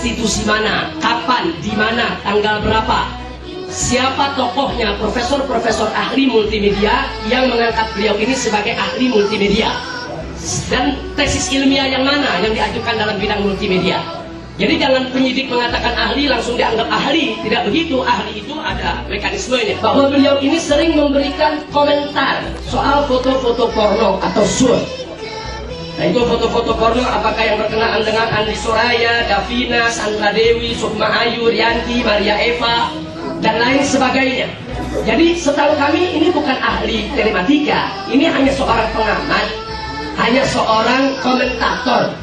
institusi mana, kapan, di mana, tanggal berapa, siapa tokohnya, profesor-profesor ahli multimedia yang mengangkat beliau ini sebagai ahli multimedia, dan tesis ilmiah yang mana yang diajukan dalam bidang multimedia. Jadi jangan penyidik mengatakan ahli langsung dianggap ahli, tidak begitu. Ahli itu ada mekanismenya. Bahwa beliau ini sering memberikan komentar soal foto-foto porno atau sur. Nah itu foto-foto porno apakah yang berkenaan dengan Andi Soraya, Davina, Sandra Dewi, Sukma Ayu, Rianti, Maria Eva, dan lain sebagainya. Jadi setahu kami ini bukan ahli telematika, ini hanya seorang pengamat, hanya seorang komentator.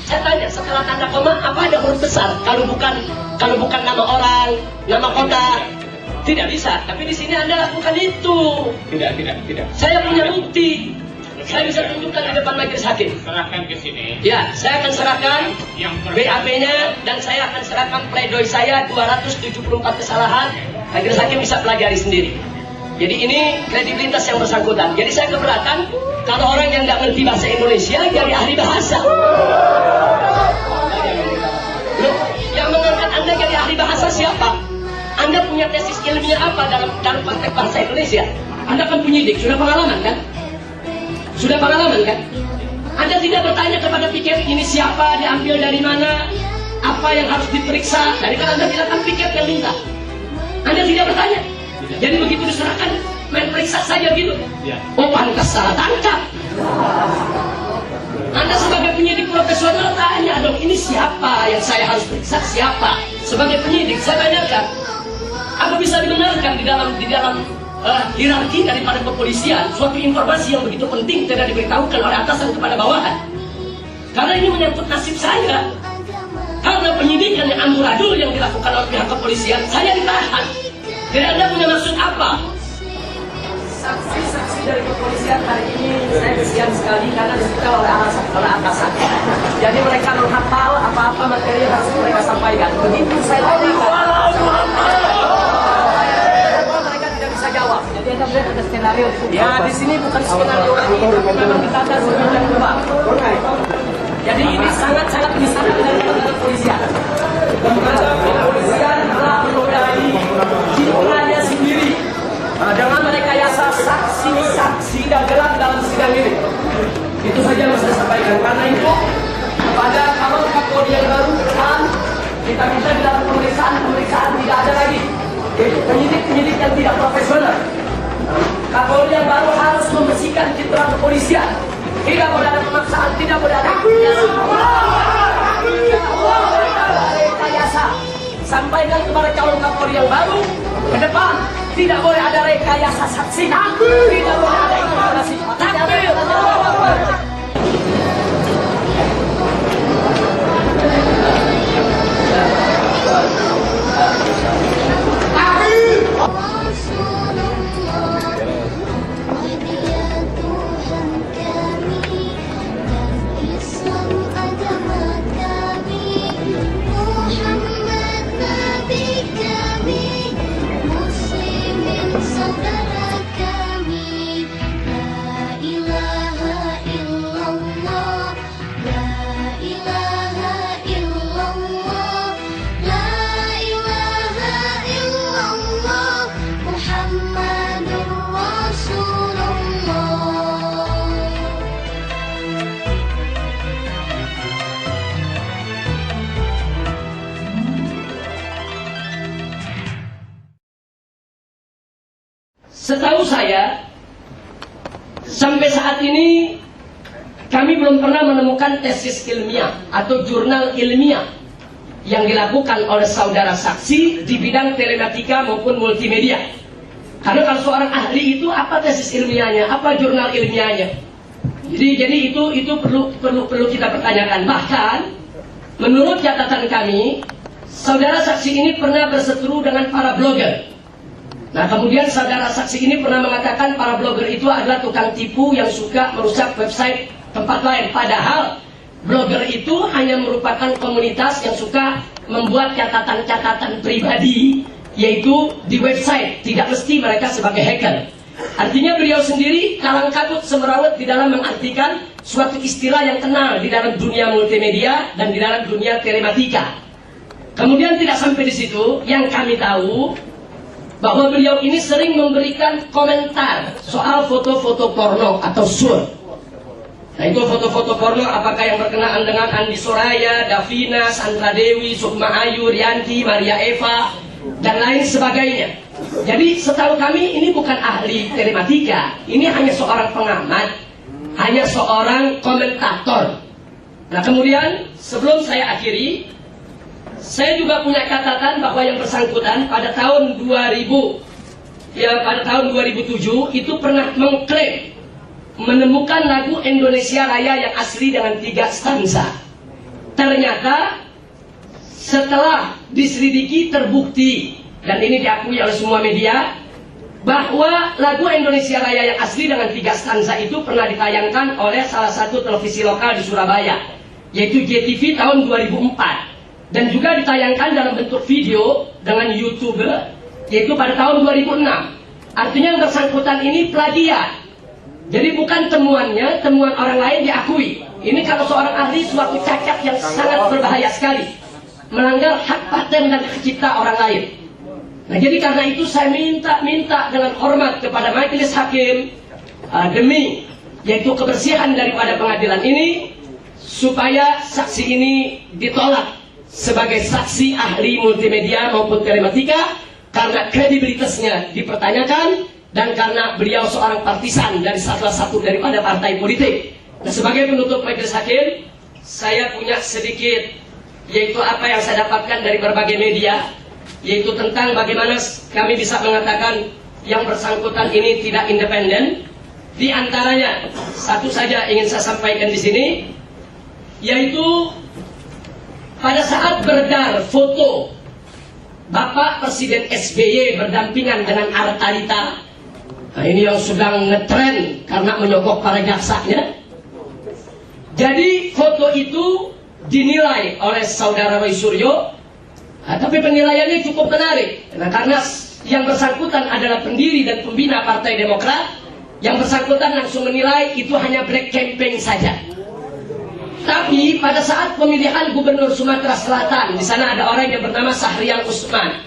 Saya tanya, setelah tanda koma apa ada huruf besar? Kalau bukan nama orang, nama kota, tidak bisa. Tapi di sini Anda lakukan itu. Tidak. Saya punya bukti. Saya bisa tunjukkan di depan majelis hakim. Serahkan ke sini. Ya, saya akan serahkan BAP-nya dan saya akan serahkan pledoi saya 274 kesalahan. Majelis hakim bisa pelajari sendiri. Jadi ini kredibilitas yang bersangkutan. Jadi saya keberatan kalau orang yang nggak ngerti bahasa Indonesia jadi ahli bahasa. Loh, yang mengangkat Anda jadi ahli bahasa siapa? Anda punya tesis ilmiah apa dalam konteks bahasa Indonesia? Anda kan penyidik, sudah pengalaman kan? Sudah pengalaman kan? Anda tidak bertanya kepada piket ini siapa, diambil dari mana, apa yang harus diperiksa. Dari kan Anda bilang kan piket yang minta. Anda tidak bertanya. Jadi begitu diserahkan, main periksa saja gitu. Oh pantas salah tangkap. Anda sebagai penyidik profesional tanya dong, ini siapa yang saya harus periksa, siapa? Sebagai penyidik saya tanyakan, apa bisa dibenarkan di dalam hierarki daripada kepolisian suatu informasi yang begitu penting tidak diberitahukan oleh atasan kepada bawahan? Karena ini menyangkut nasib saya. Karena penyidikan yang amburadul yang dilakukan oleh pihak kepolisian, saya ditahan. Jadi Anda punya maksud apa? Saksi-saksi dari kepolisian hari ini saya kesian sekali karena disita oleh atasan. Jadi mereka menghafal apa-apa materi yang harus mereka sampaikan. Begitu saya tanyakan, mereka tidak bisa jawab. Jadi Anda melihat ada skenario di sini. Ya di sini bukan skenario lagi, tapi memang kita ada skenario yang berubah. Jadi ini sangat-sangat disanjung dari kepolisian. Kepolisian telah menodai citranya sendiri dengan merekayasa saksi-saksi dagelan dalam sidang ini. Itu saja yang saya sampaikan. Karena itu kepada calon Kapolri yang baru kita minta di dalam pemeriksaan tidak ada lagi penyidik yang tidak profesional. Kapolri yang baru harus membersihkan citra kepolisian. Tidak boleh ada pemaksaan, tidak boleh ada rekayasa. Sampaikan kepada calon Kapolri yang baru ke depan, tidak boleh ada rekayasa saksi, tidak boleh ada intimidasi. Setahu saya, sampai saat ini kami belum pernah menemukan tesis ilmiah atau jurnal ilmiah yang dilakukan oleh saudara saksi di bidang telematika maupun multimedia. Karena kalau seorang ahli itu apa tesis ilmiahnya, apa jurnal ilmiahnya? Jadi itu perlu kita pertanyakan. Bahkan menurut catatan kami, saudara saksi ini pernah berseteru dengan para blogger. Nah kemudian saudara saksi ini pernah mengatakan para blogger itu adalah tukang tipu yang suka merusak website tempat lain. Padahal blogger itu hanya merupakan komunitas yang suka membuat catatan-catatan pribadi, yaitu di website. Tidak mesti mereka sebagai hacker. Artinya beliau sendiri kalang kabut semerawut di dalam mengartikan suatu istilah yang kenal di dalam dunia multimedia dan di dalam dunia telematika. Kemudian tidak sampai di situ, yang kami tahu bahwa beliau ini sering memberikan komentar soal foto-foto porno atau sur. Nah itu foto-foto porno apakah yang berkenaan dengan Andi Soraya, Davina, Sandra Dewi, Sukma Ayu, Rianti, Maria Eva, dan lain sebagainya. Jadi setahu kami ini bukan ahli telematika, ini hanya seorang pengamat, hanya seorang komentator. Nah kemudian sebelum saya akhiri, saya juga punya catatan bahwa yang bersangkutan pada tahun 2007 itu pernah mengklaim menemukan lagu Indonesia Raya yang asli dengan 3 stanza. Ternyata setelah diselidiki terbukti, dan ini diakui oleh semua media, bahwa lagu Indonesia Raya yang asli dengan 3 stanza itu pernah ditayangkan oleh salah satu televisi lokal di Surabaya, yaitu JTV tahun 2004. Dan juga ditayangkan dalam bentuk video dengan YouTuber, yaitu pada tahun 2006. Artinya yang bersangkutan ini plagiat. Jadi bukan temuannya, temuan orang lain diakui. Ini kalau seorang ahli suatu cacat yang sangat berbahaya sekali, melanggar hak paten dan hak cipta orang lain. Nah jadi karena itu saya minta dengan hormat kepada majelis hakim, demi yaitu kebersihan daripada pengadilan ini, supaya saksi ini ditolak sebagai saksi ahli multimedia maupun telematika, karena kredibilitasnya dipertanyakan dan karena beliau seorang partisan dari salah satu daripada partai politik. Nah sebagai penutup majelis hakim, saya punya sedikit, yaitu apa yang saya dapatkan dari berbagai media, yaitu tentang bagaimana kami bisa mengatakan yang bersangkutan ini tidak independen. Di antaranya satu saja ingin saya sampaikan di sini, yaitu pada saat beredar foto Bapak Presiden SBY berdampingan dengan Artalita, nah ini yang sedang ngetren karena menyogok para jaksanya. Jadi foto itu dinilai oleh saudara Roy Suryo, nah, tapi penilaiannya cukup menarik. Nah, karena yang bersangkutan adalah pendiri dan pembina Partai Demokrat, yang bersangkutan langsung menilai itu hanya black campaign saja. Tapi pada saat pemilihan Gubernur Sumatera Selatan, di sana ada orang yang bernama Sahrial Usman,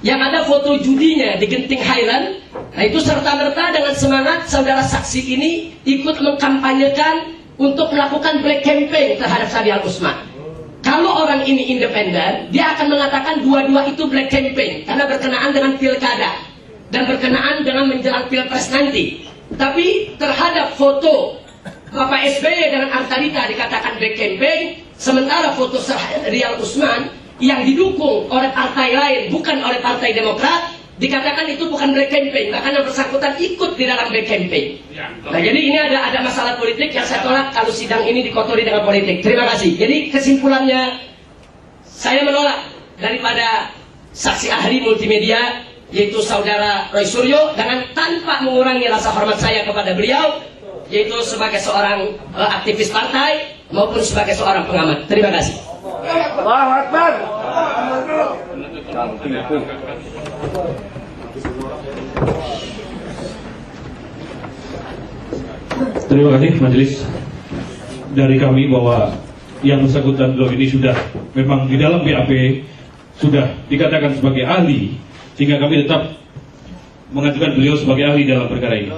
yang ada foto judinya di Genting Highland. Nah itu serta-merta dengan semangat saudara saksi ini ikut mengkampanyekan untuk melakukan black campaign terhadap Sahrial Usman. Kalau orang ini independen, dia akan mengatakan dua-dua itu black campaign karena berkenaan dengan pilkada dan berkenaan dengan menjelang pilpres nanti. Tapi terhadap foto Bapak SBY dengan Artalita dikatakan black campaign, sementara foto Sahrial Usman yang didukung oleh partai lain, bukan oleh Partai Demokrat, dikatakan itu bukan black campaign, bahkan yang bersangkutan ikut di dalam black campaign. Nah jadi ini ada masalah politik yang saya tolak kalau sidang ini dikotori dengan politik. Terima kasih. Jadi kesimpulannya, saya menolak daripada saksi ahli multimedia, yaitu saudara Roy Suryo, dengan tanpa mengurangi rasa hormat saya kepada beliau, yaitu sebagai seorang aktivis partai maupun sebagai seorang pengamat. Terima kasih. Allahu Akbar. Terima kasih majelis. Dari kami bahwa yang bersangkutan beliau ini sudah memang di dalam BAP sudah dikatakan sebagai ahli, sehingga kami tetap mengajukan beliau sebagai ahli dalam perkara ini.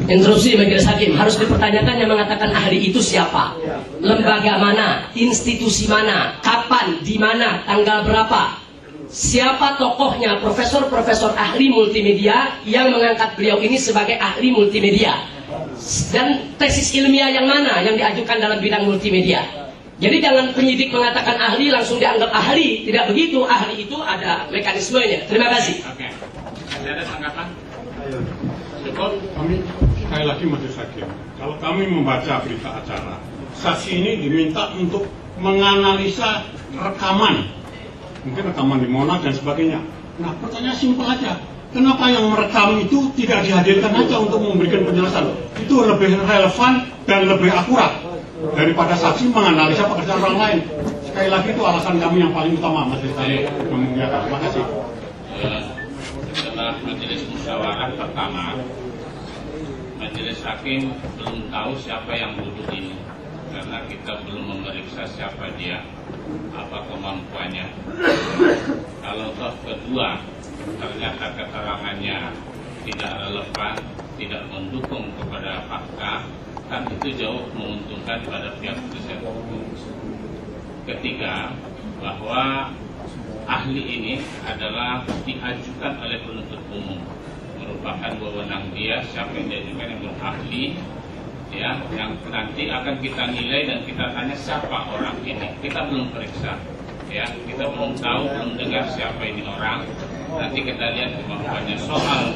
Instruksi majelis hakim harus dipertanyakan yang mengatakan ahli itu siapa, lembaga mana, institusi mana, kapan, di mana, tanggal berapa, siapa tokohnya, profesor-profesor ahli multimedia yang mengangkat beliau ini sebagai ahli multimedia, dan tesis ilmiah yang mana yang diajukan dalam bidang multimedia. Jadi jangan penyidik mengatakan ahli langsung dianggap ahli, tidak begitu. Ahli itu ada mekanismenya. Terima kasih. Oke. Ada tanggapan? Cukup. Kami sekali lagi majelis hakim, kalau kami membaca berita acara, saksi ini diminta untuk menganalisa rekaman, mungkin rekaman di Monas dan sebagainya. Nah pertanyaan simpel aja, kenapa yang merekam itu tidak dihadirkan aja untuk memberikan penjelasan? Itu lebih relevan dan lebih akurat daripada saksi menganalisa pekerjaan orang lain. Sekali lagi itu alasan kami yang paling utama majelis hakim menguyakan. Terima kasih. Setelah majelis musyawarah pertama, majelis hakim belum tahu siapa yang duduk ini. karena kita belum memeriksa siapa dia, apa kemampuannya. Kalau toh kedua ternyata keterangannya tidak relevan, tidak mendukung kepada fakta, kan itu jauh menguntungkan pada pihak penasihat hukum. Ketiga, bahwa ahli ini adalah diajukan oleh penuntut umum, merupakan wewenang dia. Siapa yang diajukan yang ahli, ya, yang nanti akan kita nilai dan kita tanya siapa orang ini. Kita belum periksa, ya, kita belum tahu, belum dengar siapa ini orang. Nanti kita lihat kemampuannya. Soal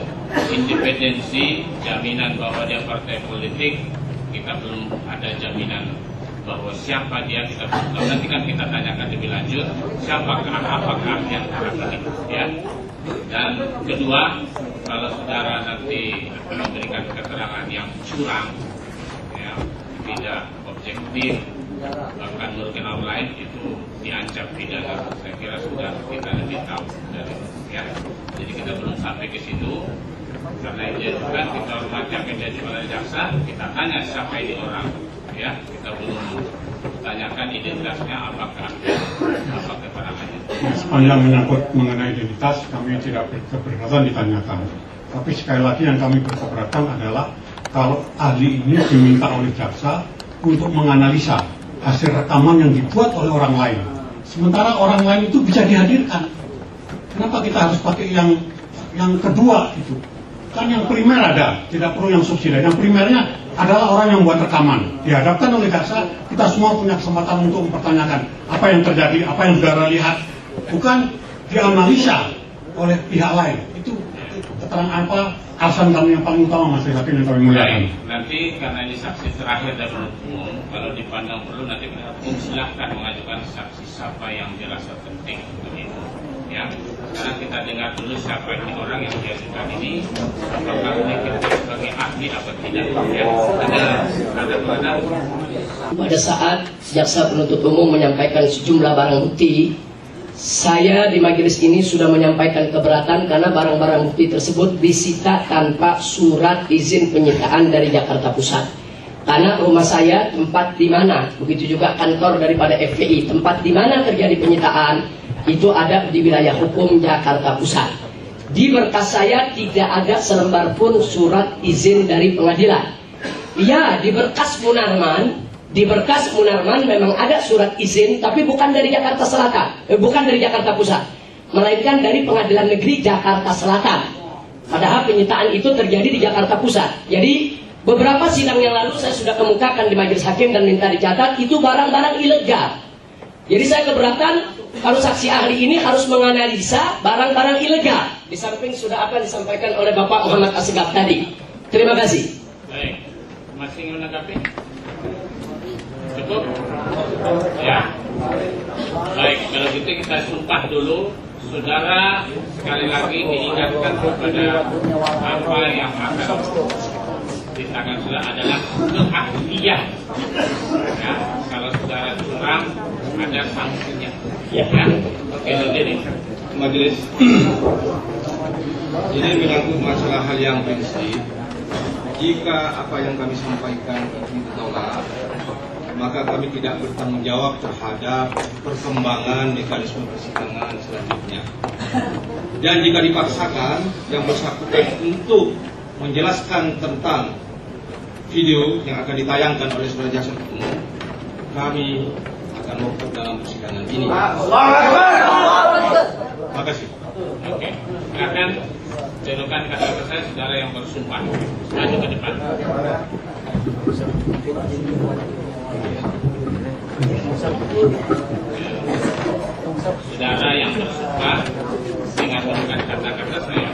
independensi, jaminan bahwa dia partai politik, kita belum ada jaminan bahwa siapa dia, kita belum tahu. Nanti kan kita tanyakan lebih lanjut siapakah, apakah yang orang ini, ya. Dan kedua, kalau saudara nanti memberikan keterangan yang curang, ya, tidak objektif, bahkan merugikan orang lain, itu diancam pidana. Saya kira sudah kita lebih tahu dari, ya. Jadi kita belum sampai ke situ. Karena itu juga kita hormati apa yang diajukan oleh jaksa, kita tanya siapa ini orang, ya, kita belum tanyakan identitasnya, apakah apa keterangannya. Sepanjang menyangkut mengenai identitas, kami tidak berkeberatan ditanyakan. Tapi sekali lagi yang kami berkeberatan adalah kalau ahli ini diminta oleh jaksa untuk menganalisa hasil rekaman yang dibuat oleh orang lain, sementara orang lain itu bisa dihadirkan. Kenapa kita harus pakai yang kedua itu? Kan yang primer ada, tidak perlu yang subsidiar. Yang primernya adalah orang yang buat rekaman. Dihadapkan oleh jaksa, kita semua punya kesempatan untuk mempertanyakan apa yang terjadi, apa yang saudara lihat. Bukan dianalisa oleh pihak lain. Itu keterangan apa, alasan kami yang paling utama, Mas Hakim, yang kami muliakan. Nanti karena ini saksi terakhir dari penuntut umum, kalau dipandang perlu nanti penuntut umum silahkan mengajukan saksi siapa yang dirasa penting untuk itu. Ya, sekarang kita dengar dulu siapa ini orang yang diajukan ini, apakah kita sebagai ahli atau tidak. Ya, ada. Pada saat jaksa penuntut umum menyampaikan sejumlah barang bukti, saya di majelis ini sudah menyampaikan keberatan karena barang-barang bukti tersebut disita tanpa surat izin penyitaan dari Jakarta Pusat. Karena rumah saya tempat di mana, begitu juga kantor daripada FPI, tempat di mana terjadi penyitaan itu ada di wilayah hukum Jakarta Pusat. Di berkas saya tidak ada selembar pun surat izin dari pengadilan. Ya, di berkas Munarman memang ada surat izin, tapi bukan dari Jakarta Selatan, bukan dari Jakarta Pusat, melainkan dari Pengadilan Negeri Jakarta Selatan. Padahal penyitaan itu terjadi di Jakarta Pusat. Jadi beberapa sidang yang lalu saya sudah kemukakan di majelis hakim dan minta dicatat itu barang-barang ilegal. Jadi saya keberatan kalau saksi ahli ini harus menganalisa barang-barang ilegal. Di samping sudah apa disampaikan oleh Bapak Muhammad Assegaf tadi. Terima kasih. Baik, masih ingin menanggapi? Cukup? Ya. Baik, kalau gitu kita sumpah dulu. Saudara sekali lagi diingatkan kepada apa yang akan ditangan sudah adalah keahlian. Ya, kalau saudara curang ada sanksinya. Ya. Oke, jadi majelis ini menyangkut masalah hal yang prinsip. Jika apa yang kami sampaikan itu ditolak, maka kami tidak bertanggung jawab terhadap perkembangan mekanisme persidangan selanjutnya. Dan jika dipaksakan yang bersangkutan untuk menjelaskan tentang video yang akan ditayangkan oleh saudara jaksa umum, kami akan melakukan dalam persidangan ini. Terima kasih. oke. Silakan jelaskan kata-kata saya saudara yang bersumpah. Maju ke depan. Saudara yang bersumpah dengan menggunakan kata-kata saya.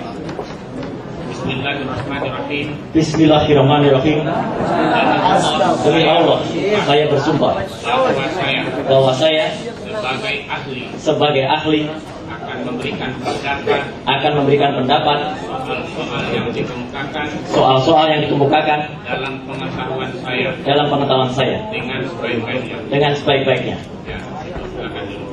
Bismillahirrahmanirrahim. Bismillahirrahmanirrahim. Demi Allah, saya bersumpah bahwa saya sebagai ahli akan memberikan pendapat soal-soal yang dikemukakan dalam pengetahuan saya dengan sebaik-baiknya. Ya, silakan dulu.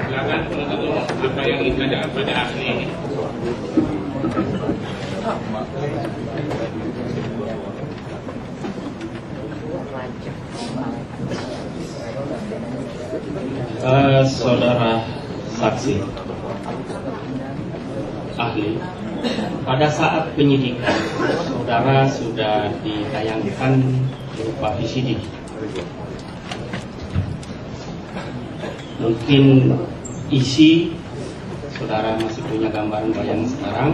Silakan penuntut umum, apa yang ingin ditanyakan pada ahli ini? Saudara saksi ahli, pada saat penyidikan saudara sudah ditayangkan berupa VCD. Mungkin isi saudara masih punya gambaran bayangan sekarang.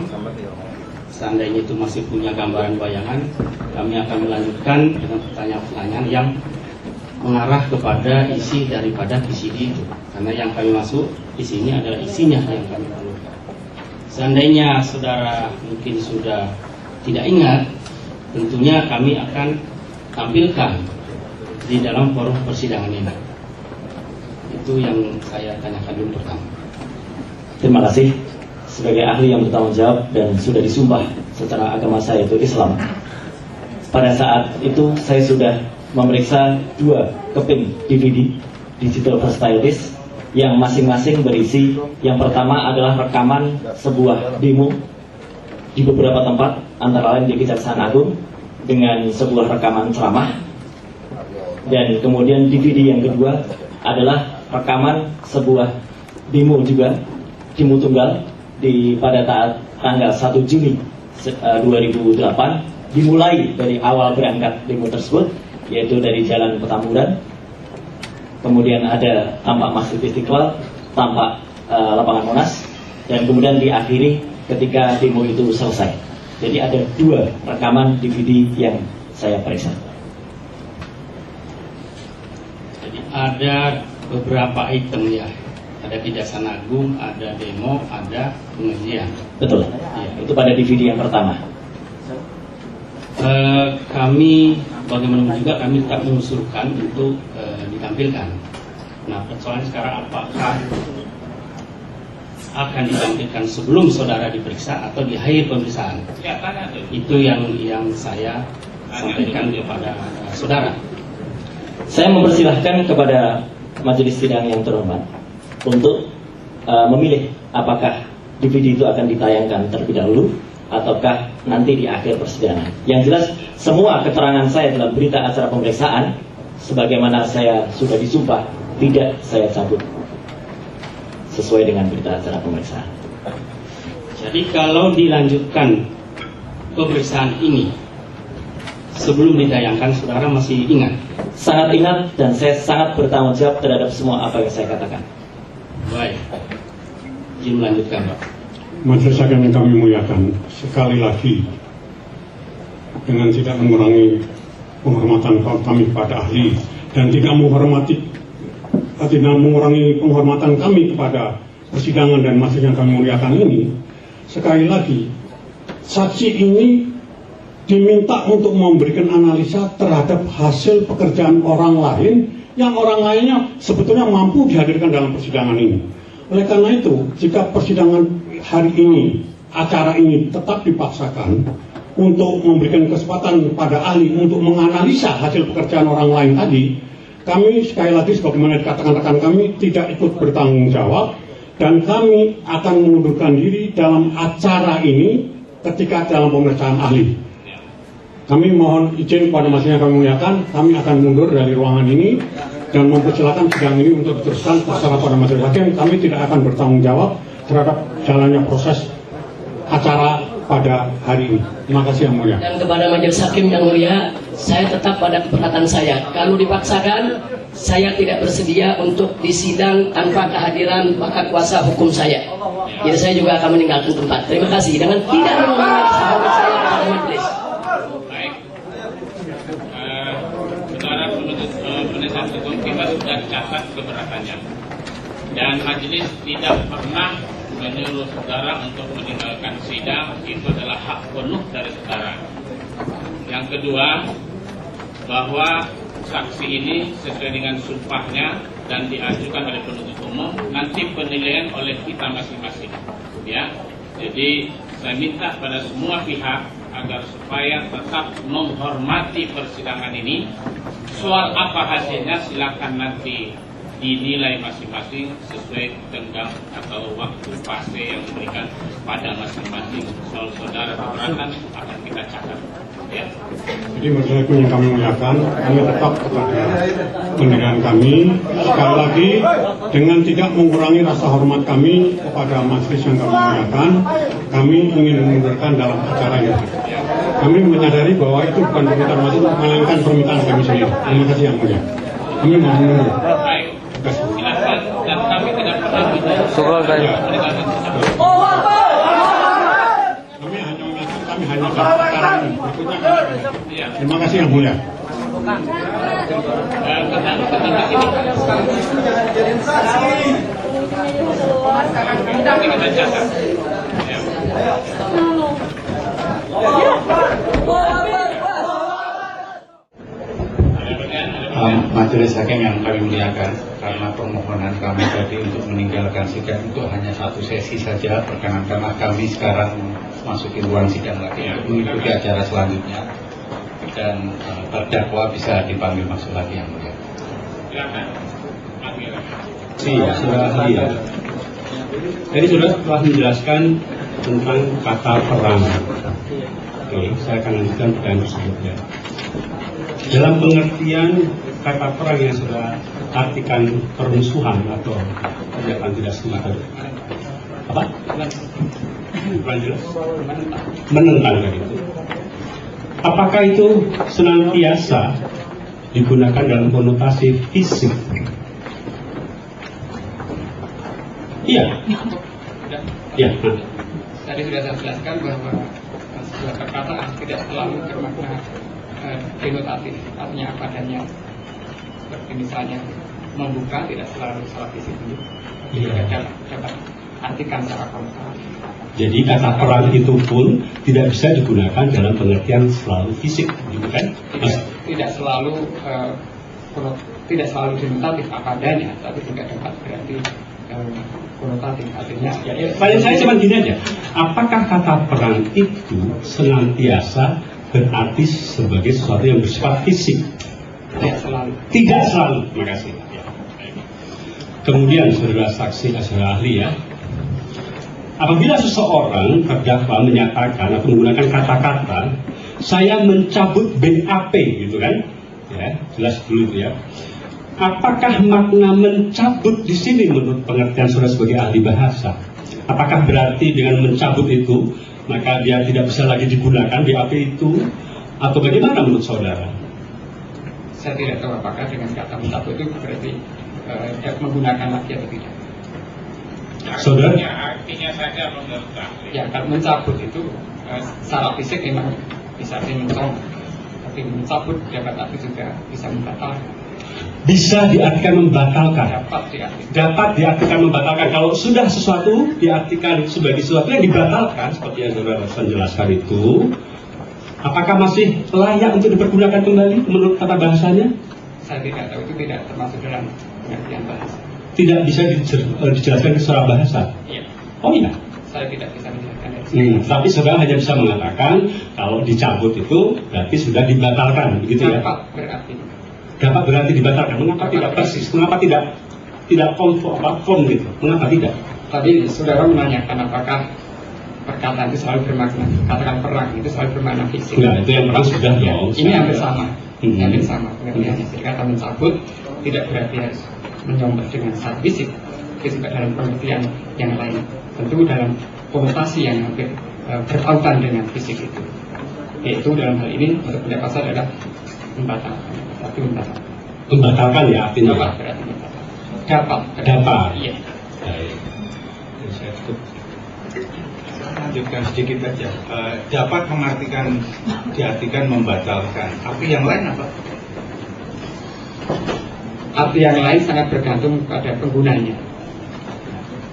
Seandainya itu masih punya gambaran bayangan, kami akan melanjutkan dengan pertanyaan-pertanyaan yang mengarah kepada isi daripada VCD itu, karena yang kami masuk di sini adalah isinya yang kami perlukan. Seandainya saudara mungkin sudah tidak ingat, tentunya kami akan tampilkan di dalam forum persidangan ini. Itu yang saya tanyakan dulu pertama. Terima kasih. Sebagai ahli yang bertanggung jawab dan sudah disumpah secara agama saya itu Islam, pada saat itu saya sudah memeriksa 2 keping DVD digital versatile disc yang masing-masing berisi, yang pertama adalah rekaman sebuah demo di beberapa tempat, antara lain di Kejaksaan Agung dengan sebuah rekaman ceramah, dan kemudian DVD yang kedua adalah rekaman sebuah demo juga, demo tunggal pada tanggal 1 Juni 2008, dimulai dari awal berangkat demo tersebut, yaitu dari Jalan Petamburan, kemudian ada tampak Masjid Istiqlal, tampak lapangan Monas, dan kemudian diakhiri ketika demo itu selesai. Jadi ada 2 rekaman DVD yang saya periksa. Jadi ada beberapa item ya, ada Kejaksaan Agung, ada demo, ada pengajian. Betul, ya, itu pada DVD yang pertama. Kami bagaimana juga kami tetap mengusulkan untuk ditampilkan. Nah, persoalannya sekarang apakah akan ditampilkan sebelum saudara diperiksa atau di akhir pemeriksaan? Itu yang saya sampaikan kepada saudara. Saya mempersilahkan kepada majelis sidang yang terhormat untuk memilih apakah DVD itu akan ditayangkan terlebih dahulu ataukah nanti di akhir persidangan. Yang jelas semua keterangan saya dalam berita acara pemeriksaan sebagaimana saya sudah disumpah tidak saya cabut sesuai dengan berita acara pemeriksaan. Jadi kalau dilanjutkan pemeriksaan ini sebelum ditayangkan, saudara masih ingat? Sangat ingat, dan saya sangat bertanggung jawab terhadap semua apa yang saya katakan. Baik, izin melanjutkan, Pak. Majelis Hakim yang kami muliakan, sekali lagi dengan tidak mengurangi penghormatan kami kepada ahli dan tidak mengurangi penghormatan kami kepada persidangan dan majelis yang kami muliakan ini, sekali lagi saksi ini diminta untuk memberikan analisa terhadap hasil pekerjaan orang lain yang orang lainnya sebetulnya mampu dihadirkan dalam persidangan ini. Oleh karena itu, jika persidangan hari ini, acara ini tetap dipaksakan untuk memberikan kesempatan kepada ahli untuk menganalisa hasil pekerjaan orang lain tadi, kami sekali lagi sebagaimana dikatakan rekan kami tidak ikut bertanggung jawab dan kami akan mengundurkan diri dalam acara ini ketika dalam pemeriksaan ahli. Kami mohon izin kepada majelis yang kami muliakan, kami akan mundur dari ruangan ini dan mempersilakan sidang ini untuk diteruskan secara pada majelis hakim. Kami tidak akan bertanggung jawab terhadap jalannya proses acara pada hari ini. Terima kasih yang mulia. Dan kepada majelis hakim yang mulia, saya tetap pada keberatan saya. Kalau dipaksakan, saya tidak bersedia untuk disidang tanpa kehadiran pakar kuasa hukum saya. Jadi saya juga akan meninggalkan tempat. Terima kasih. Dengan tidak mengulangi kesalahan saya pada majelis. Saudara penuntut penasihat hukum, kita sudah catat keberatannya dan majelis tidak pernah menyuruh saudara untuk meninggalkan sidang. Itu adalah hak penuh dari saudara. Yang kedua, bahwa saksi ini sesuai dengan sumpahnya dan diajukan oleh penuntut umum, nanti penilaian oleh kita masing-masing, ya. Jadi saya minta pada semua pihak agar supaya tetap menghormati persidangan ini. Soal apa hasilnya silakan nanti dinilai masing-masing sesuai tenggang atau waktu fase yang diberikan pada masing-masing. Soal saudara keberatan akan kita catat. Ya. Jadi majelis hakim yang kami muliakan, kami tetap kepada pendirian kami. Sekali lagi, dengan tidak mengurangi rasa hormat kami kepada majelis yang kami muliakan, kami ingin mengundurkan dalam acara ini. Kami menyadari bahwa itu bukan permintaan majelis, melainkan permintaan kami sendiri. Terima kasih yang mulia. Kami mohon mundur. Baik. Silakan, dan kami tidak pernah bicara. Kami hanya menyatakan kami hanya dalam acara ini. Berikutnya, terima kasih yang mulia. Kami kita catat. Majelis hakim yang kami muliakan, karena permohonan kami tadi untuk meninggalkan sidang itu hanya satu sesi saja, perkenankanlah kami sekarang masukin ruang sidang lagi untuk mengikuti acara selanjutnya, dan terdakwa bisa dipanggil masuk lagi yang mulia. Silakan. Iya, sudah ahli ya. Jadi sudah telah menjelaskan tentang kata perang. Oke, saya akan lanjutkan pertanyaan tersebut ya. Dalam pengertian kata perang yang sudah artikan permusuhan atau tindakan tidak semata apa? Menentang itu. Apakah itu senantiasa digunakan dalam konotasi fisik? Iya. Ya. Tadi sudah saya jelaskan bahwa sebuah perkataan tidak selalu bermakna denotatif, artinya apa adanya. Seperti misalnya membuka tidak selalu salah fisik itu. Dapat artikan secara konotatif. Jadi kata perang itu pun tidak bisa digunakan dalam pengertian selalu fisik, gitu kan? Tidak selalu denotatif apa adanya, tapi juga dapat berarti konotatif, artinya. Paling saya cuma gini aja, apakah kata perang itu senantiasa berarti sebagai sesuatu yang bersifat fisik? Tidak selalu. Tidak selalu. Terima kasih. Kemudian saudara saksi, saudara ahli ya, apabila seseorang terdakwa menyatakan atau menggunakan kata-kata saya mencabut BAP gitu kan, ya jelas dulu ya. Apakah makna mencabut di sini menurut pengertian saudara sebagai ahli bahasa? Apakah berarti dengan mencabut itu maka dia tidak bisa lagi digunakan BAP itu, atau bagaimana menurut saudara? Saya tidak tahu apakah dengan kata mencabut itu berarti menggunakan lagi atau tidak. Saudara? Artinya saja mengerti. Ya, kalau mencabut itu secara fisik memang bisa mencong, tapi mencabut dapat arti juga bisa membatalkan. Bisa diartikan membatalkan. Dapat diartikan membatalkan. Kalau sudah sesuatu diartikan sebagai sesuatu yang dibatalkan, seperti yang saudara jelaskan itu, apakah masih layak untuk dipergunakan kembali menurut kata bahasanya? Saya tidak tahu, itu tidak termasuk dalam pengertian bahasa. Tidak bisa dijelaskan secara bahasa? Iya. Oh iya? Saya tidak bisa menjelaskan dari sini. Tapi saudara hanya bisa mengatakan kalau dicabut itu berarti sudah dibatalkan, begitu ya? Dapat berarti dibatalkan. Mengapa tidak persis? Mengapa tidak konform gitu? Mengapa tidak? Tadi saudara menanyakan apakah perkataan itu selalu bermakna, katakan perang itu selalu bermakna fisik. Nah, itu yang perang sudah dong. Ini hampir sama. Hampir sama pengertiannya. Jadi kata mencabut tidak berarti harus menyombat dengan secara fisik, tapi juga dalam pengertian yang lain. Tentu dalam konotasi yang hampir bertautan dengan fisik itu. Yaitu dalam hal ini untuk pendapat saya adalah membatalkan. Tapi membatalkan. Membatalkan ya artinya. Dapat berarti membatalkan. Dapat. Iya. Baik. Saya tutup. Lanjutkan sedikit saja. Dapat diartikan membatalkan. Arti yang lain apa? Arti yang lain sangat bergantung pada penggunanya.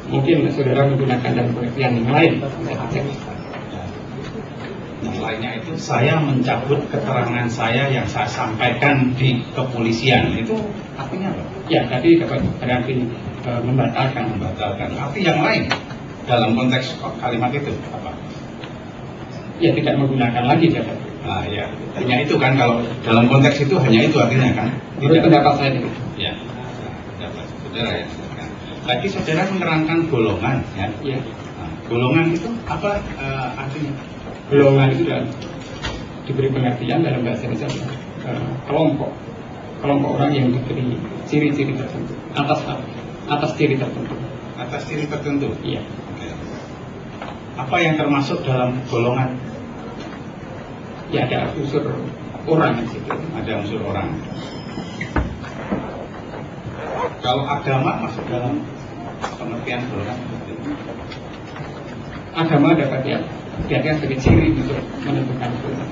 Mungkin saudara menggunakan dalam pengertian yang lain. Yang lainnya itu saya mencabut keterangan saya yang saya sampaikan di kepolisian. Itu artinya apa? Ya, tadi dapat berarti membatalkan. Arti yang lain dalam konteks kalimat itu apa? Ya, tidak menggunakan lagi dapat. Nah ya, hanya itu kan, kalau dalam konteks itu hanya itu artinya kan? Menurut pendapat saya itu. Ya. saudara ya. Tadi saudara menerangkan golongan ya. Ya. Nah, golongan itu apa artinya? Golongan itu diberi pengertian dalam bahasa Indonesia kelompok orang yang diberi ciri-ciri tertentu atas ciri tertentu. Atas ciri tertentu. Iya. Oke. Apa yang termasuk dalam golongan? Ya, ada unsur orang di situ. Ada unsur orang. Kalau agama masuk dalam pengertian golongan? Agama dapat diartikan sebagai ciri untuk menentukan golongan.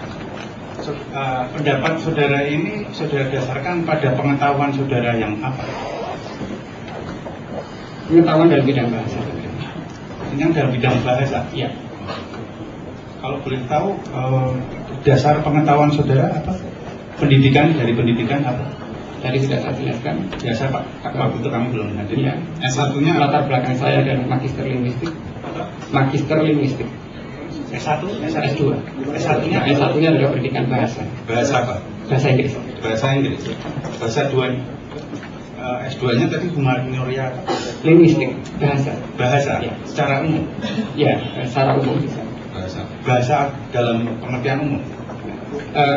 Pendapat saudara ini saudara dasarkan pada pengetahuan saudara yang apa? Pengetahuan dalam bidang bahasa. Yang dalam bidang bahasa? Iya. Kalau boleh tahu dasar pengetahuan saudara apa? Pendidikan, dari pendidikan apa? Tadi sudah saya jelaskan. Biasa Pak, waktu itu kami belum hadir. Iya. S1-nya latar belakang saya adalah magister linguistik. Magister linguistik. S1, S2. S1-nya S1-nya adalah pendidikan bahasa. Bahasa apa? Bahasa Inggris. Bahasa Inggris. Bahasa S2-nya tadi humaniora apa? Linguistik, bahasa. Bahasa. Ya. Secara umum. Ya, secara umum bisa. Bahasa dalam pengertian umum.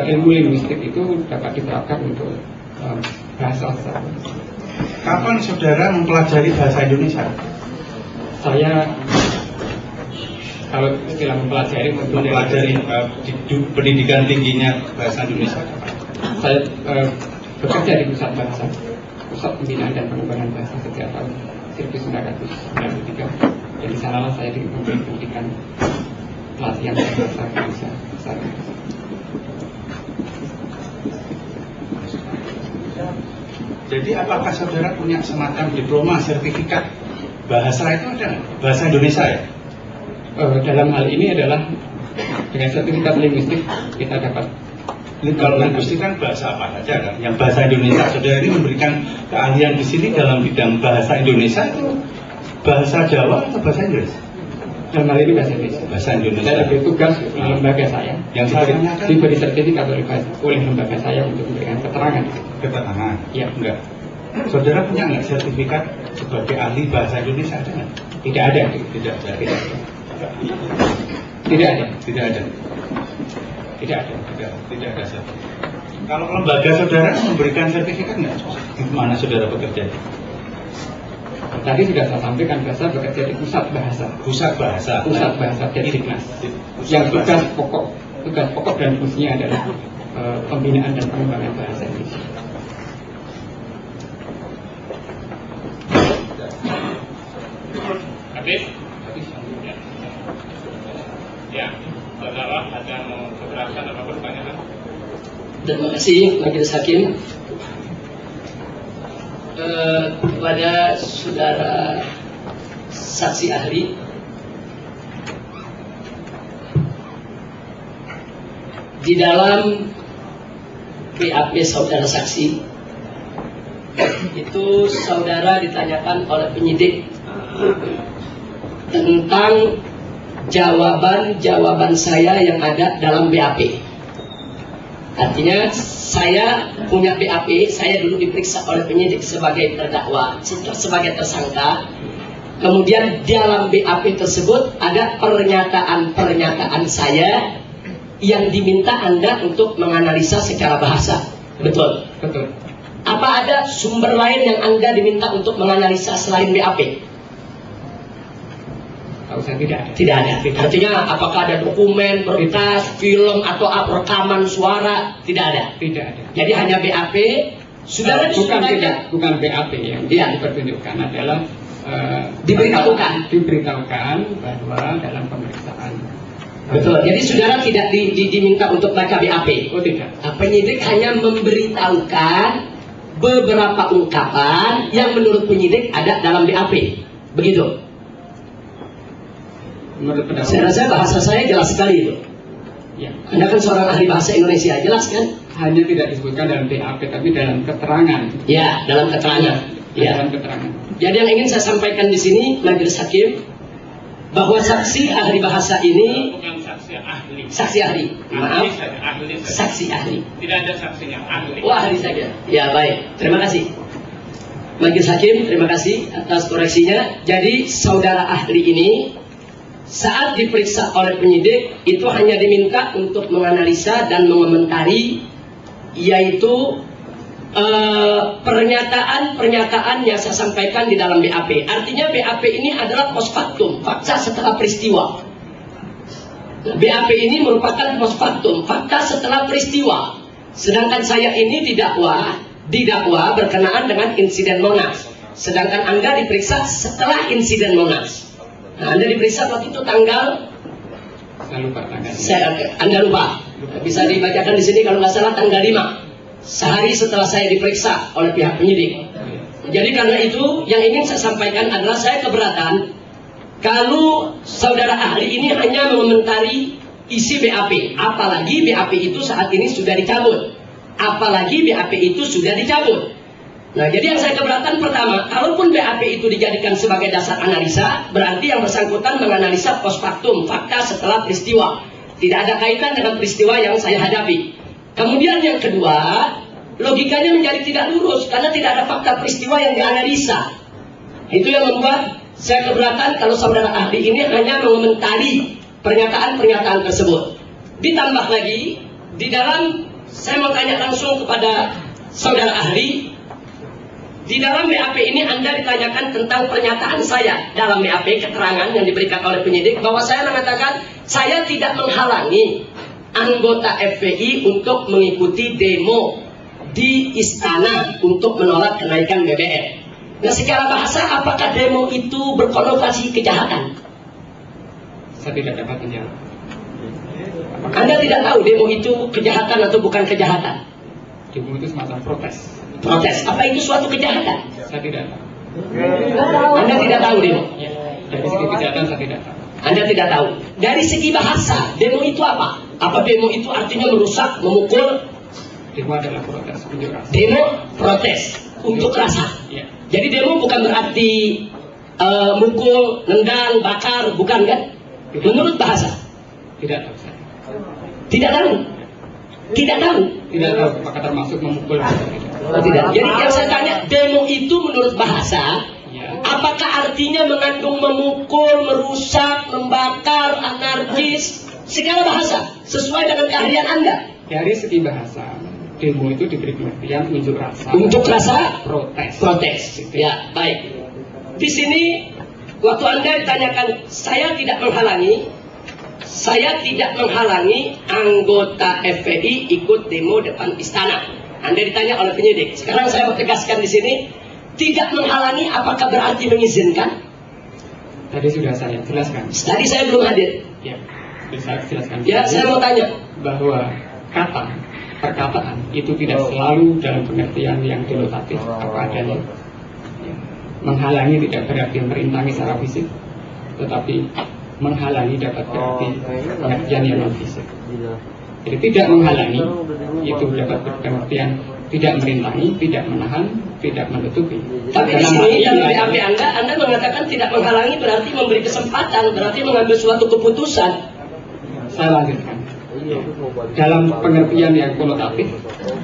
Ilmu linguistik itu dapat diterapkan untuk bahasa. Kapan saudara mempelajari bahasa Indonesia? Saya kalau istilah mempelajari di pendidikan tingginya bahasa Indonesia. Saya bekerja di pusat bahasa, pusat pembinaan dan pengembangan bahasa sejak tahun 1993. Dan di sanalah saya diberi pendidikan pelatihan bahasa Indonesia. Jadi apakah saudara punya semacam diploma, sertifikat bahasa itu ada nggak? Bahasa Indonesia ya? Dalam hal ini adalah dengan sertifikat linguistik kita dapat. Kalau linguistik kan bahasa apa saja kan? Yang bahasa Indonesia, saudara ini memberikan keahlian di sini dalam bidang bahasa Indonesia itu bahasa Jawa atau bahasa Inggris? Dalam hal ini bahasa Indonesia. Bahasa Indonesia. Saya diberi tugas lembaga saya yang diberi sertifikat oleh lembaga saya untuk memberikan keterangan. Keterangan? Ya, enggak. Saudara punya nggak sertifikat sebagai ahli bahasa Indonesia ada nggak? Tidak ada. Tidak ada. Tidak ada. Tidak ada. Tidak ada. Tidak ada. Tidak ada. Kalau lembaga saudara memberikan sertifikat nggak? Di mana saudara bekerja? Tadi sudah saya sampaikan, saya bekerja di pusat bahasa. Pusat bahasa. Pusat bahasa Diknas. Yang tugas pokok dan fungsinya adalah pembinaan dan pengembangan bahasa Indonesia. Habis? Ya, saudara ada mau keberatan apa pertanyaan? Terima kasih Majelis Hakim. Kepada saudara saksi ahli, di dalam BAP saudara saksi itu saudara ditanyakan oleh penyidik tentang jawaban saya yang ada dalam BAP. Artinya saya punya BAP, saya dulu diperiksa oleh penyidik sebagai terdakwa, sebagai tersangka. Kemudian dalam BAP tersebut ada pernyataan saya yang diminta Anda untuk menganalisa secara bahasa. Betul? Betul. Apa ada sumber lain yang Anda diminta untuk menganalisa selain BAP? Tahu saya tidak ada. Tidak ada. Artinya apakah ada dokumen, berkas, film atau rekaman suara? Tidak ada. Tidak ada. Jadi hanya BAP. Saudara bukan BAP yang dipertunjukkan adalah diberitahukan bahwa dalam pemeriksaan. Betul. Jadi saudara tidak diminta untuk baca BAP. Oh tidak. Penyidik hanya memberitahukan beberapa ungkapan yang menurut penyidik ada dalam BAP. Begitu. Saya rasa bahasa saya jelas sekali itu. Ya. Anda kan seorang ahli bahasa Indonesia, jelas kan? Hanya tidak disebutkan dalam BAP, tapi dalam keterangan. Ya, dalam keterangan. Ya. Dalam keterangan. Jadi yang ingin saya sampaikan di sini, Majelis Hakim, bahwa saksi ahli bahasa ini bukan saksi ahli. Saksi ahli. Maaf. Ahli saja. Saksi ahli. Tidak ada saksinya ahli. Oh, ahli saja. Ya baik. Terima kasih. Majelis Hakim, terima kasih atas koreksinya. Jadi saudara ahli ini saat diperiksa oleh penyidik itu hanya diminta untuk menganalisa dan mengomentari, yaitu pernyataan yang saya sampaikan di dalam BAP. Artinya BAP ini adalah post factum, fakta setelah peristiwa. BAP ini merupakan post factum, fakta setelah peristiwa. Sedangkan saya ini didakwa berkenaan dengan insiden Monas. Sedangkan Anda diperiksa setelah insiden Monas. Nah, Anda diperiksa waktu itu tanggal, Anda lupa. Bisa dibacakan di sini kalau nggak salah tanggal 5. Sehari setelah saya diperiksa oleh pihak penyidik. Jadi karena itu yang ingin saya sampaikan adalah saya keberatan kalau saudara ahli ini hanya mengomentari isi BAP, apalagi BAP itu saat ini sudah dicabut. Nah, jadi yang saya keberatan pertama, kalaupun BAP itu dijadikan sebagai dasar analisa, berarti yang bersangkutan menganalisa post factum, fakta setelah peristiwa. Tidak ada kaitan dengan peristiwa yang saya hadapi. Kemudian yang kedua, logikanya menjadi tidak lurus karena tidak ada fakta peristiwa yang dianalisa. Itu yang membuat saya keberatan kalau saudara ahli ini hanya mengomentari pernyataan-pernyataan tersebut. Ditambah lagi, di dalam, saya mau tanya langsung kepada saudara ahli, di dalam BAP ini Anda ditanyakan tentang pernyataan saya dalam BAP, keterangan yang diberikan oleh penyidik bahwa saya mengatakan saya tidak menghalangi anggota FPI untuk mengikuti demo di istana untuk menolak kenaikan BBM. Nah, secara bahasa apakah demo itu berkonotasi kejahatan? Saya tidak dapat menjawab. Anda tidak tahu demo itu kejahatan atau bukan kejahatan? Demo itu semacam protes. Protes, apa itu suatu kejahatan? Saya tidak tahu. Anda tidak tahu demo? Ya, dari segi kejahatan saya tidak tahu. Anda tidak tahu. Dari segi bahasa, demo itu apa? Apa demo itu artinya merusak, memukul? Demo adalah protes, unjuk rasa. Demo protes, unjuk rasa. Ya. Jadi demo bukan berarti mukul, nendang, bakar, bukan kan? Menurut bahasa. Tidak tahu saya. Tidak tahu. Tidak tahu. Tidak tahu apakah termasuk memukul atau tidak. Oh, tidak. Jadi yang saya tanya, demo itu menurut bahasa, apakah artinya mengandung memukul, merusak, membakar, anarkis, segala bahasa sesuai dengan keahlian Anda? Dari segi bahasa, demo itu diberi pengertian unjuk rasa. Unjuk rasa, protes. Protes. Ya, baik. Di sini waktu Anda ditanyakan, saya tidak menghalangi anggota FPI ikut demo depan istana. Anda ditanya oleh penyidik. Sekarang saya mau tegaskan di sini, tidak menghalangi apakah berarti mengizinkan? Tadi sudah saya jelaskan. Tadi saya belum hadir. Ya, sudah saya jelaskan. Ya, saya mau tanya bahwa perkataan itu tidak selalu dalam pengertian yang denotatif apa adanya. Menghalangi tidak berarti merintangi secara fisik, tetapi menghalangi dapat berarti pengertian yang non fisik. Jadi tidak menghalangi itu dapat pengertian tidak merintangi, tidak menahan, tidak menutupi. Tapi di sini dalam BAP Anda mengatakan tidak menghalangi berarti memberi kesempatan, berarti mengambil suatu keputusan. Saya lanjutkan. Dalam pengertian yang konotatif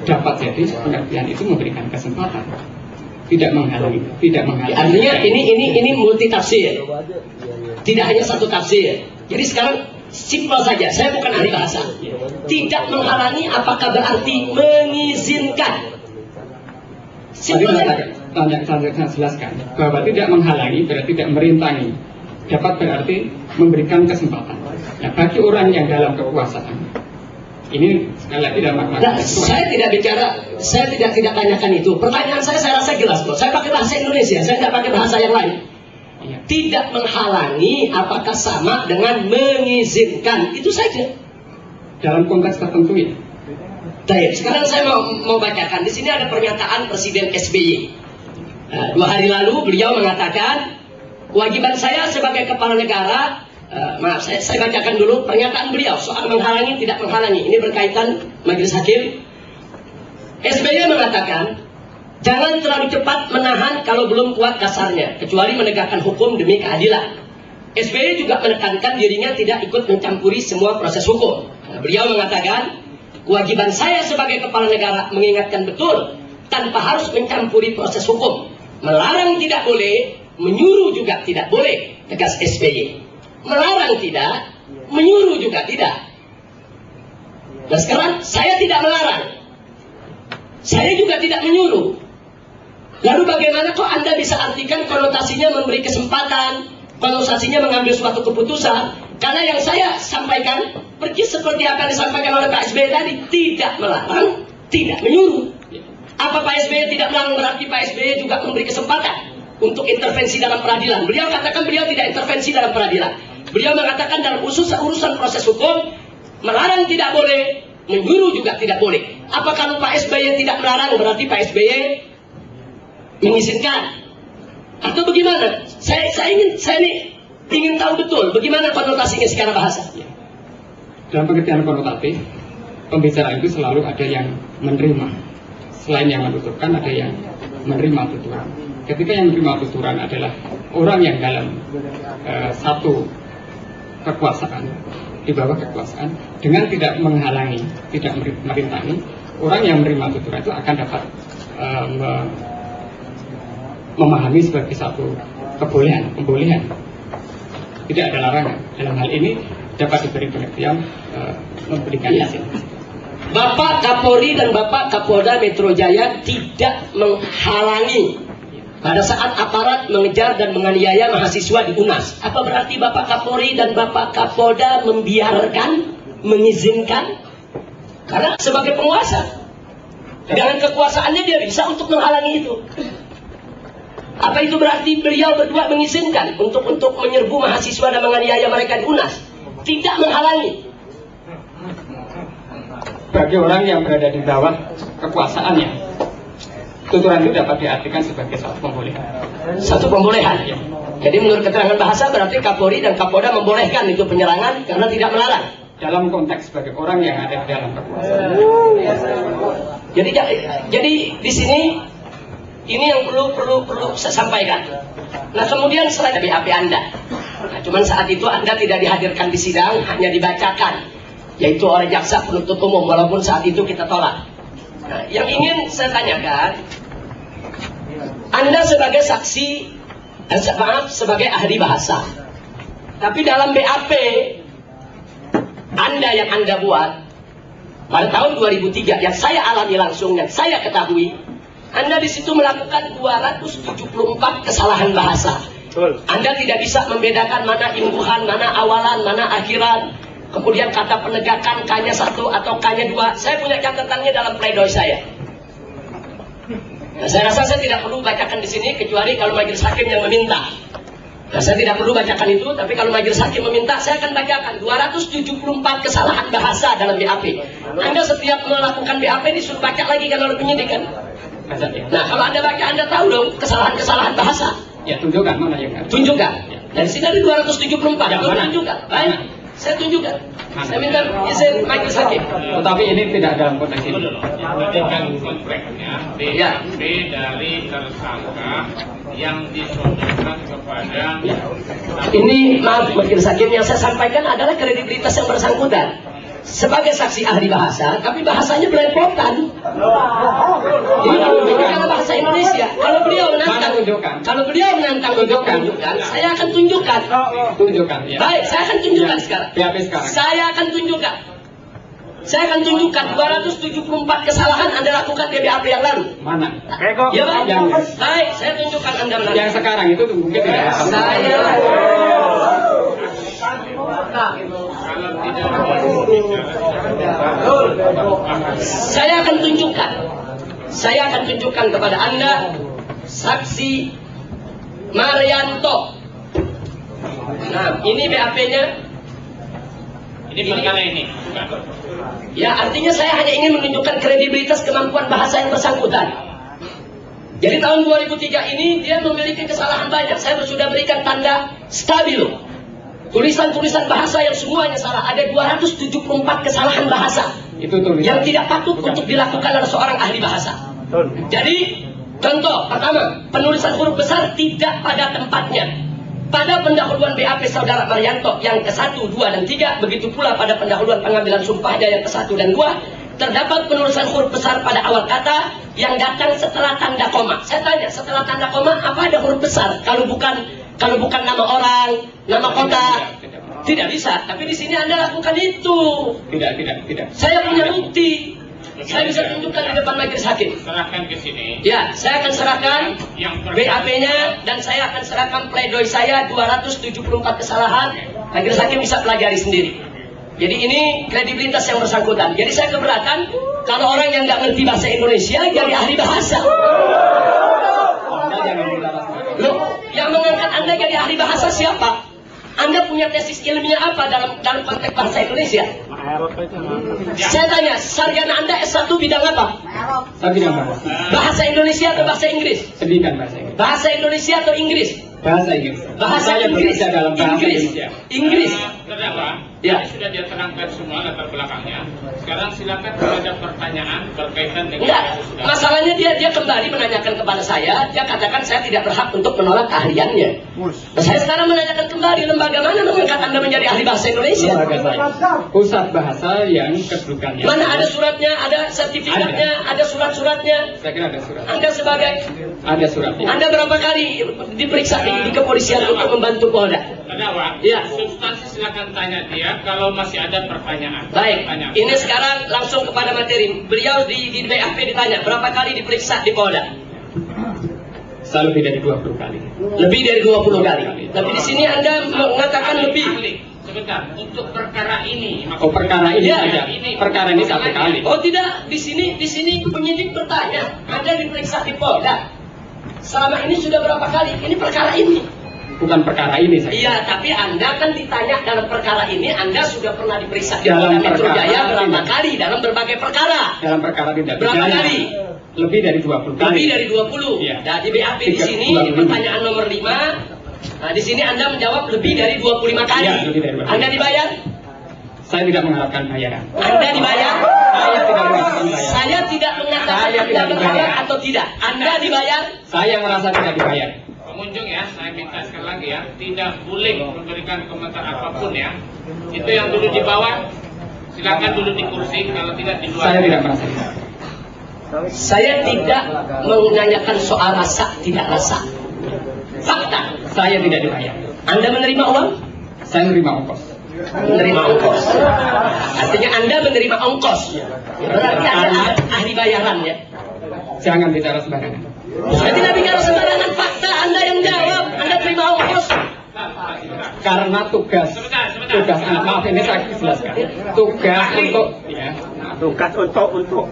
dapat jadi pengertian itu memberikan kesempatan, tidak menghalangi, tidak menghalangi. Artinya ini multi tafsir, tidak hanya satu tafsir. Jadi sekarang simpel saja, saya bukan ahli bahasa. Tidak menghalangi apakah berarti mengizinkan? Simpel saja. Saya jelaskan bahwa tidak menghalangi berarti tidak merintangi, dapat berarti memberikan kesempatan. Nah, bagi orang yang dalam kekuasaan, ini sekali lagi dalam makna. Saya tidak tanyakan itu. Pertanyaan saya rasa jelas kok. Saya pakai bahasa Indonesia, saya tidak pakai bahasa yang lain. Ya. Tidak menghalangi apakah sama dengan mengizinkan, itu saja. Dalam konteks tertentu ya. Baik, sekarang saya mau bacakan. Di sini ada pernyataan Presiden SBY. 2 hari lalu beliau mengatakan, kewajiban saya sebagai kepala negara, saya bacakan dulu pernyataan beliau soal menghalangi tidak menghalangi. Ini berkaitan Majelis Hakim. SBY mengatakan, jangan terlalu cepat menahan kalau belum kuat dasarnya, kecuali menegakkan hukum demi keadilan. SBY juga menekankan dirinya tidak ikut mencampuri semua proses hukum. Beliau mengatakan, kewajiban saya sebagai kepala negara mengingatkan betul tanpa harus mencampuri proses hukum. Melarang tidak boleh, menyuruh juga tidak boleh, tegas SBY. Melarang tidak, menyuruh juga tidak. Nah sekarang saya tidak melarang, saya juga tidak menyuruh. Lalu bagaimana kok Anda bisa artikan konotasinya memberi kesempatan, konotasinya mengambil suatu keputusan? Karena yang saya sampaikan persis seperti apa yang disampaikan oleh Pak SBY tadi, tidak melarang, tidak menyuruh. Apa Pak SBY tidak melarang berarti Pak SBY juga memberi kesempatan untuk intervensi dalam peradilan? Beliau katakan beliau tidak intervensi dalam peradilan. Beliau mengatakan dalam urusan proses hukum, melarang tidak boleh, menyuruh juga tidak boleh. Apa kalau Pak SBY tidak melarang berarti Pak SBY mengizinkan? Atau bagaimana? Saya ingin tahu betul bagaimana konotasinya secara bahasa. Dalam pengertian konotatif, pembicara itu selalu ada yang menerima. Selain yang menuturkan, ada yang menerima tuturan. Ketika yang menerima tuturan adalah orang yang dalam satu kekuasaan, di bawah kekuasaan, dengan tidak menghalangi, tidak merintangi, orang yang menerima tuturan itu akan dapat memahami sebagai satu kebolehan. Tidak ada larangan. Dalam hal ini dapat diberi pengertian memberikan izin. Bapak Kapolri dan Bapak Kapolda Metro Jaya tidak menghalangi pada saat aparat mengejar dan menganiaya mahasiswa di UNAS. Apa berarti Bapak Kapolri dan Bapak Kapolda membiarkan, mengizinkan? Karena sebagai penguasa, dengan kekuasaannya dia bisa untuk menghalangi itu. Apa itu berarti beliau berdua mengizinkan untuk menyerbu mahasiswa dan menganiaya mereka di UNAS? Tidak menghalangi. Bagi orang yang berada di bawah kekuasaannya, tuturan itu dapat diartikan sebagai satu pembolehan. Satu pembolehan. Ya. Jadi menurut keterangan bahasa berarti Kapolri dan Kapolda membolehkan itu penyerangan karena tidak melarang. Dalam konteks sebagai orang yang ada di dalam kekuasaan. Jadi di sini ini yang perlu saya sampaikan. Nah kemudian selain BAP Anda, nah, cuman saat itu Anda tidak dihadirkan di sidang, hanya dibacakan, yaitu oleh jaksa penuntut umum, walaupun saat itu kita tolak. Nah, yang ingin saya tanyakan, Anda sebagai saksi, sebagai ahli bahasa, tapi dalam BAP Anda yang Anda buat pada tahun 2003 yang saya alami langsung, yang saya ketahui, Anda di situ melakukan 274 kesalahan bahasa. Anda tidak bisa membedakan mana imbuhan, mana awalan, mana akhiran. Kemudian kata penegakan K-nya 1 atau K-nya 2. Saya punya catatannya dalam pledoi saya. Nah, saya rasa saya tidak perlu bacakan di sini kecuali kalau majelis hakim yang meminta. Nah, saya tidak perlu bacakan itu, tapi kalau majelis hakim meminta, saya akan bacakan 274 kesalahan bahasa dalam BAP. Anda setiap melakukan BAP disuruh baca lagi kan oleh penyidik kan? Nah, kalau Anda baca, Anda tahu dong kesalahan-kesalahan bahasa. Ya, tunjukkan mana yang ada. Tunjukkan. Dari sini ada 274. Tunjukkan. Baik. Saya tunjukkan. Saya minta izin majelis hakim. Tetapi ini tidak dalam konteks ini. Ini kan konteksnya BAP dari tersangka yang disodorkan kepada. Ini maaf majelis hakim, yang saya sampaikan adalah kredibilitas yang bersangkutan. Sebagai saksi ahli bahasa, tapi bahasanya belepotan. Ini karena bahasa Indonesia. Kalau beliau menantang tunjukkan, saya akan tunjukkan. Tunjukkan. Ya. Baik, saya akan tunjukkan sekarang. Sekarang. Saya akan tunjukkan. Saya akan tunjukkan 274 kesalahan Anda lakukan di BAP yang lalu. Mana? Ya, Pak. Baik, saya tunjukkan Anda menantang. Yang sekarang itu mungkin tidak. Saya akan tunjukkan kepada Anda saksi Marianto. Nah, ini BAP-nya. Ini perkara ini. Ya, artinya saya hanya ingin menunjukkan kredibilitas kemampuan bahasa yang bersangkutan. Jadi tahun 2003 ini dia memiliki kesalahan banyak. Saya sudah berikan tanda stabilo. Tulisan-tulisan bahasa yang semuanya salah. Ada 274 kesalahan bahasa yang tidak patut untuk dilakukan oleh seorang ahli bahasa. Jadi, contoh pertama, penulisan huruf besar tidak pada tempatnya. Pada pendahuluan BAP saudara Marianto yang ke-1, 2, dan 3, begitu pula pada pendahuluan pengambilan sumpahnya yang ke-1 dan 2, terdapat penulisan huruf besar pada awal kata yang datang setelah tanda koma. Saya tanya, setelah tanda koma apa ada huruf besar? Kalau bukan nama orang, nama kota, tidak bisa. Tapi di sini Anda lakukan itu. Tidak. Saya punya bukti. Saya bisa tunjukkan di depan majelis hakim. Serahkan ke sini. Ya, saya akan serahkan BAP-nya dan saya akan serahkan pledoi saya 274 kesalahan. Majelis hakim bisa pelajari sendiri. Jadi ini kredibilitas yang bersangkutan. Jadi saya keberatan kalau orang yang nggak ngerti bahasa Indonesia jadi ahli bahasa. Loh, yang mengangkat Anda jadi ahli bahasa siapa? Anda punya tesis ilmiah apa dalam konteks bahasa Indonesia? Saya tanya, sarjana Anda S1 bidang apa? Saya bidang bahasa. Bahasa Indonesia atau bahasa Inggris? Bidang bahasa Inggris. Bahasa Indonesia atau Inggris? Bahasa Inggris. Bahasa Inggris. Dalam bahasa Inggris. Terdakwa, ya. Sudah dia terangkan semua latar belakangnya. Sekarang silakan kalau ada pertanyaan berkaitan dengan enggak, masalahnya dia kembali menanyakan kepada saya. Dia katakan saya tidak berhak untuk menolak keahliannya. Nah, saya sekarang menanyakan kembali, lembaga mana mengangkat Anda menjadi ahli bahasa Indonesia? Lembaga saya. Pusat bahasa yang kedudukannya. Mana ada suratnya, ada sertifikatnya, ada surat-suratnya? Saya kira ada surat. Anda sebagai ada suratnya. Anda berapa kali diperiksa di kepolisian untuk membantu Polda? Terdakwa, ya. Substansi silakan tanya dia kalau masih ada pertanyaan. Baik, ini sekarang langsung kepada materi. Beliau di BAP ditanya berapa kali diperiksa di Polda? Saya lebih dari 20 kali. Lebih dari 20 kali. Tapi di sini Anda mengatakan lebih. Sebentar, untuk perkara ini. Perkara ini ya. saja. Perkara ini 1 kali. Oh tidak, di sini penyidik bertanya, Anda diperiksa di Polda. Selama ini sudah berapa kali? Ini perkara ini. Bukan perkara ini saja. Iya, tapi Anda kan ditanya dalam perkara ini, Anda sudah pernah diperiksa di Polda Metro Jaya berapa kali dalam berbagai perkara? Dalam perkara tidak berapa kali? Lebih dari 20 kali. Lebih dari 20. Ya. Nah, di BAP di sini pertanyaan nomor 5. Nah, di sini Anda menjawab lebih dari 25 kali. Ya, lebih dari 25. Anda dibayar? Saya tidak mengharapkan bayaran. Anda dibayar? Saya tidak mengharapkan bayaran. Saya tidak mengatakan Anda berbayar atau tidak. Anda dibayar? Saya merasa tidak dibayar. Pengunjung ya, saya minta sekali lagi ya, tidak boleh memberikan komentar apapun ya. Itu yang dulu di bawah, silakan dulu di kursi, kalau tidak di luar. Saya tidak merasa. Saya tidak menanyakan soal rasa, tidak rasa. Fakta, saya tidak dibayar. Anda menerima uang? Saya menerima ongkos. Menerima ongkos. Artinya Anda menerima ongkos. Berarti Anda ahli bayaran ya. Jangan bicara sembarangan. Saya tidak bicara sembarangan, fakta Anda yang jawab. Anda terima ongkos. Karena tugas maaf ini saya jelaskan. Tugas untuk ya. Tugas untuk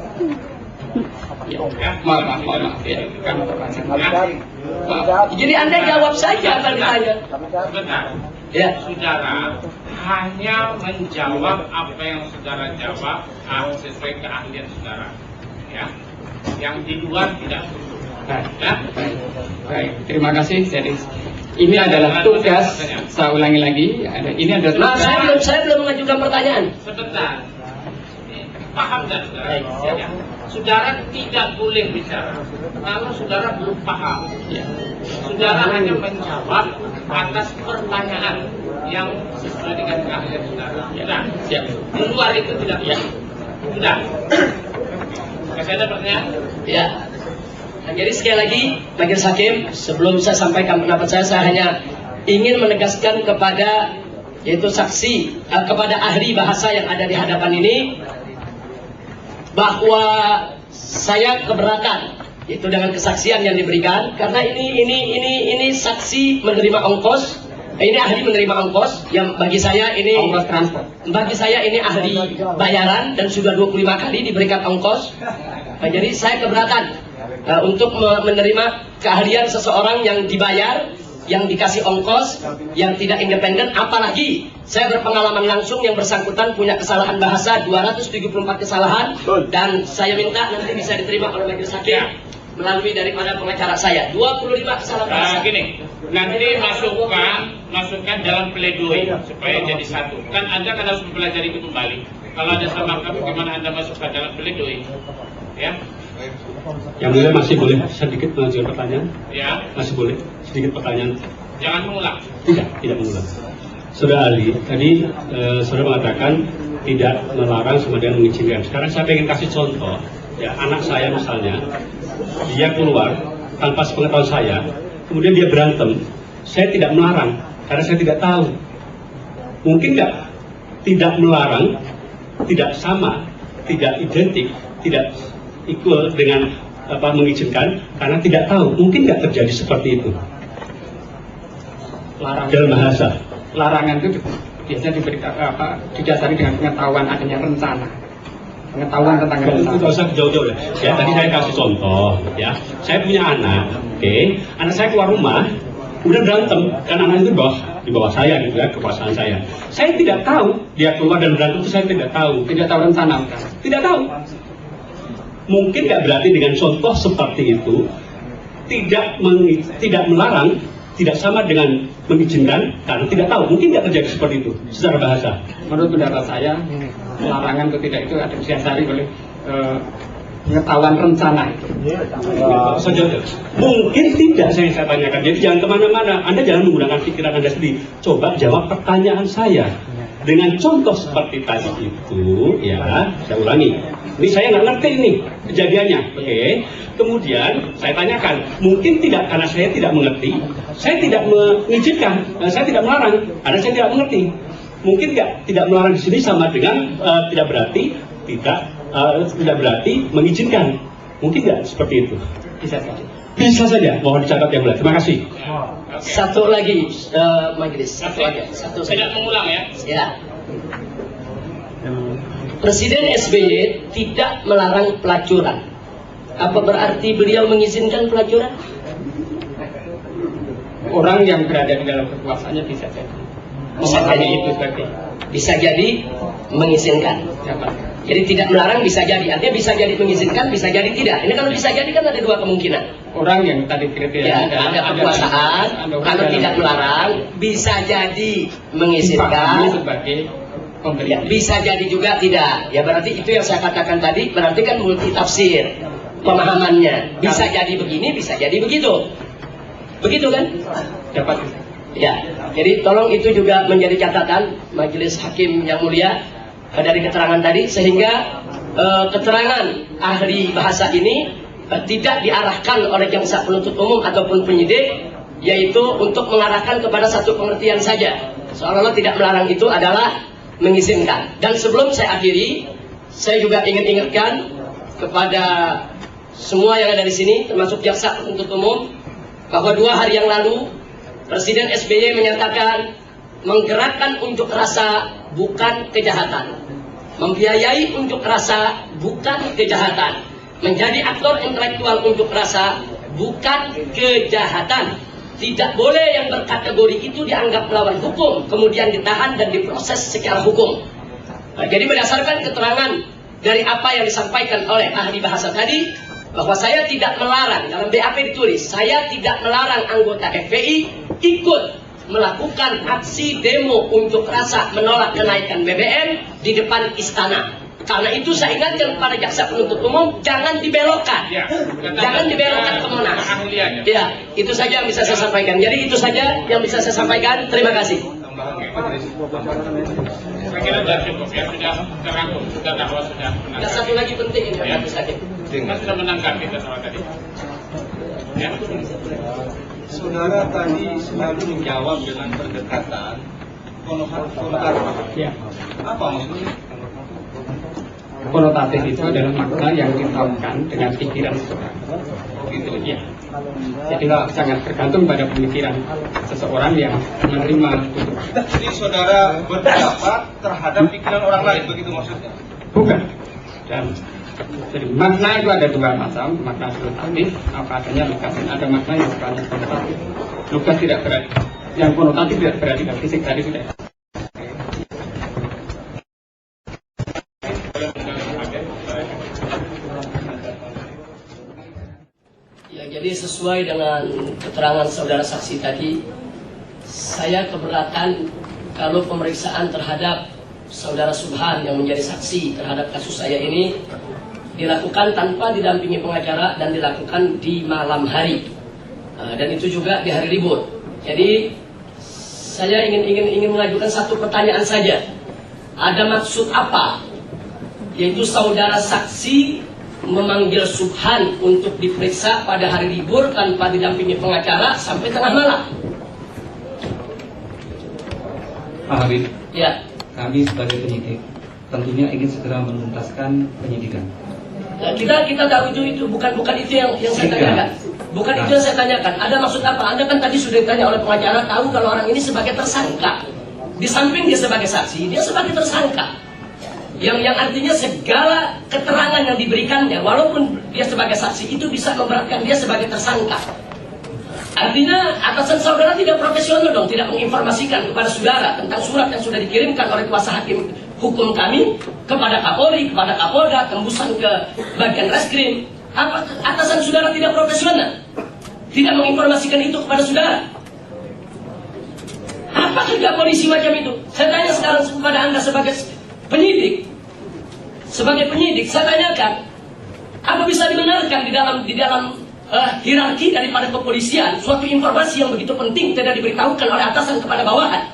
Maaf ya. Jadi Anda jawab saja apa ditanya. Sebentar. Ya. Saudara hanya menjawab apa yang saudara jawab sesuai keahlian saudara. Ya. Yang di luar tidak perlu. Baik, terima kasih. Jadi ini adalah tugas. Saya ulangi lagi. Ini adalah tugas. Saya belum mengajukan pertanyaan. Sebentar. Paham dan saudara? Ya. Saudara tidak boleh bicara kalau saudara belum paham. Ya. Saudara hanya menjawab atas pertanyaan yang sesuai dengan keahlian saudara. Ya. Siap. Di luar itu tidak. Ya. Sudah. Masih ada pertanyaan? Ya. Nah, jadi sekali lagi, majelis hakim, sebelum saya sampaikan pendapat saya hanya ingin menegaskan kepada yaitu saksi kepada ahli bahasa yang ada di hadapan ini bahwa saya keberatan itu dengan kesaksian yang diberikan karena ini saksi menerima ongkos, ini ahli menerima ongkos yang bagi saya ini ongkos transport. Bagi saya ini ahli bayaran dan sudah 25 kali diberikan ongkos. Nah, jadi saya keberatan untuk menerima keahlian seseorang yang dibayar, yang dikasih ongkos, yang tidak independen, apalagi saya berpengalaman langsung yang bersangkutan punya kesalahan bahasa 274 kesalahan dan saya minta nanti bisa diterima oleh majelis hakim melalui daripada pengacara saya 25 kesalahan bahasa. Gini, nanti masukkan dalam pledoi supaya jadi satu. Kan Anda kan harus mempelajari itu kembali. Kalau ada salah kami, gimana Anda masukkan dalam pledoi? Ya. Yang mulia masih boleh sedikit mengajukan pertanyaan? Ya. Masih boleh sedikit pertanyaan? Jangan mengulang. Tidak mengulang. Saudara ahli, tadi saudara mengatakan tidak melarang sama dengan mengizinkan. Sekarang saya ingin kasih contoh ya anak saya misalnya, dia keluar tanpa sepengetahuan saya, kemudian dia berantem, saya tidak melarang karena saya tidak tahu. Mungkin nggak tidak melarang, tidak sama, tidak identik, tidak equal dengan mengizinkan karena tidak tahu. Mungkin nggak terjadi seperti itu. Dalam bahasa. Larangan itu biasanya didasari dengan pengetahuan adanya rencana. Pengetahuan tentang rencana. Itu nggak usah jauh-jauh ya. Tadi saya kasih contoh ya. Saya punya anak, anak saya keluar rumah, kemudian berantem karena anak itu di bawah saya gitu ya, kekuasaan saya. Saya tidak tahu dia keluar dan berantem itu saya tidak tahu. Tidak tahu rencana. Tidak tahu. Mungkin nggak berarti dengan contoh seperti itu tidak melarang, tidak sama dengan mengizinkan karena tidak tahu. Mungkin nggak terjadi seperti itu secara bahasa. Menurut pendapat saya, larangan atau tidak itu ada didasari oleh pengetahuan rencana itu. Mungkin tidak saya tanyakan. Jadi jangan kemana-mana. Anda jangan menggunakan pikiran Anda sendiri. Coba jawab pertanyaan saya dengan contoh seperti tadi itu. Ya, saya ulangi. Ini saya nggak ngerti ini kejadiannya. Kemudian saya tanyakan. Mungkin tidak karena saya tidak mengerti. Saya tidak mengizinkan. Saya tidak melarang karena saya tidak mengerti. Mungkin nggak tidak melarang di sini sama dengan tidak berarti tidak berarti mengizinkan. Mungkin nggak seperti itu? Bisa saja. Bisa saja. Mohon dicatat yang mulia. Terima kasih. Satu lagi, majelis. Satu saja. Tidak mengulang ya. Ya. Presiden SBY tidak melarang pelacuran. Apa berarti beliau mengizinkan pelacuran? Orang yang berada di dalam kekuasaannya bisa jadi. Bisa jadi mengizinkan. Jadi tidak melarang bisa jadi. Artinya bisa jadi mengizinkan, bisa jadi tidak. Ini kalau bisa jadi kan ada dua kemungkinan. Orang yang tadi kriteria ada kekuasaan, kalau tidak melarang bisa jadi mengizinkan sebagai pemberi. Ya, bisa jadi juga tidak. Ya berarti itu yang saya katakan tadi, berarti kan multi tafsir pemahamannya. Bisa jadi begini, bisa jadi begitu. Begitu kan? Dapat. Ya, jadi tolong itu juga menjadi catatan majelis hakim yang mulia dari keterangan tadi, sehingga keterangan ahli bahasa ini tidak diarahkan oleh jaksa penuntut umum ataupun penyidik, yaitu untuk mengarahkan kepada satu pengertian saja, seolah-olah tidak melarang itu adalah mengizinkan. Dan sebelum saya akhiri, saya juga ingin ingatkan kepada semua yang ada di sini, termasuk jaksa penuntut umum, bahwa 2 hari yang lalu Presiden SBY menyatakan menggerakkan unjuk rasa bukan kejahatan, membiayai unjuk rasa bukan kejahatan, menjadi aktor intelektual unjuk rasa bukan kejahatan. Tidak boleh yang berkategori itu dianggap melawan hukum, kemudian ditahan dan diproses secara hukum. Jadi berdasarkan keterangan dari apa yang disampaikan oleh ahli bahasa tadi, bahwa saya tidak melarang, dalam BAP ditulis, saya tidak melarang anggota FPI ikut melakukan aksi demo unjuk rasa menolak kenaikan BBM di depan istana. Karena itu saya ingatkan kepada jaksa penuntut umum, jangan dibelokkan, jangan dibelokkan ke Monas. Ya, itu saja yang bisa saya sampaikan. Jadi itu saja yang bisa saya sampaikan. Terima kasih. Saya kira sudah cukup ya, sudah terangkum, sudah dakwa sudah menangkap. Ada satu lagi penting ini, ya. Kita sudah menangkap kita sama tadi. Ya. Saudara tadi selalu menjawab dengan pendekatan konotatif. Ya. Apa maksudnya? Konotatif itu adalah makna yang ditahukan dengan pikiran seseorang. Gitu ya. Jadi sangat tergantung pada pemikiran seseorang yang menerima itu. Jadi saudara berpendapat terhadap pikiran orang lain, begitu maksudnya? Bukan. Dan jadi makna itu ada 2 macam, makna konotatif, apa adanya lugas, ada makna yang bukan konotatif. Lugas tidak berarti, yang konotatif tidak berarti dan fisik tadi sudah. Ya, jadi sesuai dengan keterangan saudara saksi tadi, saya keberatan kalau pemeriksaan terhadap saudara Subhan yang menjadi saksi terhadap kasus saya ini dilakukan tanpa didampingi pengacara dan dilakukan di malam hari, dan itu juga di hari libur. Jadi saya ingin mengajukan satu pertanyaan saja. Ada maksud apa? Yaitu saudara saksi memanggil Subhan untuk diperiksa pada hari libur tanpa didampingi pengacara sampai tengah malam. Pak Habib, Ya, kami sebagai penyidik tentunya ingin segera menuntaskan penyidikan. nah, kita tahu itu bukan itu yang saya tanyakan. Bukan itu yang saya tanyakan. Ada maksud apa? Anda kan tadi sudah ditanya oleh pengacara, tahu kalau orang ini sebagai tersangka. Di samping dia sebagai saksi, dia sebagai tersangka. Yang artinya segala keterangan yang diberikannya, walaupun dia sebagai saksi, itu bisa memberatkan dia sebagai tersangka. Artinya atasan saudara tidak profesional dong, tidak menginformasikan kepada saudara tentang surat yang sudah dikirimkan oleh kuasa hakim hukum kami kepada Kapolri, kepada Kapolda, tembusan ke bagian reskrim. Apa atasan saudara tidak profesional? Tidak menginformasikan itu kepada saudara? Apa kerja polisi macam itu? Saya tanya sekarang kepada Anda sebagai penyidik. Sebagai penyidik, saya tanyakan, apa bisa dibenarkan di dalam hierarki daripada kepolisian suatu informasi yang begitu penting tidak diberitahukan oleh atasan kepada bawahan?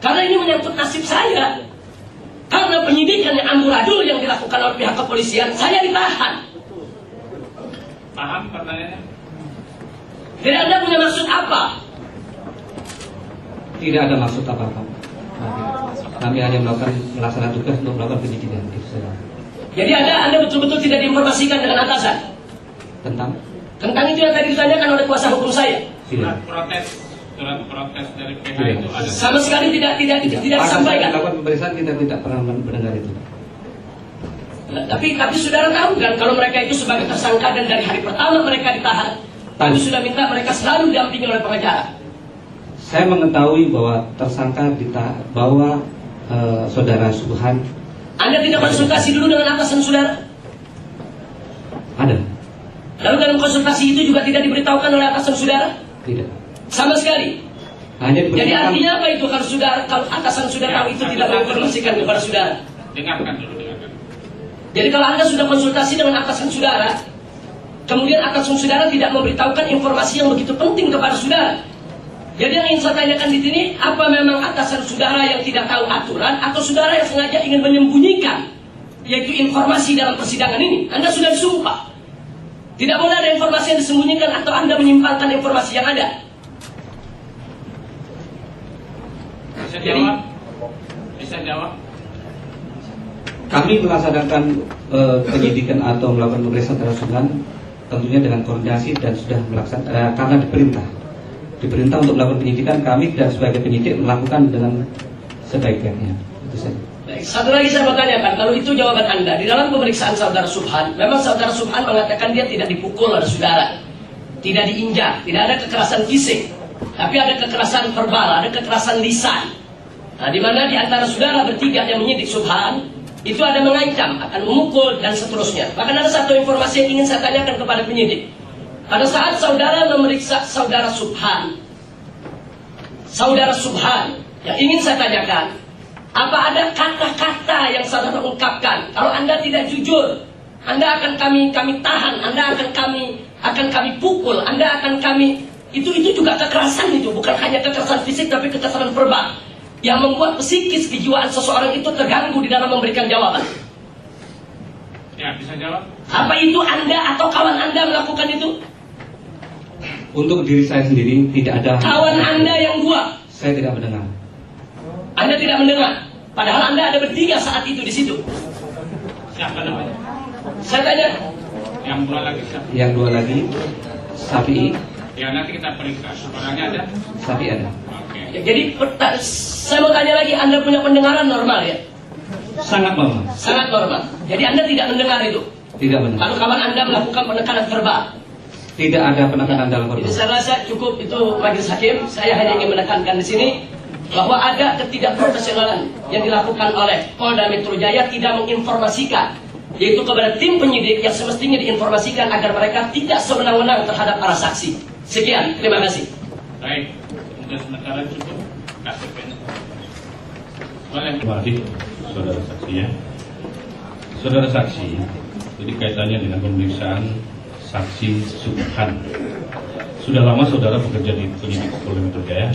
Karena ini menyangkut nasib saya. Karena penyidikan yang amburadul yang dilakukan oleh pihak kepolisian, saya ditahan. Paham pertanyaannya? Jadi Anda punya maksud apa? Tidak ada maksud apa-apa. Kami hanya melaksanakan tugas untuk melakukan penyidikan. Itu saja. Jadi Anda betul-betul tidak diinformasikan dengan atasan tentang itu yang tadi ditanyakan oleh kuasa hukum saya. Surat protes dari PH itu ada. Sama sekali tidak disampaikan. Melakukan pemeriksaan kita tidak pernah mendengar itu. Tapi saudara tahu kan kalau mereka itu sebagai tersangka dan dari hari pertama mereka ditahan, kami sudah minta mereka selalu didampingi oleh pengacara. Saya mengetahui bahwa tersangka bahwa saudara Subhan. Anda tidak konsultasi dulu dengan atasan saudara? Ada. Lalu dalam konsultasi itu juga tidak diberitahukan oleh atasan saudara? Tidak. Sama sekali. Jadi artinya apa itu kalau atasan saudara tahu itu tidak menginformasikan kepada saudara? Dengarkan dulu, dengarkan. Jadi kalau Anda sudah konsultasi dengan atasan saudara, kemudian atasan saudara tidak memberitahukan informasi yang begitu penting kepada saudara. Jadi yang ingin saya tanyakan di sini, apa memang atasan saudara yang tidak tahu aturan atau saudara yang sengaja ingin menyembunyikan yaitu informasi dalam persidangan ini? Anda sudah disumpah. Tidak boleh ada informasi yang disembunyikan atau Anda menyimpangkan informasi yang ada. Bisa jawab? Kami melaksanakan penyidikan atau melakukan pemeriksaan terhadap Subhan tentunya dengan koordinasi dan sudah melaksanakan karena diperintah untuk melakukan penyidikan, kami tidak sebagai penyidik melakukan dengan sebaik-baiknya. Itu saja. Baik, satu lagi saya mau tanyakan, kalau itu jawaban Anda, di dalam pemeriksaan saudara Subhan, memang saudara Subhan mengatakan dia tidak dipukul oleh saudara, tidak diinjak, tidak ada kekerasan fisik, tapi ada kekerasan verbal, ada kekerasan lisan. Nah, di mana di antara saudara bertiga yang menyidik Subhan, itu ada mengancam, akan memukul, dan seterusnya. Bahkan ada satu informasi yang ingin saya tanyakan kepada penyidik. Pada saat saudara memeriksa saudara Subhan, yang ingin saya tanyakan, apa ada kata-kata yang saudara ungkapkan? Kalau Anda tidak jujur, Anda akan kami tahan, Anda akan kami pukul, Anda akan kami itu juga kekerasan itu, bukan hanya kekerasan fisik tapi kekerasan verbal yang membuat psikis kejiwaan seseorang itu terganggu di dalam memberikan jawaban. Ya, bisa jawab. Apa itu Anda atau kawan Anda melakukan itu? Untuk diri saya sendiri tidak ada. Kawan Anda yang dua? Saya tidak mendengar. Anda tidak mendengar? Padahal Anda ada bertiga saat itu di situ. Siapa namanya? Saya tanya. Yang dua lagi siapa? Yang dua lagi Sapi. Ya, nanti kita periksa. Orangnya ada? Sapi ada. Oke. Ya, jadi saya mau tanya lagi, Anda punya pendengaran normal ya? Sangat normal. Sangat normal. Jadi Anda tidak mendengar itu? Tidak mendengar. Kalau kawan Anda melakukan penekanan verbal? Tidak ada penekanan dalam verbal. Jadi saya rasa cukup itu majelis hakim. Saya hanya ingin menekankan di sini bahwa ada ketidakprofesionalan yang dilakukan oleh Polda Metro Jaya tidak menginformasikan, yaitu kepada tim penyidik yang semestinya diinformasikan agar mereka tidak sewenang-wenang terhadap para saksi. Sekian, terima kasih. Baik, untuk sementara cukup. Kasih pen. Boleh. Terima kasih, saudara saksi ya. Saudara saksi, jadi kaitannya dengan pemeriksaan saksi Subhan. Sudah lama saudara bekerja di penyidik Polda Metro Jaya?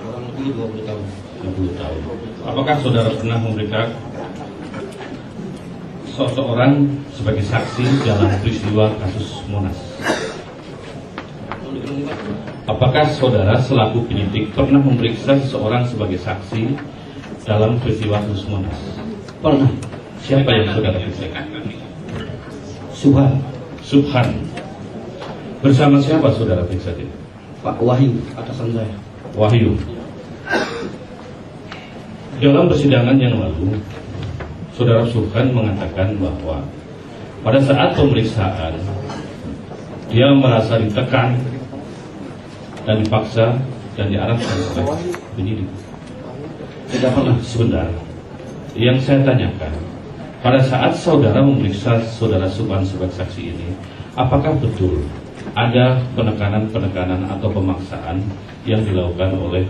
Kurang lebih 20 tahun. 20 tahun. Apakah saudara pernah memberikan seseorang sebagai saksi dalam peristiwa kasus Monas. Apakah saudara selaku penyidik pernah memeriksa seseorang sebagai saksi dalam peristiwa kasus Monas? Pernah. Siapa yang saudara periksa? Subhan. Subhan. Bersama siapa saudara periksa dia? Pak Wahyu, atasan saya. Wahyu. Dalam persidangan yang lalu, saudara Subhan mengatakan bahwa pada saat pemeriksaan dia merasa ditekan dan dipaksa dan diarahkan oleh penyidik. Tidak pernah. Sebentar. Yang saya tanyakan, pada saat saudara memeriksa saudara Subhan sebagai saksi ini, apakah betul ada penekanan-penekanan atau pemaksaan yang dilakukan oleh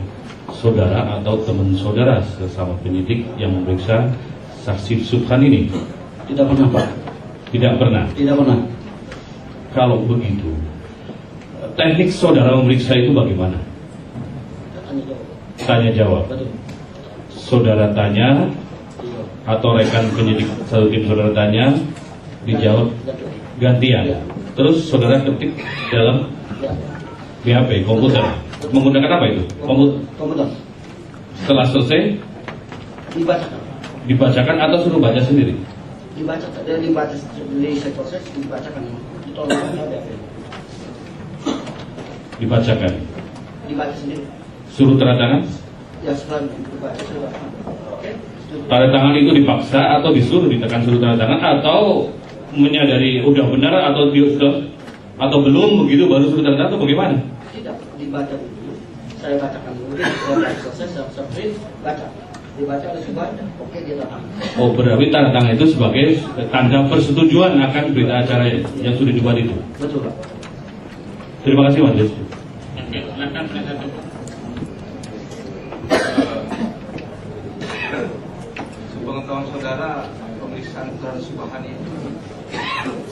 saudara atau teman saudara sesama penyidik yang memeriksa saksi Subhan ini? Tidak pernah, Pak. Tidak pernah? Tidak pernah. Kalau begitu, teknik saudara memeriksa itu bagaimana? Tanya jawab. Saudara tanya atau rekan penyidik satu tim saudara tanya, dijawab gantian. Terus saudara ketik dalam BHP komputer. Menggunakan apa itu? Komputer. Setelah selesai Dibacakan. dibacakan atau suruh baca sendiri? Dibacakan. Dari dibaca dari saya proses dibacakan. Ditolong BHP. Dibacakan. Dibaca sendiri. Suruh tanda tangan? Ya setelah dibaca sudah. Oke. Tanda tangan itu dipaksa atau disuruh ditekan suruh tanda tangan, atau menyadari udah benar atau atau belum begitu baru suruh tanda tangan atau bagaimana? Tidak, dibaca dulu. Saya bacakan dulu. Saya selesai, saya print, baca. Dibaca oleh Subhan, oke dia tanda tangan. Oh, berarti tanda tangan itu sebagai tanda persetujuan akan berita acara yang sudah dibuat itu. Betul, Pak. Terima kasih, Majelis. Oke, silakan penasihat hukum. Sepengetahuan saudara, pemeriksaan saudara Subhan itu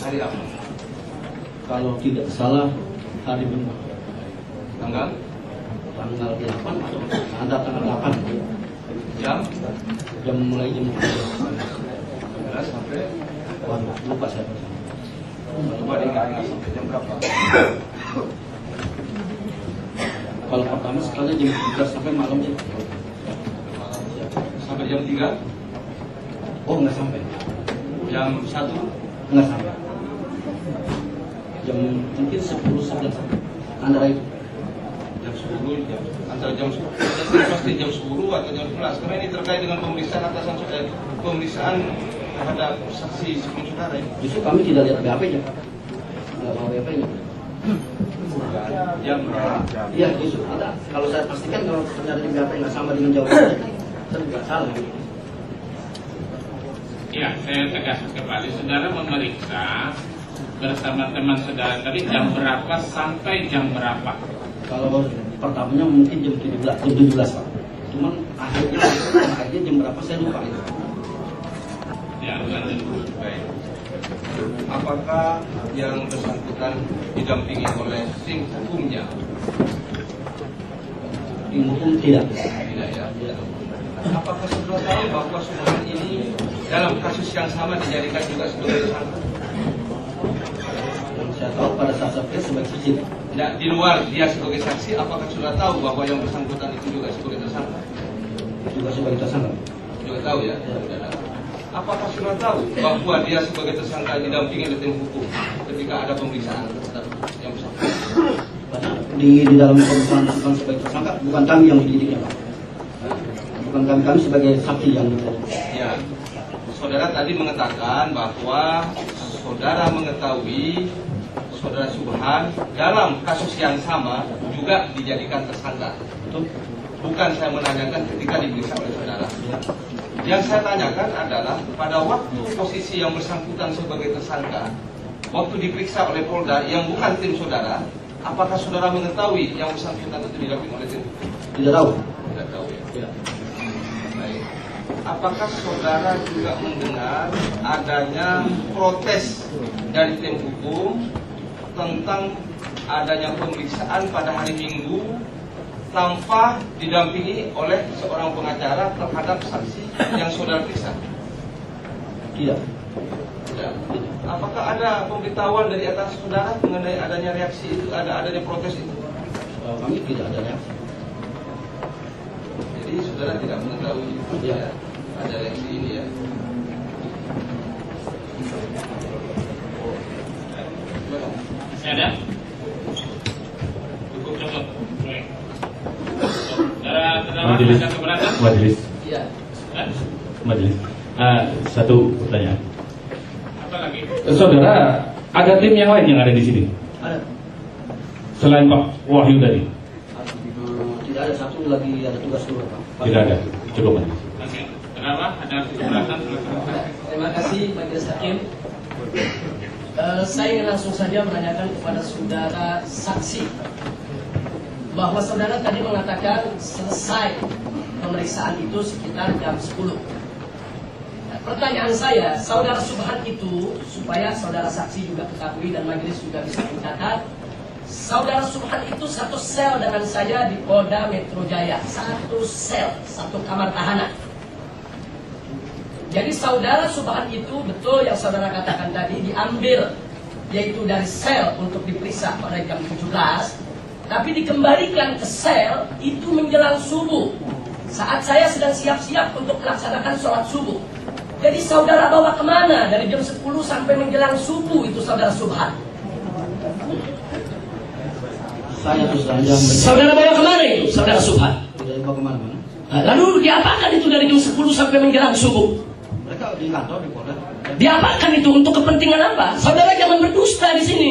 hari apa? Kalau tidak salah hari Minggu. Tanggal 8 atau antara tanggal 8. Jam mulai jam 11 sampai waduh, lupa saya. coba diingat sampai jam berapa? Kalau pertama sekali jam 3 sampai malam sih. Sampai jam 3? Oh, nggak sampai. Jam 1? Nggak sampai. Jam mungkin 10-11 antara itu. Jam 10 ya. Antara jam 10 pasti jam 10 atau jam 11 karena ini terkait dengan pemeriksaan pemeriksaan terhadap saksi sebelum saudara ini. Justru kami tidak lihat BAP-nya. Nggak bawa BAP-nya. Jam berapa? Iya, justru kita kalau saya pastikan kalau ternyata di BAP nggak sama dengan jawabannya, saya juga salah. Ya, saya tegaskan kembali, saudara memeriksa bersama teman saudara tadi jam berapa sampai jam berapa? Kalau pertamanya mungkin jam 17 Pak. Cuman akhirnya jam berapa saya lupa itu. Ya, lanjut. Baik. Apakah yang bersangkutan didampingi oleh tim hukumnya? Tim hukum tidak. Tidak ya. Apakah saudara tahu bahwa Subhan ini dalam kasus yang sama dijadikan juga sebagai tersangka? Yang saya tahu pada saat saya sebagai saksi. Nah, di luar dia sebagai saksi, apakah sudah tahu bahwa yang bersangkutan itu juga sebagai tersangka? Juga sebagai tersangka. Juga tahu ya? Apakah sudah tahu bahwa dia sebagai tersangka didampingi oleh tim hukum ketika ada pemeriksaan terhadap yang bersangkutan? Di dalam pemeriksaan bukan sebagai tersangka, bukan kami yang dididiknya Pak. Bukan kami sebagai saksi yang dididik. Ya, saudara tadi mengatakan bahwa saudara mengetahui saudara Subhan dalam kasus yang sama juga dijadikan tersangka. Bukan saya menanyakan ketika diperiksa oleh saudara. Yang saya tanyakan adalah pada waktu posisi yang bersangkutan sebagai tersangka, waktu diperiksa oleh Polda yang bukan tim saudara, apakah saudara mengetahui yang bersangkutan itu didampingi oleh tim? Tidak tahu. Tidak tahu ya. Baik. Apakah saudara juga mendengar adanya protes dari tim hukum tentang adanya pemeriksaan pada hari Minggu tanpa didampingi oleh seorang pengacara terhadap saksi yang saudara periksa? Tidak. Tidak. Apakah ada pemberitahuan dari atas saudara mengenai adanya reaksi itu, adanya protes itu? Kami tidak ada reaksi. Jadi saudara tidak mengetahui ada reaksi ini ya? Ada? Cukup. Baik. Saudara terdakwa ada keberatan? Majelis. Iya. Majelis. Satu pertanyaan. Apa lagi? Saudara, ada tim yang lain yang ada di sini? Ada. Selain Pak Wahyu tadi? Tidak ada, satu lagi ada tugas keluar, Pak. Tidak ada. Cukup, Majelis. Oke. Terdakwa ada keberatan? Terima kasih Majelis Hakim. Saya ingin langsung saja menanyakan kepada saudara saksi bahwa saudara tadi mengatakan selesai pemeriksaan itu sekitar jam 10. Nah, pertanyaan saya, saudara Subhan itu, supaya saudara saksi juga ketahui dan majelis juga bisa mencatat, saudara Subhan itu satu sel dengan saya di Polda Metro Jaya, satu sel, satu kamar tahanan. Jadi saudara Subhan itu betul yang saudara katakan tadi diambil yaitu dari sel untuk diperiksa pada jam 17, tapi dikembalikan ke sel itu menjelang subuh saat saya sedang siap-siap untuk melaksanakan sholat subuh. Jadi saudara bawa kemana dari jam 10 sampai menjelang subuh itu saudara Subhan? Saya terus saja. Saudara bawa kemana itu saudara Subhan? Tidak dibawa kemana-mana. Lalu diapakan itu dari jam 10 sampai menjelang subuh? Mereka di kantor di Polda. Diapakan itu untuk kepentingan apa? Saudara jangan berdusta di sini.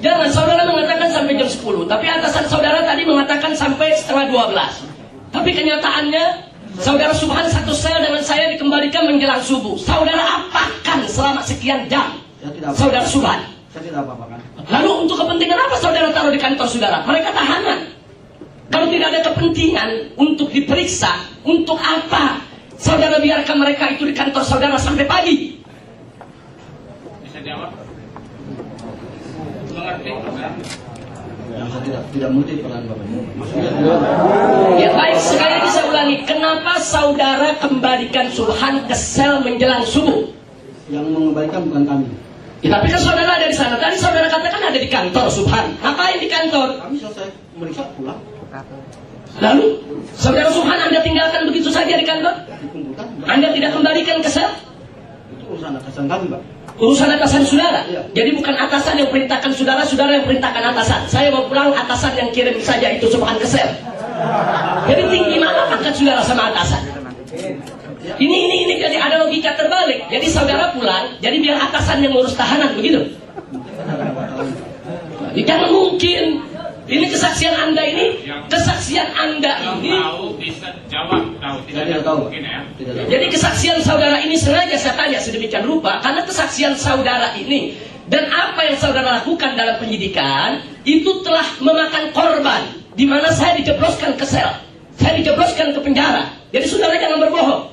Jangan, saudara mengatakan sampai jam 10, tapi atasan saudara tadi mengatakan sampai setengah 12. Tapi kenyataannya saudara Subhan satu sel dengan saya dikembalikan menjelang subuh. Saudara apakan selama sekian jam? Saudara Subhan. Saya tidak apa-apakan. Lalu untuk kepentingan apa saudara taruh di kantor saudara? Mereka tahanan. Kalau tidak ada kepentingan untuk diperiksa, untuk apa saudara biarkan mereka itu di kantor saudara sampai pagi? Bisa jawab? Mengerti? Yang saya tidak mengerti peran Bapak. Maksudnya ya baik, sekali lagi saya ulangi, kenapa saudara kembalikan Subhan ke sel menjelang subuh? yang mengembalikan bukan kami. Ya, tapi kan saudara ada di sana. Tadi saudara katakan ada di kantor Subhan. Ngapain di kantor? Kami selesai meriksa pulang. Lalu saudara Subhan Anda tinggalkan begitu saja di kantor? Anda tidak kembalikan ke sel? Itu urusan atasan kami, Pak. Urusan atasan saudara? Iya. Jadi bukan atasan yang perintahkan saudara, saudara yang perintahkan atasan. Saya mau pulang, atasan yang kirim saja itu Subhan ke sel. Jadi tinggi mana pangkat saudara sama atasan? Ini jadi ada logika terbalik. Jadi saudara pulang, jadi biar atasan yang ngurus tahanan, begitu? Jangan mungkin. Ini kesaksian Anda ini, Tahu bisa jawab, tahu tidak mungkin ya. Jadi kesaksian saudara ini sengaja saya tanya sedemikian rupa karena kesaksian saudara ini dan apa yang saudara lakukan dalam penyidikan itu telah memakan korban, di mana saya dijebloskan ke sel, saya dijebloskan ke penjara. Jadi saudara jangan berbohong.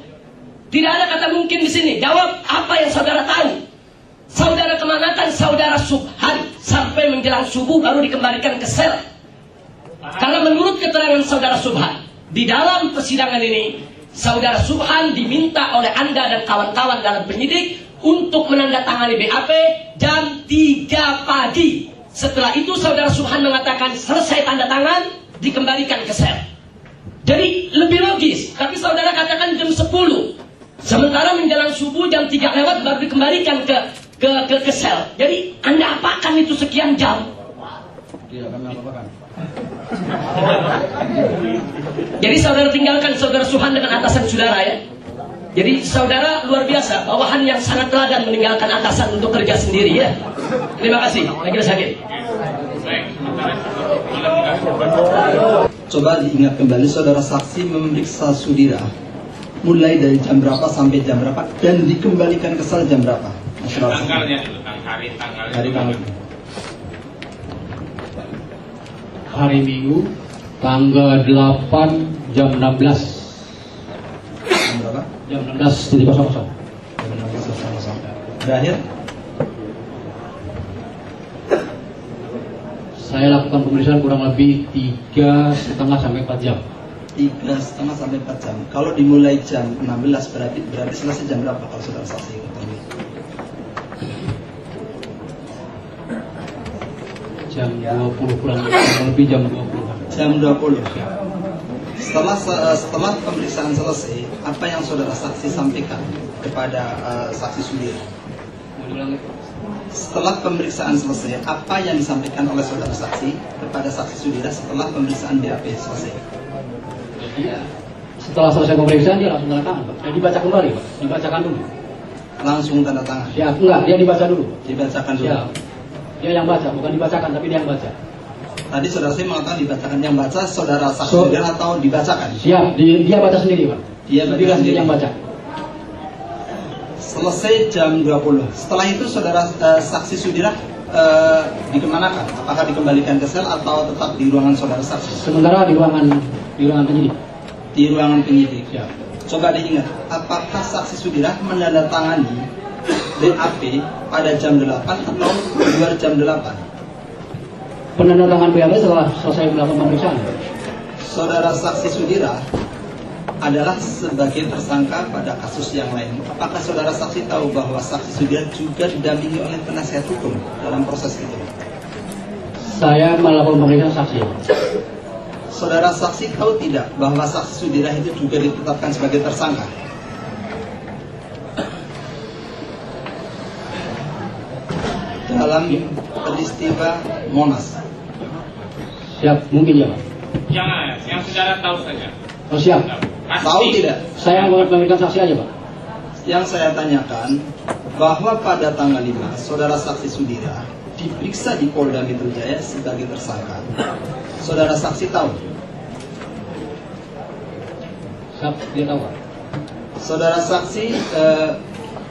Tidak ada kata mungkin di sini. Jawab apa yang saudara tahu. Saudara kemanakan saudara Subhan sampai menjelang subuh baru dikembalikan ke sel. Karena menurut keterangan saudara Subhan, di dalam persidangan ini, saudara Subhan diminta oleh Anda dan kawan-kawan dalam penyidik untuk menandatangani BAP jam 3 pagi. Setelah itu saudara Subhan mengatakan selesai tanda tangan, dikembalikan ke sel. Jadi lebih logis, tapi saudara katakan jam 10. Sementara menjelang subuh jam 3 lewat baru dikembalikan ke sel. Jadi Anda apakan itu sekian jam? Tidak kami apa-apakan. Jadi saudara tinggalkan saudara Subhan dengan atasan saudara ya. Jadi saudara luar biasa, bawahan yang sangat teladan meninggalkan atasan untuk kerja sendiri ya. Terima kasih. Majelis Hakim. Coba diingat kembali saudara saksi memeriksa Sudira mulai dari jam berapa sampai jam berapa dan dikembalikan ke sel jam berapa? Tanggalnya dulu, hari tanggal. Hari Minggu tanggal 8 jam 16. Jam berapa? Jam 16.00. Berakhir? Saya lakukan pemeriksaan kurang lebih 3,5 sampai 4 jam. 3,5 sampai 4 jam. Kalau dimulai jam 16 berarti selesai jam berapa kalau saudara saksi ketahui? Jam 20 kurang lebih jam 20. Jam 20. Setelah pemeriksaan selesai, apa yang saudara saksi sampaikan kepada saksi Sudir? Setelah pemeriksaan selesai, apa yang disampaikan oleh saudara saksi kepada saksi Sudira setelah pemeriksaan BAP selesai? Iya. Setelah selesai pemeriksaan dia langsung tanda tangan, Pak. Dia dibaca kembali, Pak. Dibacakan dulu. Langsung tanda tangan? Ya, enggak, dia dibaca dulu. Dibacakan dulu. Ya. Dia yang baca, bukan dibacakan, tapi dia yang baca. Tadi saudara saya mengatakan dibacakan, yang baca saudara saksi Sudira atau dibacakan? Siap, dia baca sendiri, Pak. Dia baca sendiri yang baca. Selesai jam 20. Setelah itu saudara saksi Sudira dikemanakan? Apakah dikembalikan ke sel atau tetap di ruangan saudara saksi? Sementara di ruangan penyidik. Di ruangan penyidik. Ya. Coba diingat, apakah saksi Sudira menandatangani BAP pada jam 8 atau di luar jam 8? Penandatangan BAP setelah selesai melakukan pemeriksaan. Saudara saksi Sudira adalah sebagai tersangka pada kasus yang lain. Apakah saudara saksi tahu bahwa saksi Sudira juga didampingi oleh penasihat hukum dalam proses itu? Saya melakukan pemeriksaan saksi. Saudara saksi tahu tidak bahwa saksi Sudira itu juga ditetapkan sebagai tersangka? Dalam peristiwa Monas. Siap, mungkin ya, Pak. Jangan, yang saudara tahu saja. Oh, siap. Pasti. Tahu tidak? Saya memberikan saksi aja, Pak. Yang saya tanyakan bahwa pada tanggal 5 saudara saksi Sudira diperiksa di Polda Metro Jaya sebagai tersangka. Saudara saksi tahu? Siap, dia tahu, Pak. Saudara saksi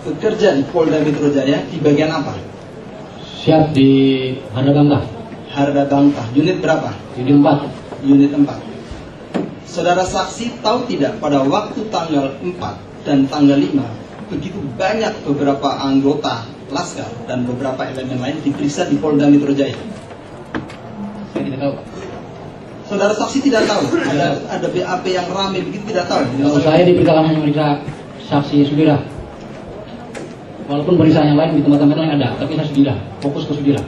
bekerja di Polda Metro Jaya di bagian apa? Siap, di Harda Bangka. Harda Bangka. Unit berapa? Unit 4. Unit 4. Saudara saksi tahu tidak pada waktu tanggal 4 dan tanggal 5 begitu banyak beberapa anggota Laskar dan beberapa elemen lain diperiksa di Polda Metro Jaya? Saya tidak tahu, Pak. Saudara saksi tidak tahu ada BAP yang ramai begitu, tidak tahu? Kalau saya diperintahkan hanya memeriksa saksi Sudira. Walaupun pemeriksaan yang lain di tempat-tempat lain ada, tapi saya Sudira, fokus ke Sudira.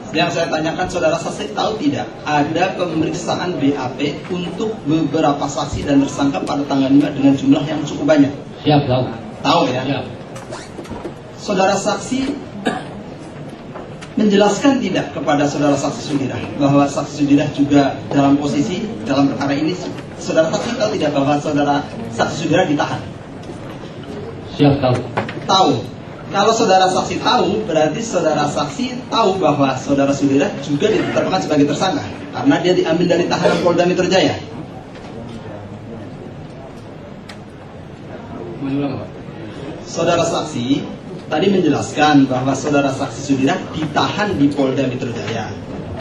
Yang saya tanyakan, saudara saksi tahu tidak ada pemeriksaan BAP untuk beberapa saksi dan tersangka pada tanggal 5 dengan jumlah yang cukup banyak? Siap, tahu. Tahu ya? Siap. Saudara saksi menjelaskan tidak kepada saudara saksi Sudira bahwa saksi Sudira juga dalam posisi dalam perkara ini? Saudara saksi tahu tidak bahwa saudara saksi Sudira ditahan? Siap, tahu. Tahu. Kalau saudara saksi tahu, berarti saudara saksi tahu bahwa saudara Sudira juga ditetapkan sebagai tersangka karena dia diambil dari tahanan Polda Metro Jaya. Saudara saksi tadi menjelaskan bahwa saudara saksi Sudira ditahan di Polda Metro Jaya,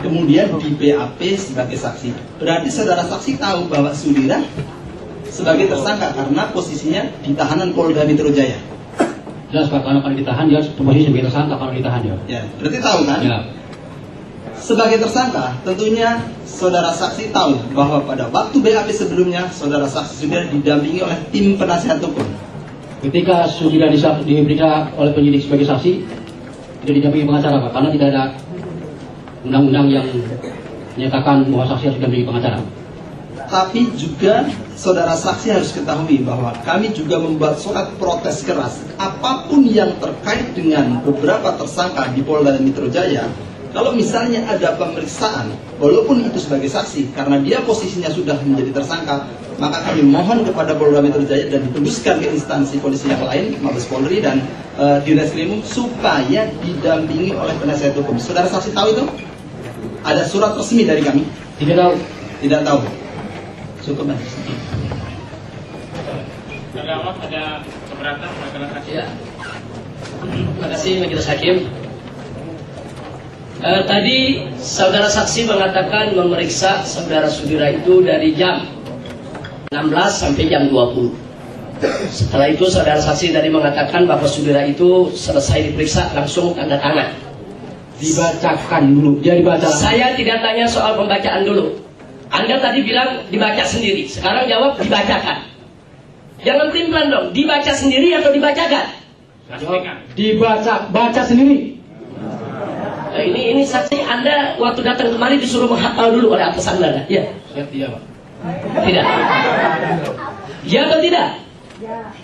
kemudian di BAP sebagai saksi. Berarti saudara saksi tahu bahwa Sudira sebagai tersangka karena posisinya di tahanan Polda Metro Jaya. Jelas, Pak, kalau ditahan dia posisi sebagai tersangka kalau ditahan dia. Ya, berarti tahu kan? Ya. Sebagai tersangka, tentunya saudara saksi tahu bahwa pada waktu BAP sebelumnya saudara saksi Sudira didampingi oleh tim penasihat hukum. Ketika Sudira diperiksa oleh penyidik sebagai saksi, tidak didampingi pengacara, Pak, karena tidak ada undang-undang yang menyatakan bahwa saksi harus didampingi pengacara. Tapi juga saudara saksi harus ketahui bahwa kami juga membuat surat protes keras apapun yang terkait dengan beberapa tersangka di Polda Metro Jaya. Kalau misalnya ada pemeriksaan, walaupun itu sebagai saksi, karena dia posisinya sudah menjadi tersangka, maka kami mohon kepada Polda Metro Jaya dan ditembuskan ke instansi polisi yang lain, Mabes Polri dan Dineskrimum, supaya didampingi oleh penasihat hukum. Saudara saksi tahu itu? Ada surat resmi dari kami? Tidak tahu. Tidak tahu. Cukup banyak. Ada keberatan masalah saksi? Ya. Terima kasih Majelis Hakim. Tadi saudara saksi mengatakan memeriksa saudara Sudira itu dari jam 16 sampai jam 20. Setelah itu saudara saksi tadi mengatakan bahwa Sudira itu selesai diperiksa langsung tanda tangan. Dibacakan dulu, dia dibaca. Saya tidak tanya soal pembacaan dulu. Anda tadi bilang dibaca sendiri, sekarang jawab dibacakan. Jangan pelin-pelan dong, dibaca sendiri atau dibacakan? Baca sendiri. Nah, ini saksi Anda waktu datang kemari disuruh menghafal dulu oleh atasan Anda. Ya. Iya, Pak. Tidak. Ya atau tidak?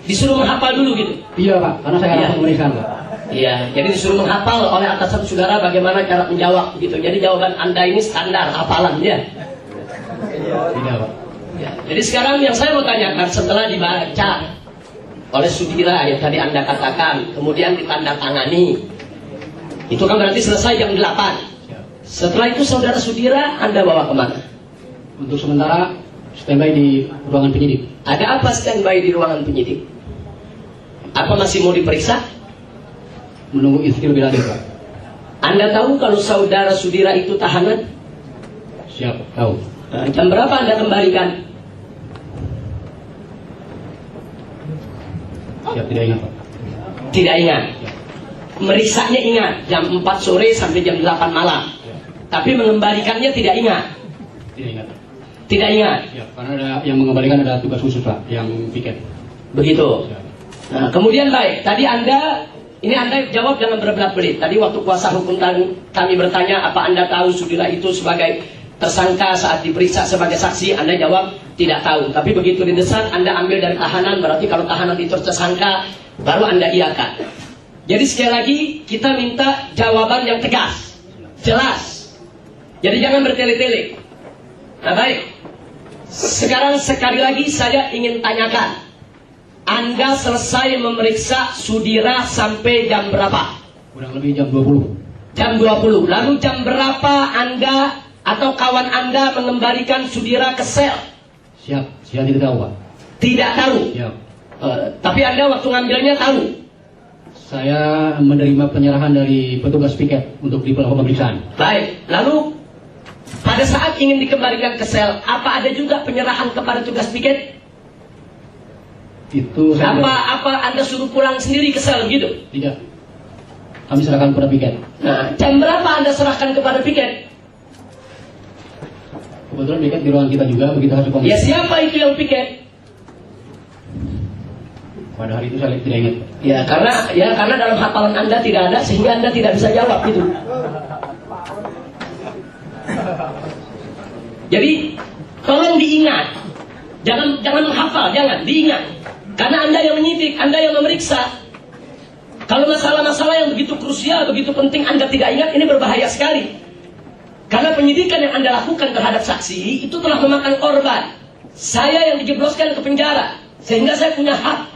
Disuruh menghafal dulu gitu. Iya, Pak, karena saya langsung memeriksa, Pak. Iya, jadi disuruh menghafal oleh atasan saudara bagaimana cara menjawab gitu. Jadi jawaban Anda ini standar hafalan ya. Tidak, Pak. Ya, jadi sekarang yang saya mau tanyakan setelah dibaca oleh Sudira yang tadi Anda katakan, kemudian ditandatangani, itu kan berarti selesai jam 8. Setelah itu saudara Sudira Anda bawa kemana? Untuk sementara standby di ruangan penyidik. Ada apa standby di ruangan penyidik? Apa masih mau diperiksa? Menunggu istri lebih lanjut, Pak. Anda tahu kalau saudara Sudira itu tahanan? Siap, tahu. Nah, jam berapa Anda kembalikan? Siap, tidak ingat, Pak. Tidak ingat. Meriksanya ingat, jam 4 sore sampai jam 8 malam. Tapi mengembalikannya tidak ingat. Tidak ingat. Tidak ingat. Ya, karena ada yang mengembalikan ada tugas khusus, Pak, yang piket. Begitu. Nah, kemudian baik, tadi Anda jawab dengan berbelit-belit. Tadi waktu kuasa hukum kami bertanya apa Anda tahu Sudira itu sebagai tersangka saat diperiksa sebagai saksi, Anda jawab tidak tahu. Tapi begitu didesak, Anda ambil dari tahanan, berarti kalau tahanan itu tersangka, baru Anda iakan. Jadi sekali lagi, kita minta jawaban yang tegas, jelas. Jadi jangan bertele-tele. Nah baik, sekarang sekali lagi saya ingin tanyakan, Anda selesai memeriksa Sudira sampai jam berapa? Kurang lebih jam 20. Jam 20. Lalu jam berapa Anda atau kawan Anda mengembalikan Sudira ke sel? Siap, saya tidak tahu, Pak. Tidak tahu? Siap. Tapi Anda waktu ngambilnya tahu? Saya menerima penyerahan dari petugas piket untuk dilakukan pemeriksaan. Baik, lalu pada saat ingin dikembalikan ke sel, apa ada juga penyerahan kepada tugas piket? Itu saya apa Anda suruh pulang sendiri ke sel gitu? Tidak. Kami serahkan kepada piket. Nah, jam berapa Anda serahkan kepada piket? Kebetulan piket di ruangan kita juga, begitu hasil pemeriksaan. Ya siapa itu yang piket? Pada hari itu saya tidak ingat. Ya karena dalam hafalan Anda tidak ada sehingga Anda tidak bisa jawab gitu. Jadi tolong diingat, jangan menghafal, jangan diingat. Karena Anda yang menyidik, Anda yang memeriksa. Kalau masalah-masalah yang begitu krusial, begitu penting Anda tidak ingat, ini berbahaya sekali. Karena penyidikan yang Anda lakukan terhadap saksi itu telah memakan korban. Saya yang dijebloskan ke penjara, sehingga saya punya hak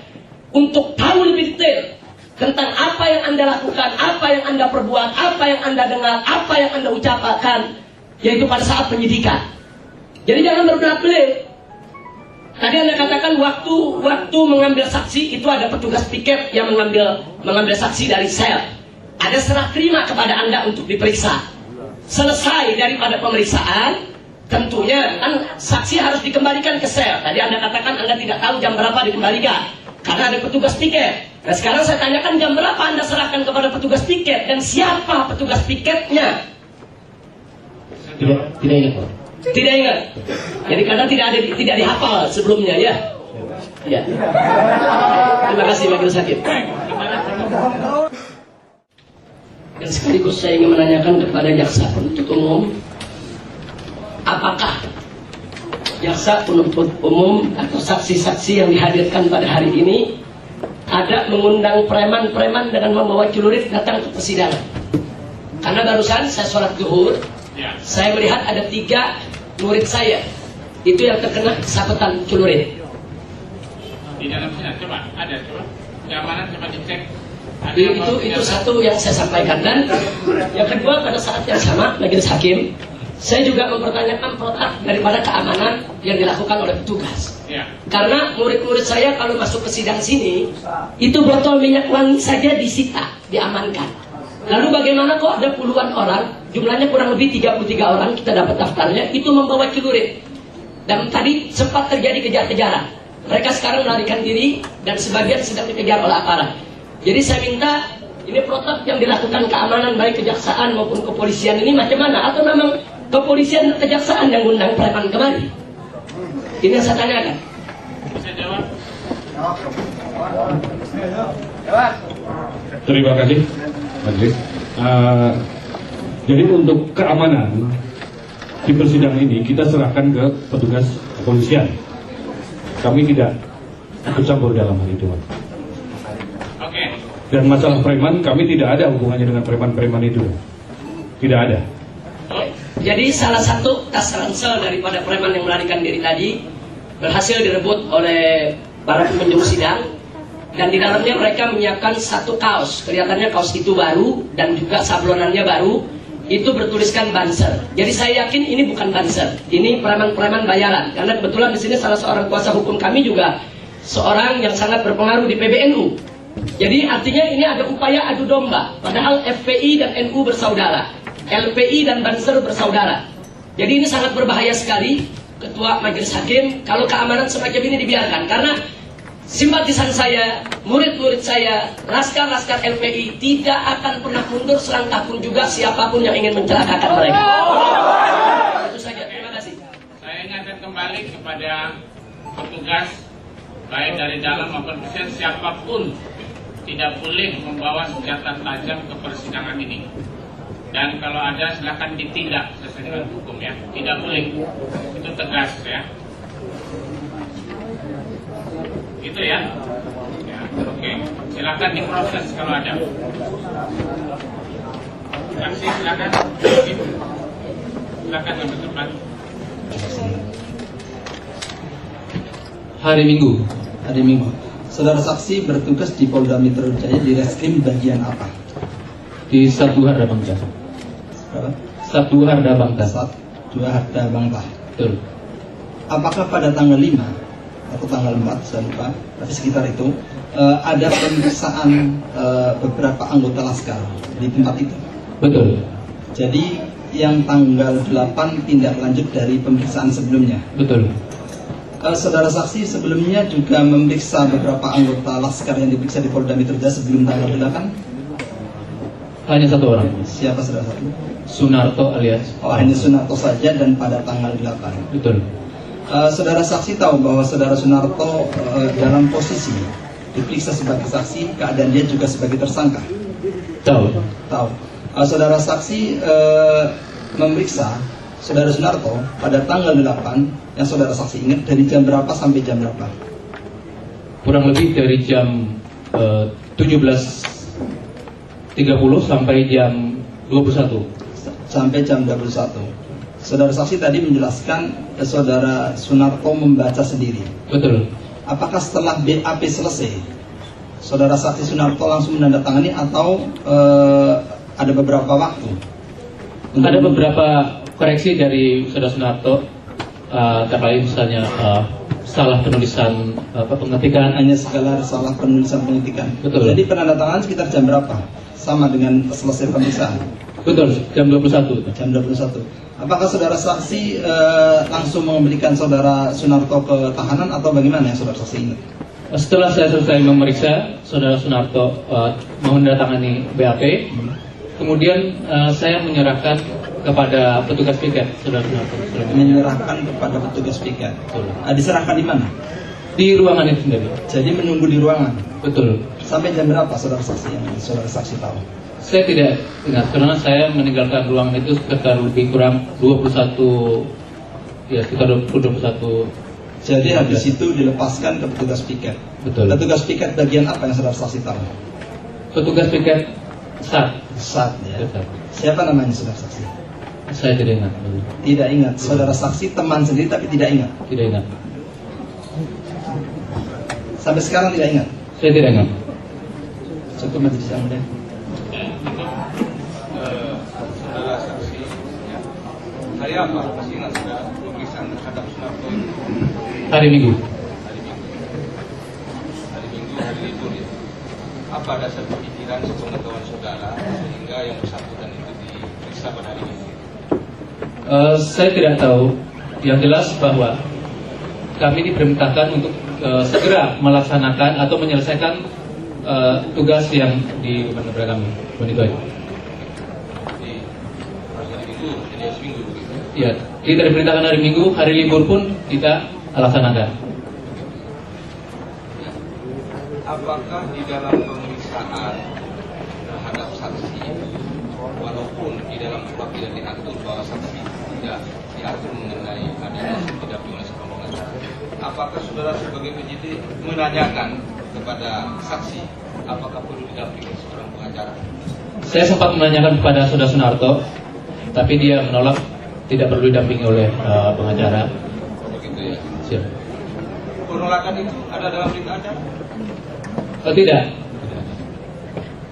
untuk tahu lebih detail tentang apa yang Anda lakukan, apa yang Anda perbuat, apa yang Anda dengar, apa yang Anda ucapkan, yaitu pada saat penyidikan. Jadi jangan berbelit-belit. Tadi Anda katakan waktu mengambil saksi itu ada petugas piket yang mengambil saksi dari sel. Ada serah terima kepada Anda untuk diperiksa. Selesai daripada pemeriksaan, tentunya kan saksi harus dikembalikan ke sel. Tadi Anda katakan Anda tidak tahu jam berapa dikembalikan karena ada petugas piket. Nah sekarang saya tanyakan jam berapa Anda serahkan kepada petugas piket dan siapa petugas piketnya? Tidak ingat, Pak. Tidak ingat. Jadi karena tidak dihafal sebelumnya ya. Ya. Terima kasih Majelis Hakim. Dan sekaligus saya ingin menanyakan kepada jaksa penuntut umum, apakah jaksa penuntut umum atau saksi-saksi yang dihadirkan pada hari ini ada mengundang preman-preman dengan membawa celurit datang ke persidangan? Karena barusan saya sholat zuhur, saya melihat ada 3 murid saya itu yang terkena sabetan celurit. Di dalam sana coba keamanan coba dicek. Itu satu yang saya sampaikan. Dan yang kedua, pada saat yang sama Majelis Hakim, saya juga mempertanyakan produk daripada keamanan yang dilakukan oleh petugas. Karena murid-murid saya kalau masuk ke sidang sini, itu botol minyak wangi saja disita, diamankan. Lalu bagaimana kok ada puluhan orang, jumlahnya kurang lebih 33 orang, kita dapat daftarnya, itu membawa celurit. Dan tadi sempat terjadi kejar-kejaran. Mereka sekarang melarikan diri dan sebagian sedang dikejar oleh aparat. Jadi saya minta, ini protap yang dilakukan keamanan baik kejaksaan maupun kepolisian ini macam mana? Atau memang kepolisian dan kejaksaan yang undang preman kemari? Ini yang saya tanyakan. Bisa jawab? Terima kasih, Majelis. Jadi untuk keamanan di persidangan ini kita serahkan ke petugas kepolisian. Kami tidak ikut campur dalam hal itu, Pak. Oke. Dan masalah preman kami tidak ada hubungannya dengan preman-preman itu, tidak ada. Jadi salah satu tas ransel daripada preman yang melarikan diri tadi berhasil direbut oleh para pengunjung sidang, dan di dalamnya mereka menyiapkan satu kaos. Kelihatannya kaos itu baru dan juga sablonannya baru. Itu bertuliskan Banser. Jadi saya yakin ini bukan Banser, ini preman-preman bayaran. Karena kebetulan di sini salah seorang kuasa hukum kami juga seorang yang sangat berpengaruh di PBNU. Jadi artinya ini ada upaya adu domba. Padahal FPI dan NU bersaudara, LPI dan Banser bersaudara. Jadi ini sangat berbahaya sekali, Ketua Majelis Hakim, kalau keamanan semacam ini dibiarkan. Karena simpatisan saya, murid-murid saya, laskar-laskar LPI tidak akan pernah mundur selangkah pun juga siapapun yang ingin mencelakakan mereka. Itu saja, terima kasih. Saya ingatkan kembali kepada petugas baik dari dalam maupun luar, siapapun tidak boleh membawa senjata tajam ke persidangan ini. Dan kalau ada silakan ditindak sesuai dengan hukum ya. Tidak boleh. Itu tegas ya. Gitu ya. Ya, oke. Silakan diproses kalau ada. Saksi silakan. Silakan yang bertempat. Hari Minggu. Saudara saksi bertugas di Polda Metro Jaya di Reskrim bagian apa? Di Satu Hardabangta. Berapa? Satu Hardabangta. Satu Hardabangta. Betul. Apakah pada tanggal 5 atau tanggal 4, saya lupa, tapi sekitar itu ada pemeriksaan beberapa anggota laskar di tempat itu? Betul. Jadi yang tanggal 8 tindak lanjut dari pemeriksaan sebelumnya? Betul. Saudara saksi sebelumnya juga memeriksa beberapa anggota laskar yang diperiksa di Polda Metro Jaya sebelum tanggal 8? Hanya satu orang. Siapa saudara saksi? Sunarto alias. Oh, hanya Sunarto saja dan pada tanggal 8. Betul. Saudara saksi tahu bahwa saudara Sunarto dalam posisi diperiksa sebagai saksi, keadaan dia juga sebagai tersangka? Tahu. Saudara saksi memeriksa saudara Sunarto pada tanggal 8 yang saudara saksi ingat dari jam berapa sampai jam berapa? Kurang lebih dari jam 17.30 sampai jam 21. Sampai jam 21. Saudara saksi tadi menjelaskan saudara Sunarto membaca sendiri. Betul. Apakah setelah BAP selesai, saudara saksi Sunarto langsung menandatangani atau ada beberapa waktu? Ada beberapa koreksi dari saudara Sunarto terkait misalnya salah penulisan pengetikan. Hanya segala salah penulisan pengetikan. Betul. Jadi penandatangan sekitar jam berapa? Sama dengan selesai pemeriksaan? Betul, jam 21. Jam 21. Apakah saudara saksi langsung mengembalikan saudara Sunarto ke tahanan atau bagaimana yang saudara saksi ingat? Setelah saya selesai memeriksa saudara Sunarto menandatangani BAP, kemudian saya menyerahkan kepada petugas piket, saudara Sunarto. Menyerahkan kepada petugas piket. Diserahkan di mana? Di ruangan itu sendiri. Jadi menunggu di ruangan. Betul. Sampai jam berapa saudara saksi yang saudara saksi tahu? Saya tidak ingat karena saya meninggalkan ruangan itu sekitar lebih kurang 21. Jadi habis itu dilepaskan ke petugas piket. Betul. Petugas piket bagian apa yang saudara saksi tahu? Petugas piket SAT. Ya. Siapa namanya saudara saksi? Saya tidak ingat. Tidak ingat. Saudara saksi teman sendiri tapi tidak ingat. Tidak ingat. Sampai sekarang tidak ingat. Saya tidak ingat. Cukup majelis yang mulia. Saudara saksi, hari apa? Masih ingat sudah pemeriksaan terhadap Sunarto itu? Hari Minggu. Hari libur ya. Apa dasar pikiran sepengetahuan saudara sehingga yang bersangkutan itu diperiksa pada hari Minggu? Saya tidak tahu. Yang jelas bahwa kami diperintahkan untuk segera melaksanakan atau menyelesaikan tugas yang dibebankan kepada kami. Begitu aja. Jadi hari Minggu, jadi hari Minggu begitu. Ya, kita diperintahkan hari Minggu, hari libur pun kita laksanakan. Apakah di dalam pemeriksaan terhadap saksi, walaupun di dalam surat tidak diatur bahwa saksi tidak diatur mengenai adanya didampingi oleh seorang pengacara, apakah saudara sebagai penyidik menanyakan kepada saksi apakah perlu didampingi seorang pengacara? Saya sempat menanyakan kepada Saudara Sunarto, tapi dia menolak, tidak perlu didampingi oleh pengacara. Begitu ya. Siap. Penolakan itu ada dalam berita acara? Oh tidak.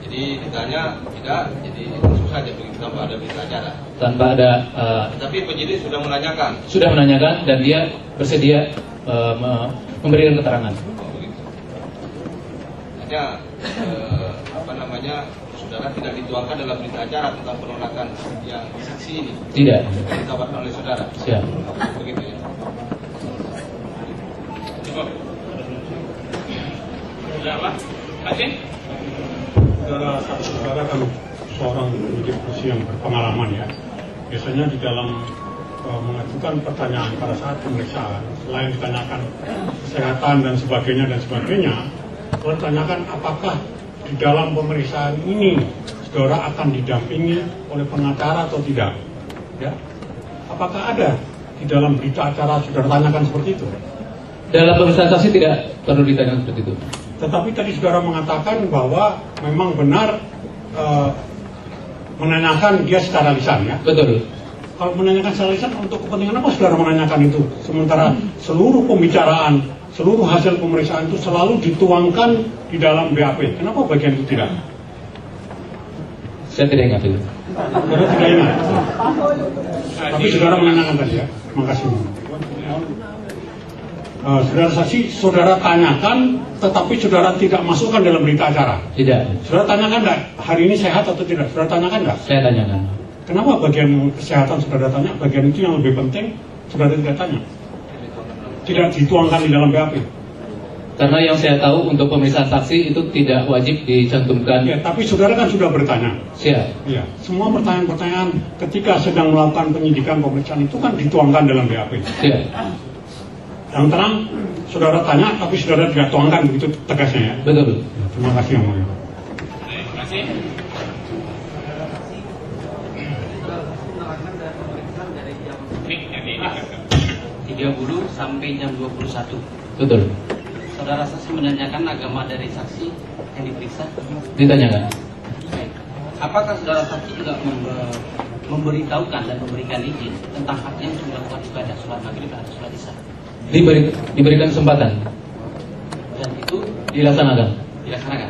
Jadi ditanya tidak, jadi langsung saja begitu tanpa ada berita acara. Tanpa ada. Tapi penyidik sudah menanyakan. Sudah menanyakan dan dia bersedia memberikan keterangan. Oh, begitu. Hanya saudara tidak dituangkan dalam berita acara tentang penolakan yang saksi ini. Tidak. Ditawarkan oleh saudara. Siap. Begitu ya. Saudara kan seorang penyidik polisi yang berpengalaman ya. Biasanya di dalam mengajukan pertanyaan pada saat pemeriksaan, selain ditanyakan kesehatan dan sebagainya, lalu ditanyakan apakah di dalam pemeriksaan ini saudara akan didampingi oleh pengacara atau tidak? Ya, apakah ada di dalam berita acara saudara tanyakan seperti itu? Dalam pemeriksaan saksi tidak perlu ditanyakan seperti itu. Tetapi tadi saudara mengatakan bahwa memang benar menanyakan dia secara lisan ya? Betul. Kalau menanyakan secara lisan, untuk kepentingan apa saudara menanyakan itu? Sementara seluruh pembicaraan, seluruh hasil pemeriksaan itu selalu dituangkan di dalam BAP. Kenapa bagian itu tidak? Saya tidak ingat itu. Saudara tidak ingat? Tapi saudara menanyakan tadi ya? Makasih. Saudara saksi, saudara tanyakan, tetapi saudara tidak masukkan dalam berita acara. Tidak. Saudara tanyakan enggak, hari ini sehat atau tidak? Saudara tanyakan enggak? Saya tanyakan. Kenapa bagian kesehatan saudara tanya, bagian itu yang lebih penting, saudara tidak tanya? Tidak dituangkan di dalam BAP? Karena yang saya tahu untuk pemeriksaan saksi itu tidak wajib dicantumkan. Ya, tapi saudara kan sudah bertanya. Siap. Ya, semua pertanyaan-pertanyaan ketika sedang melakukan penyidikan pemeriksaan itu kan dituangkan dalam BAP. Siap. Yang terang, saudara tanya, tapi saudara tidak tuangkan begitu tegasnya ya? Betul. Ya, terima kasih yang mulia. Terima kasih. 30 sampai jam 21. Betul. Saudara saksi menanyakan agama dari saksi yang diperiksa? Ditanyakan. Baik. Apakah saudara saksi juga memberitahukan dan memberikan izin tentang hak yang sudah buat ibadah sholat maghrib atau sholat isya? Diberikan kesempatan. Dan itu dilaksanakan. Dilaksanakan.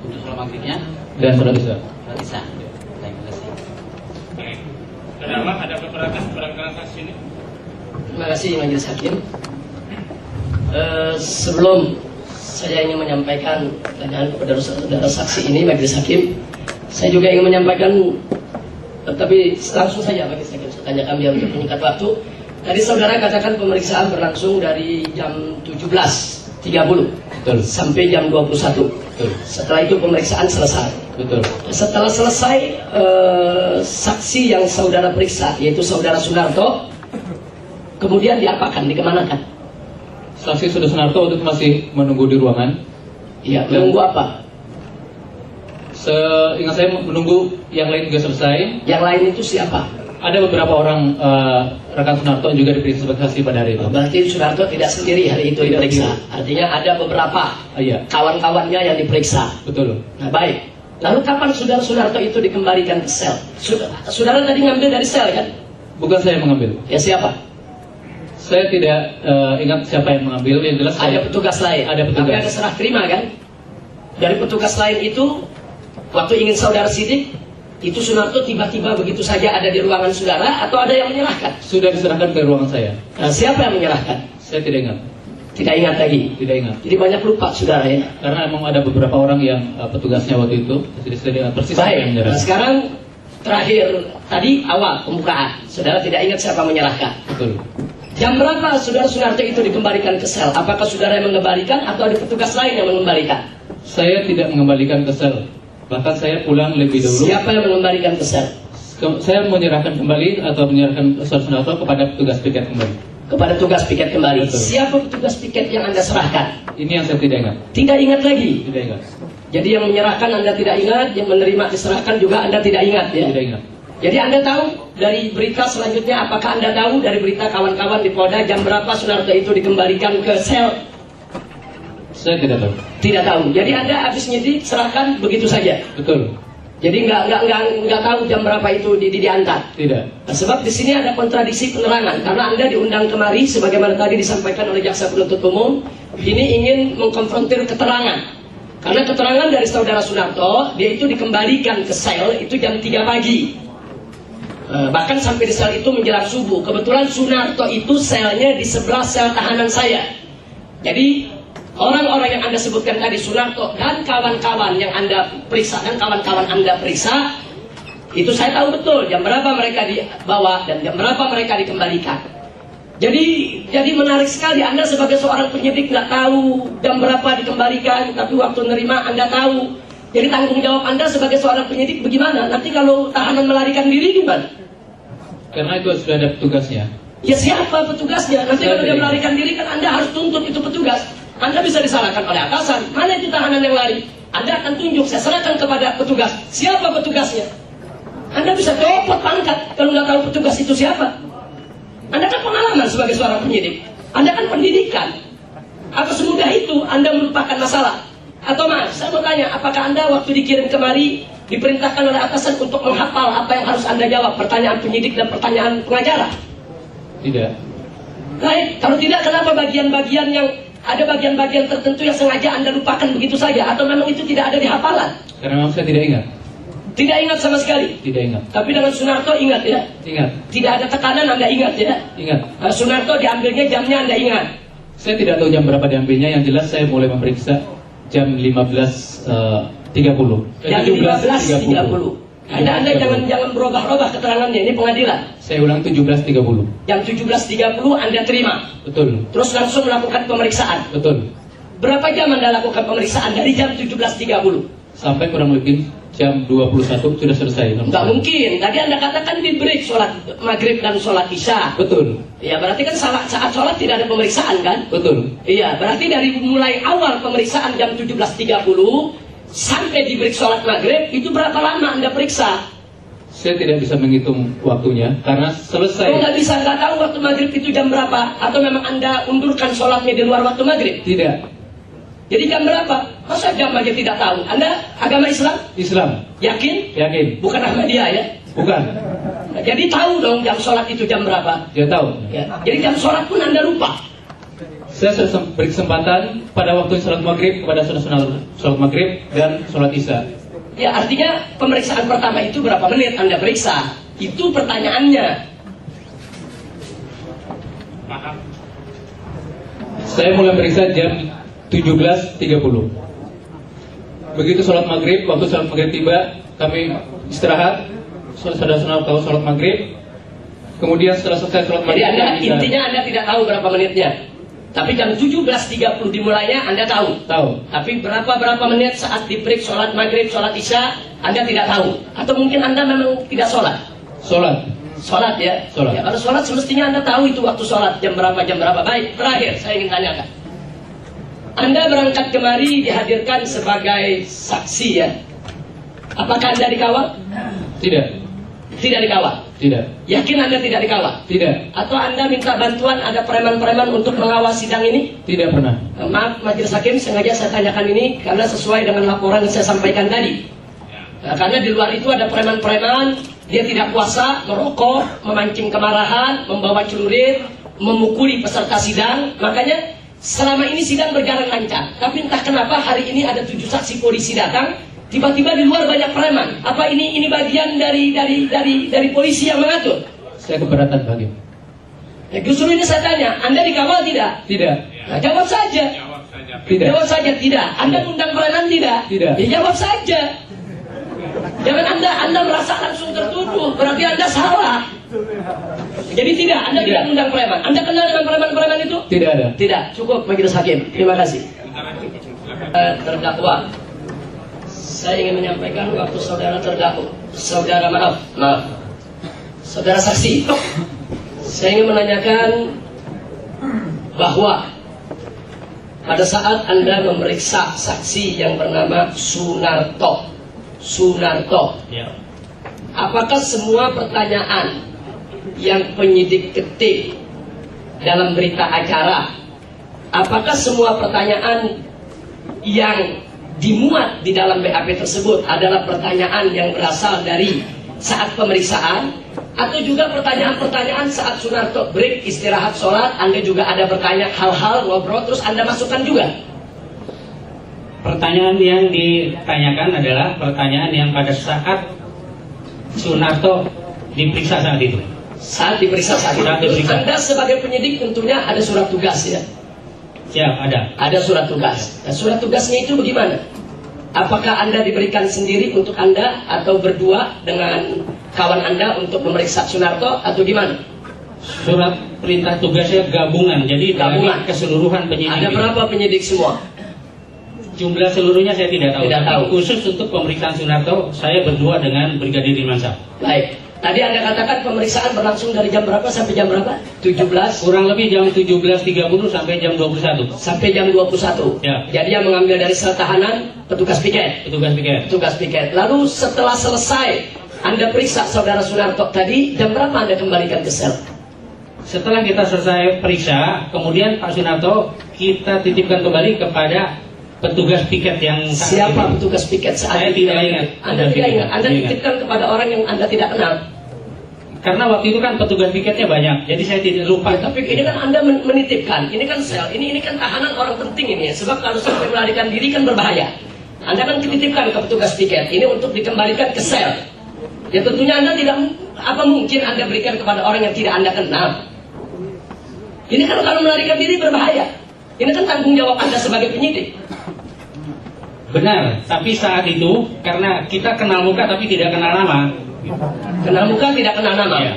Untuk sholat maghribnya dan sholat isya. Sholat isya. Terima kasih. Baik. Saudara, ada keberatan saksi ini? Terima kasih Majelis Hakim. Sebelum saya ingin menyampaikan pertanyaan kepada saudara saksi ini, Majelis Hakim, saya juga ingin menyampaikan, tapi langsung saja Majelis Hakim, saya tanyakan biar untuk menyingkat waktu. Tadi saudara katakan pemeriksaan berlangsung dari jam 17.30 sampai jam 21. Betul. Setelah itu pemeriksaan selesai. Betul. Setelah selesai, saksi yang saudara periksa, yaitu saudara Sunarto, kemudian diapakan, dikemanakan? Saksi Saudara Sunarto itu masih menunggu di ruangan. Iya, menunggu apa? Seingat saya menunggu yang lain juga selesai. Yang lain itu siapa? Ada beberapa orang rekan Sunarto juga diperiksa sebagai saksi pada hari itu. Berarti Sunarto tidak sendiri hari itu diperiksa. Artinya ada beberapa kawan-kawannya yang diperiksa. Betul. Nah, baik. Lalu kapan saudara Sunarto itu dikembalikan ke sel? Saudara tadi ngambil dari sel kan? Bukan saya mengambil. Ya siapa? Saya tidak ingat siapa yang mengambil. Yang jelas ada petugas lain. Ada petugas. Tapi ada serah terima kan? Dari petugas lain itu, waktu ingin saudara sidik, itu Sunarto tiba-tiba begitu saja ada di ruangan saudara, atau ada yang menyerahkan? Sudah diserahkan ke ruangan saya. Nah, siapa yang menyerahkan? Saya tidak ingat. Tidak ingat lagi? Tidak ingat. Jadi banyak lupa saudara ya? Karena memang ada beberapa orang yang petugasnya waktu itu. Jadi saya tidak persis siapa yang menyerahkan. Nah, sekarang terakhir tadi awal pembukaan, saudara tidak ingat siapa menyerahkan? Betul. Jam berapa saudara Sunarto itu dikembalikan ke sel? Apakah saudara yang mengembalikan atau ada petugas lain yang mengembalikan? Saya tidak mengembalikan ke sel. Bahkan saya pulang lebih dahulu. Siapa yang mengembalikan ke sel? Saya menyerahkan kembali atau menyerahkan Saudara Sunarto kepada petugas piket kembali. Kepada tugas piket kembali. Betul. Siapa petugas piket yang Anda serahkan? Ini yang saya tidak ingat. Tidak ingat lagi. Tidak ingat. Jadi yang menyerahkan Anda tidak ingat, yang menerima diserahkan juga Anda tidak ingat ya. Tidak ingat. Jadi Anda tahu dari berita selanjutnya, apakah Anda tahu dari berita kawan-kawan di Polda jam berapa Sunarto itu dikembalikan ke sel? Saya tidak tahu. Tidak tahu. Jadi Anda habis nyidik serahkan begitu saja. Betul. Jadi nggak tahu jam berapa itu diantar. Tidak. Nah, sebab di sini ada kontradiksi penerangan karena Anda diundang kemari sebagaimana tadi disampaikan oleh jaksa penuntut umum, ini ingin mengkonfrontir keterangan. Karena keterangan dari saudara Sunarto, dia itu dikembalikan ke sel itu jam 3 pagi. Bahkan sampai di sel itu menjelang subuh. Kebetulan Sunarto itu selnya di sebelah sel tahanan saya. Jadi orang-orang yang Anda sebutkan tadi, Sunarto dan kawan-kawan yang Anda periksa dan kawan-kawan Anda periksa, itu saya tahu betul jam berapa mereka dibawa dan jam berapa mereka dikembalikan. Jadi menarik sekali Anda sebagai seorang penyidik nggak tahu jam berapa dikembalikan, tapi waktu nerima Anda tahu. Jadi tanggung jawab Anda sebagai seorang penyidik bagaimana? Nanti kalau tahanan melarikan diri gimana? Karena itu sudah ada petugasnya. Ya siapa petugasnya? Nanti kalau dia melarikan diri kan Anda harus tuntut itu petugas. Anda bisa disalahkan oleh atasan. Mana itu tahanan yang lari? Anda akan tunjuk, saya serahkan kepada petugas. Siapa petugasnya? Anda bisa copot pangkat kalau nggak tahu petugas itu siapa. Anda kan pengalaman sebagai seorang penyidik. Anda kan pendidikan. Apa semudah itu Anda melupakan masalah? Atau maaf, saya mau tanya, apakah Anda waktu dikirim kemari diperintahkan oleh atasan untuk menghafal apa yang harus Anda jawab? Pertanyaan penyidik dan pertanyaan pengacara? Tidak. Baik, kalau tidak kenapa bagian-bagian yang ada bagian-bagian tertentu yang sengaja Anda lupakan begitu saja? Atau memang itu tidak ada di hafalan? Karena memang saya tidak ingat. Tidak ingat sama sekali? Tidak ingat. Tapi dengan Sunarto ingat ya? Ingat. Tidak ada tekanan Anda ingat ya? Ingat. Sunarto diambilnya jamnya Anda ingat? Saya tidak tahu jam berapa diambilnya, yang jelas saya mulai memeriksa jam 15.30. Jam 15.30. Anda jangan berubah-ubah keterangannya, ini pengadilan. Saya ulang 17.30. Jam 17.30 Anda terima. Betul. Terus langsung melakukan pemeriksaan. Betul. Berapa jam Anda lakukan pemeriksaan dari jam 17.30? Sampai kurang lebih jam 21 sudah selesai. Enggak mungkin. Tadi Anda katakan di break sholat maghrib dan sholat isya. Betul. Ya berarti kan saat sholat tidak ada pemeriksaan kan? Betul. Iya, berarti dari mulai awal pemeriksaan jam 17.30 sampai di break sholat maghrib itu berapa lama Anda periksa? Saya tidak bisa menghitung waktunya karena selesai. Oh nggak bisa, nggak tahu waktu maghrib itu jam berapa? Atau memang Anda undurkan sholatnya di luar waktu maghrib? Tidak. Jadi jam berapa? Masa jam aja tidak tahu? Anda agama Islam? Islam. Yakin? Yakin. Bukan Ahmadiyah ya? Bukan. Nah, jadi tahu dong jam sholat itu jam berapa? Ya tahu. Ya. Jadi jam sholat pun Anda lupa. Saya sudah beri kesempatan pada waktu sholat maghrib kepada saudara sholat maghrib dan sholat isya. Ya artinya pemeriksaan pertama itu berapa menit Anda periksa? Itu pertanyaannya. Saya mulai periksa jam 17.30. Begitu sholat maghrib, waktu sholat maghrib tiba, kami istirahat. Saudara tahu sholat maghrib. Kemudian setelah selesai sholat maghrib. Jadi intinya Anda tidak tahu berapa menitnya. Tapi jam 17.30 dimulainya Anda tahu. Tahu. Tapi berapa menit saat di break sholat maghrib, sholat isya Anda tidak tahu. Atau mungkin Anda memang tidak sholat. Sholat ya. Sholat. Ya, kalau sholat semestinya Anda tahu itu waktu sholat jam berapa. Baik, terakhir saya ingin tanyakan. Anda berangkat kemari dihadirkan sebagai saksi ya. Apakah Anda dikawal? Tidak. Tidak dikawal? Tidak. Yakin Anda tidak dikawal? Tidak. Atau Anda minta bantuan ada preman-preman untuk mengawal sidang ini? Tidak pernah. Maaf Majelis Hakim, sengaja saya tanyakan ini karena sesuai dengan laporan yang saya sampaikan tadi. Nah, karena di luar itu ada preman-preman, dia tidak puasa, merokok, memancing kemarahan, membawa celurit, memukuli peserta sidang. Makanya selama ini sidang berjalan lancar. Tapi entah kenapa hari ini ada 7 saksi polisi datang. Tiba-tiba di luar banyak preman. Apa ini bagian dari polisi yang mengatur? Saya keberatan Hakim. Ya, justru ini saya tanya, Anda dikawal tidak? Tidak. Nah, jawab saja. Tidak. Jawab saja tidak. Anda undang preman tidak? Tidak. Ya, jawab saja. Jangan Anda merasa langsung tertuduh, berarti Anda salah. Jadi tidak, Anda tidak undang preman. Anda kenal dengan preman-preman itu? Tidak ada. Tidak. Cukup Majelis Hakim. Terima kasih. Terdakwa. Saya ingin menyampaikan waktu saudara terdakwa, Saudara saksi, saya ingin menanyakan bahwa pada saat Anda memeriksa saksi yang bernama Sunarto, apakah semua pertanyaan yang penyidik ketik dalam berita acara, apakah semua pertanyaan yang dimuat di dalam BAP tersebut adalah pertanyaan yang berasal dari saat pemeriksaan, atau juga pertanyaan-pertanyaan saat Sunarto break istirahat sholat, Anda juga ada bertanya hal-hal ngobrol terus Anda masukkan juga? Pertanyaan yang ditanyakan adalah pertanyaan yang pada saat Sunarto diperiksa saat itu. Saat diperiksa saat itu. Anda sebagai penyidik tentunya ada surat tugas ya? Siap, ada. Ada surat tugas. Nah, surat tugasnya itu bagaimana? Apakah Anda diberikan sendiri untuk Anda atau berdua dengan kawan Anda untuk memeriksa Sunarto atau gimana? Surat perintah tugasnya gabungan, jadi gabungan keseluruhan penyidik. Ada berapa penyidik semua? Jumlah seluruhnya saya tidak tahu. Tidak tahu. Khusus untuk pemeriksaan Sunarto, saya berdua dengan Brigadir Irmansyah. Baik. Tadi Anda katakan pemeriksaan berlangsung dari jam berapa sampai jam berapa? 17? Kurang lebih jam 17.30 sampai jam 21. Sampai jam 21? Ya. Jadi yang mengambil dari sel tahanan, petugas piket? Petugas piket. Lalu setelah selesai Anda periksa saudara Sunarto tadi, jam berapa Anda kembalikan ke sel? Setelah kita selesai periksa, kemudian Pak Sunarto kita titipkan kembali kepada petugas piket yang siapa petugas piket saat saya tidak ingat. Anda tidak ingat. Anda titipkan kepada orang yang Anda tidak kenal. Karena waktu itu kan petugas piketnya banyak, jadi saya tidak lupa. Tapi ini kan Anda menitipkan, ini kan sel, ini kan tahanan orang penting ini ya. Sebab kalau sampai melarikan diri kan berbahaya. Anda kan dititipkan ke petugas piket, ini untuk dikembalikan ke sel. Ya tentunya Anda tidak, apa mungkin Anda berikan kepada orang yang tidak Anda kenal. Ini kan kalau melarikan diri berbahaya. Ini kan tanggung jawab Anda sebagai penyidik. Benar, tapi saat itu karena kita kenal muka tapi tidak kenal nama. Kenal muka tidak kenal nama. Ya.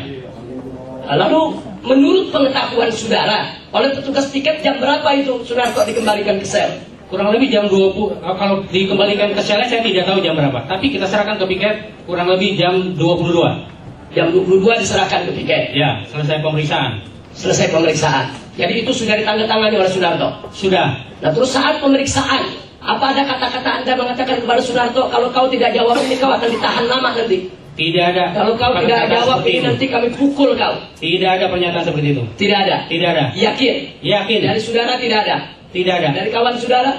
Lalu menurut pengetahuan saudara, oleh petugas piket jam berapa itu Sunarto dikembalikan ke sel? Kurang lebih jam 20. Kalau dikembalikan ke selnya saya tidak tahu jam berapa. Tapi kita serahkan ke piket kurang lebih jam 22. Jam 22 diserahkan ke piket. Ya, selesai pemeriksaan. Selesai pemeriksaan. Jadi itu sudah ditandatangani oleh Sunarto. Sudah. Nah terus saat pemeriksaan, apa ada kata-kata Anda mengatakan kepada Sunarto, kalau kau tidak jawab ini kau akan ditahan lama nanti? Tidak ada. Kalau kau tidak jawab ini nanti kami pukul kau. Tidak ada pernyataan seperti itu. Tidak ada. Tidak ada. Yakin? Yakin. Dari saudara tidak ada. Tidak ada. Dari kawan saudara?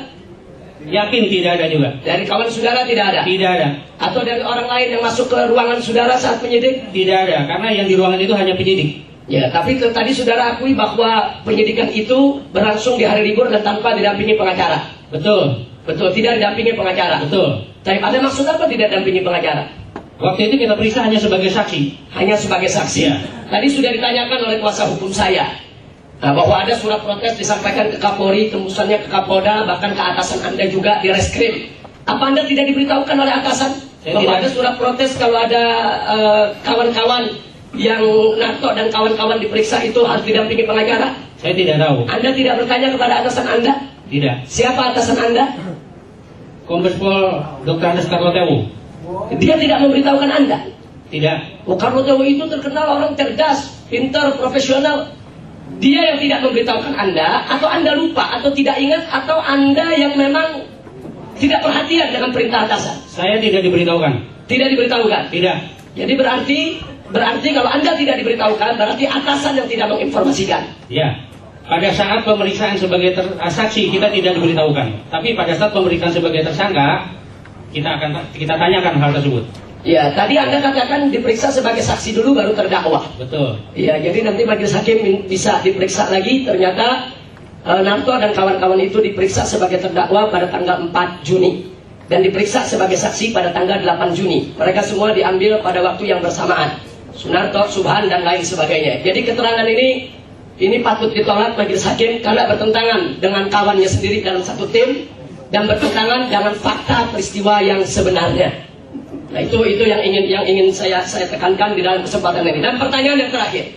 Yakin tidak ada juga. Dari kawan saudara tidak ada. Tidak ada. Atau dari orang lain yang masuk ke ruangan saudara saat penyidik? Tidak ada. Karena yang di ruangan itu hanya penyidik. Ya, tapi tadi saudara akui bahwa penyidikan itu berlangsung di hari libur dan tanpa didampingi pengacara. Betul. Betul, tidak didampingi pengacara. Betul. Tapi ada maksud apa tidak didampingi pengacara? Waktu itu kita periksa hanya sebagai saksi. Hanya sebagai saksi. Ya. Tadi sudah ditanyakan oleh kuasa hukum saya. Nah, bahwa ada surat protes disampaikan ke Kapolri, tembusannya ke Kapolda, bahkan ke atasan Anda juga di reskrim. Apa Anda tidak diberitahukan oleh atasan? Bahwa ada surat protes kalau ada kawan-kawan yang Narto dan kawan-kawan diperiksa itu harus didampingi pengacara? Saya tidak tahu. Anda tidak bertanya kepada atasan Anda? Tidak. Siapa atasan Anda? Kombes Pol Dr. Andes Carlo Tewu. Dia tidak memberitahukan Anda? Tidak. Oh, Carlo Tewu itu terkenal orang cerdas, pintar, profesional. Dia yang tidak memberitahukan Anda, atau Anda lupa, atau tidak ingat, atau Anda yang memang tidak perhatian dengan perintah atasan? Saya tidak diberitahukan. Tidak diberitahukan? Tidak. Jadi berarti kalau Anda tidak diberitahukan, berarti atasan yang tidak menginformasikan. Ya. Pada saat pemeriksaan sebagai saksi kita tidak diberitahukan. Tapi pada saat pemeriksaan sebagai tersangka kita tanyakan hal tersebut. Ya, tadi Anda katakan diperiksa sebagai saksi dulu baru terdakwa. Betul. Ya, jadi nanti majelis hakim bisa diperiksa lagi. Ternyata Narto dan kawan-kawan itu diperiksa sebagai terdakwa pada tanggal 4 Juni. Dan diperiksa sebagai saksi pada tanggal 8 Juni. Mereka semua diambil pada waktu yang bersamaan. Sunarto, Subhan, dan lain sebagainya. Jadi keterangan ini patut ditolak majelis hakim karena bertentangan dengan kawannya sendiri dalam satu tim dan bertentangan dengan fakta peristiwa yang sebenarnya. Nah itu yang ingin saya tekankan di dalam kesempatan ini. Dan pertanyaan yang terakhir,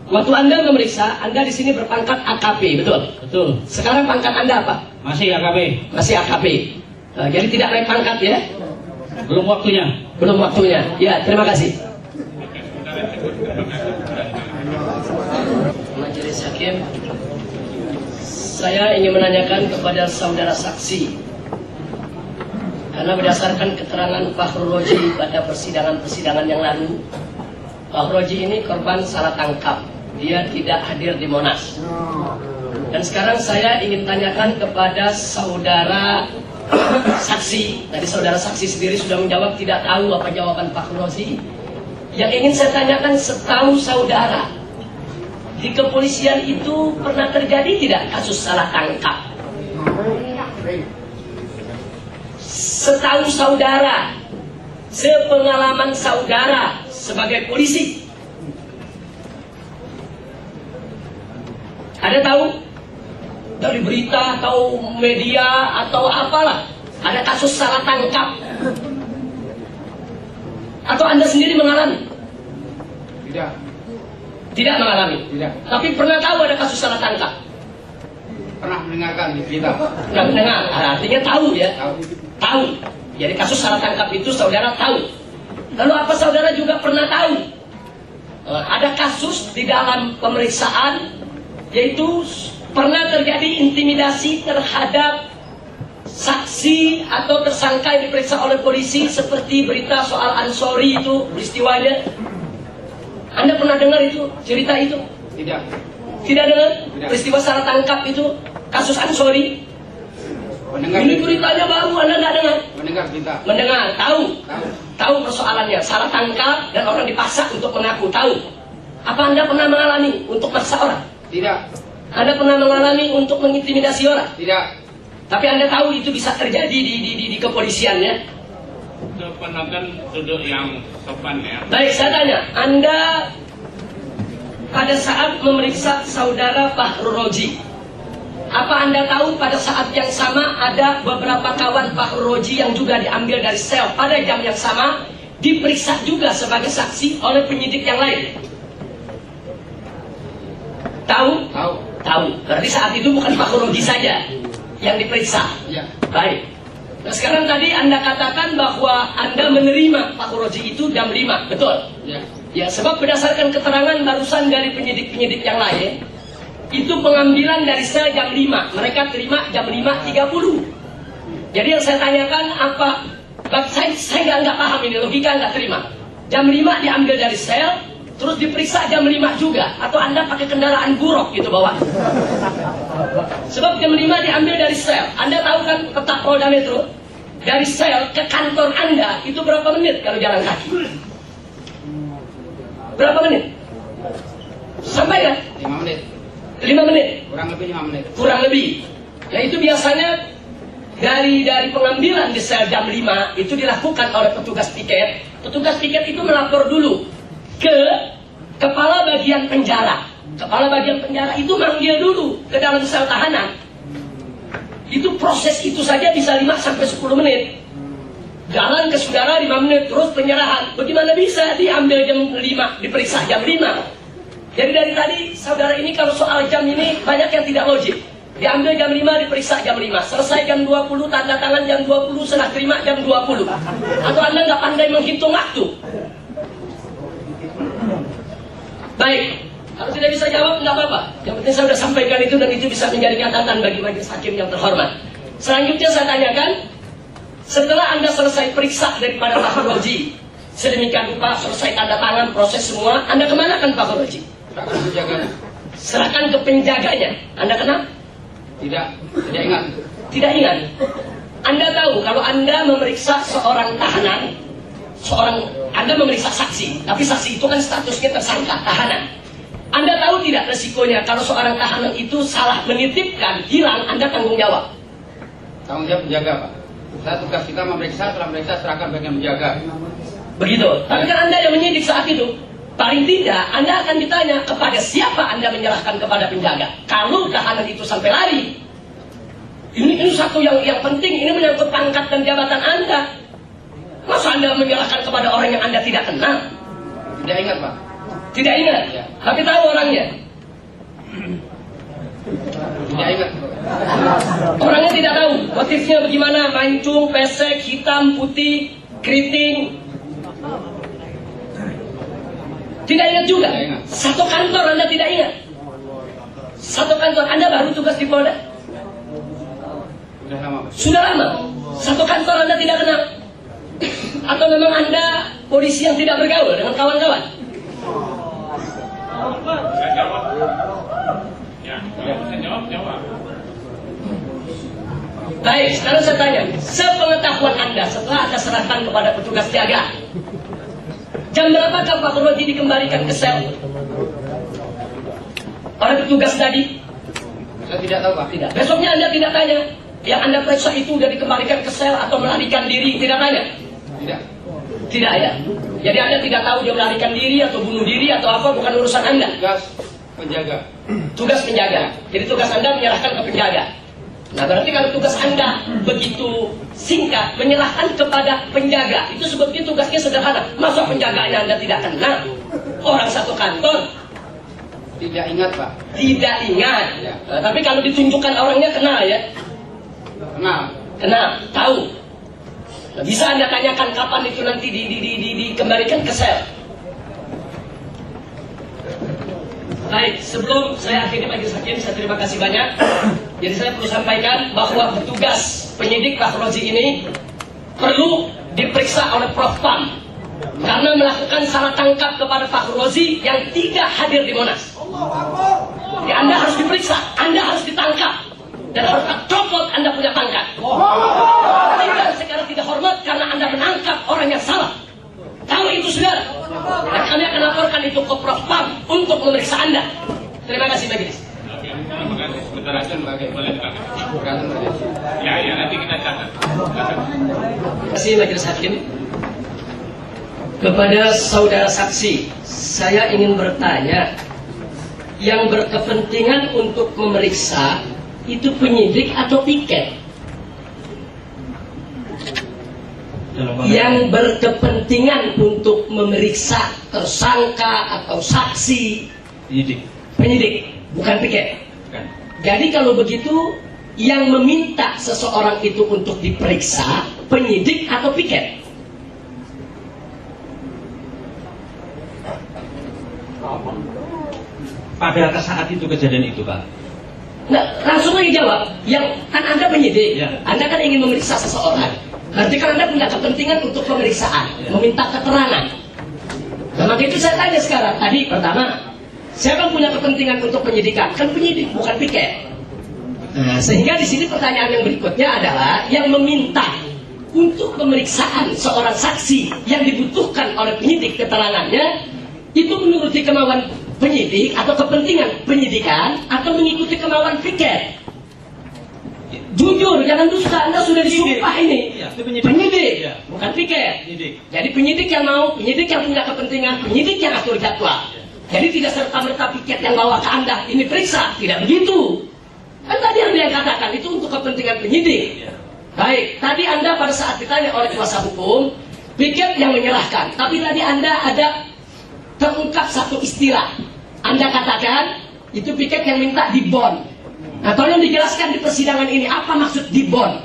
waktu Anda memeriksa, Anda di sini berpangkat AKP, betul? Betul. Sekarang pangkat Anda apa? Masih AKP. Masih AKP. Jadi tidak naik pangkat ya? Belum waktunya. Belum waktunya. Ya, terima kasih. Hakim. Saya ingin menanyakan kepada saudara saksi, karena berdasarkan keterangan Fakhrul Roji pada persidangan-persidangan yang lalu, Fakhrul Roji ini korban salah tangkap. Dia tidak hadir di Monas. Dan sekarang saya ingin tanyakan kepada saudara saksi. Tadi saudara saksi sendiri sudah menjawab tidak tahu apa jawaban Fakhrul Roji. Yang ingin saya tanyakan, setahu saudara, di kepolisian itu pernah terjadi tidak kasus salah tangkap? Setahu saudara, sepengalaman saudara sebagai polisi, ada tahu dari berita atau media atau apalah ada kasus salah tangkap? Atau Anda sendiri mengalami? Tidak mengalami. Tidak. Tapi pernah tahu ada kasus salah tangkap? Pernah mendengarkan di berita. Pernah mendengar. Artinya tahu ya. Tahu. Jadi kasus salah tangkap itu saudara tahu. Lalu apa saudara juga pernah tahu? Ada kasus di dalam pemeriksaan, yaitu pernah terjadi intimidasi terhadap saksi atau tersangka yang diperiksa oleh polisi, seperti berita soal Ansori itu peristiwanya. Anda pernah dengar itu, cerita itu? Tidak. Tidak dengar? Tidak. Peristiwa salah tangkap itu, kasus Ansori. Mendengar. Ini beritanya baru, Anda tidak dengar? Mendengar berita. Mendengar, tahu. Tahu persoalannya, salah tangkap dan orang dipaksa untuk mengaku, tahu. Apa Anda pernah mengalami untuk maksa orang? Tidak. Anda pernah mengalami untuk mengintimidasi orang? Tidak. Tapi Anda tahu itu bisa terjadi di kepolisian ya? Penonton duduk yang sopan ya. Baik, saya tanya, Anda pada saat memeriksa saudara Fakhrul Roji, apa Anda tahu pada saat yang sama ada beberapa kawan Fakhrul Roji yang juga diambil dari sel pada jam yang sama, diperiksa juga sebagai saksi oleh penyidik yang lain? Tahu? Tahu. Tahu. Berarti saat itu bukan Fakhrul Roji saja yang diperiksa. Ya. Baik. Nah sekarang tadi Anda katakan bahwa Anda menerima Fakhrul Roji itu jam 5, betul? Ya. Ya, sebab berdasarkan keterangan barusan dari penyidik-penyidik yang lain, itu pengambilan dari sel jam 5. Mereka terima jam 5.30. Jadi yang saya tanyakan apa? Saya nggak paham ini, logika nggak terima. Jam 5 diambil dari sel, terus diperiksa jam 5 juga. Atau Anda pakai kendaraan buruk gitu bawa? Sebab jam 5 diambil dari sel. Anda tahu kan peta Polda Metro? Dari sel ke kantor Anda itu berapa menit kalau jalan kaki? Berapa menit? Sampai kan? 5 menit. 5 menit? Kurang lebih 5 menit. Kurang lebih. Nah itu biasanya dari pengambilan di sel jam 5 itu dilakukan oleh petugas piket. Petugas piket itu melapor dulu ke kepala bagian penjara. Kepala bagian penjara itu manggil dulu ke dalam sel tahanan. Itu proses itu saja bisa 5-10 menit. Jalan ke saudara 5 menit, terus penyerahan. Bagaimana bisa diambil jam 5, diperiksa jam 5? Jadi dari tadi saudara ini kalau soal jam ini banyak yang tidak logik. Diambil jam 5, diperiksa jam 5. Selesai jam 20, tanda tangan jam 20, serah terima jam 20. Atau Anda nggak pandai menghitung waktu? Baik, kalau tidak bisa jawab nggak apa-apa. Yang penting saya sudah sampaikan itu dan itu bisa menjadi catatan bagi majelis hakim yang terhormat. Selanjutnya saya tanyakan, setelah Anda selesai periksa daripada Fakhrul Roji, sedemikian rupa selesai tanda tangan proses semua, Anda kemanakan Fakhrul Roji? Serahkan ke penjaganya. Anda kenal? Tidak ingat. Tidak ingat. Anda tahu kalau Anda memeriksa seorang tahanan, Anda memeriksa saksi, tapi saksi itu kan statusnya tersangka, tahanan. Anda tahu tidak resikonya kalau seorang tahanan itu salah menitipkan, hilang, Anda tanggung jawab? Tanggung jawab penjaga, Pak. Saya tugas kita memeriksa, setelah memeriksa serahkan bagian menjaga. Begitu. Tapi kan Anda yang menyidik saat itu. Paling tidak Anda akan ditanya kepada siapa Anda menyerahkan kepada penjaga. Kalau tahanan itu sampai lari, ini satu yang penting. Ini menyangkut pangkat dan jabatan Anda. Masa Anda menyerahkan kepada orang yang Anda tidak kenal? Tidak ingat, Pak. Tidak ingat? Ya. Tapi tahu orangnya? Tidak ingat. Orangnya tidak tahu. Motifnya bagaimana? Mancung, pesek, hitam, putih, keriting. Tidak ingat juga? Satu kantor Anda tidak ingat? kantor, Anda baru tugas di Polda? Sudah lama, Pak. Sudah lama. Satu kantor Anda tidak kenal? Atau memang Anda polisi yang tidak bergaul dengan kawan-kawan? Saya jawab. Ya, kalau bisa jawab. Baik, sekarang saya tanya, sepengetahuan Anda setelah Anda serahkan kepada petugas jaga, jam berapakah Pak Purwoji dikembalikan ke sel oleh petugas tadi? Saya tidak tahu, Pak. Tidak. Besoknya Anda tidak tanya, yang Anda periksa itu sudah dikembalikan ke sel atau melarikan diri, tidak tanya? Tidak. Tidak ya. Jadi Anda tidak tahu dia melarikan diri atau bunuh diri atau apa, bukan urusan Anda. Tugas penjaga. Tugas penjaga. Jadi tugas Anda menyerahkan ke penjaga. Nah berarti kalau tugas Anda begitu singkat, menyerahkan kepada penjaga, itu sebetulnya tugasnya sederhana. Masa penjaganya Anda tidak kenal? Orang satu kantor? Tidak ingat, Pak. Tidak ingat. Ya. Nah, tapi kalau ditunjukkan orangnya kenal ya? Kenal. Kenal, tahu. Nah, bisa Anda tanyakan kapan itu nanti dikembalikan ke sel. Baik, sebelum saya akhiri Majelis Hakim, saya terima kasih banyak. Jadi saya perlu sampaikan bahwa petugas penyidik Pak Rozi ini perlu diperiksa oleh Prof Pam karena melakukan salah tangkap kepada Pak Rozi yang tidak hadir di Monas. Jadi Anda harus diperiksa, Anda harus ditangkap dan harus copot Anda punya pangkat. Tidak sekarang tidak hormat karena Anda menangkap orang yang salah. Tahu itu saudara. Dan kami akan laporkan itu ke Prof Pam untuk memeriksa Anda. Terima kasih Majelis. Terima kasih. Sebentar aja, boleh ditanyakan. Ya, nanti kita catat. Terima kasih Majelis Hakim. Kepada saudara saksi, saya ingin bertanya, yang berkepentingan untuk memeriksa itu penyidik atau piket? Yang berkepentingan untuk memeriksa tersangka atau saksi penyidik, bukan piket. Jadi kalau begitu, yang meminta seseorang itu untuk diperiksa penyidik atau piket? Pada saat itu kejadian itu, Pak. Nah, langsung aja jawab. Yang kan Anda penyidik, Anda kan ingin memeriksa seseorang. Berarti kan Anda punya kepentingan untuk pemeriksaan, meminta keterangan. Nah, maka itu saya tanya sekarang. Tadi pertama, saya kan punya kepentingan untuk penyidikan, kan penyidik bukan piket. Nah, sehingga di sini pertanyaan yang berikutnya adalah yang meminta untuk pemeriksaan seorang saksi yang dibutuhkan oleh penyidik keterangannya itu menuruti kemauan penyidik atau kepentingan penyidikan atau mengikuti kemauan piket. Jujur, jangan dusta. Anda sudah disumpah ini. Penyidik, bukan piket. Jadi penyidik yang mau, penyidik yang punya kepentingan, penyidik yang atur jadwal. Jadi tidak serta-merta piket yang bawa ke Anda ini periksa, tidak begitu. Kan tadi Anda yang katakan itu untuk kepentingan penyidik. Baik, tadi Anda pada saat ditanya oleh kuasa hukum, piket yang menyerahkan. Tapi tadi Anda ada terungkap satu istilah. Anda katakan itu piket yang minta dibon. Nah, tolong dijelaskan di persidangan ini apa maksud dibon.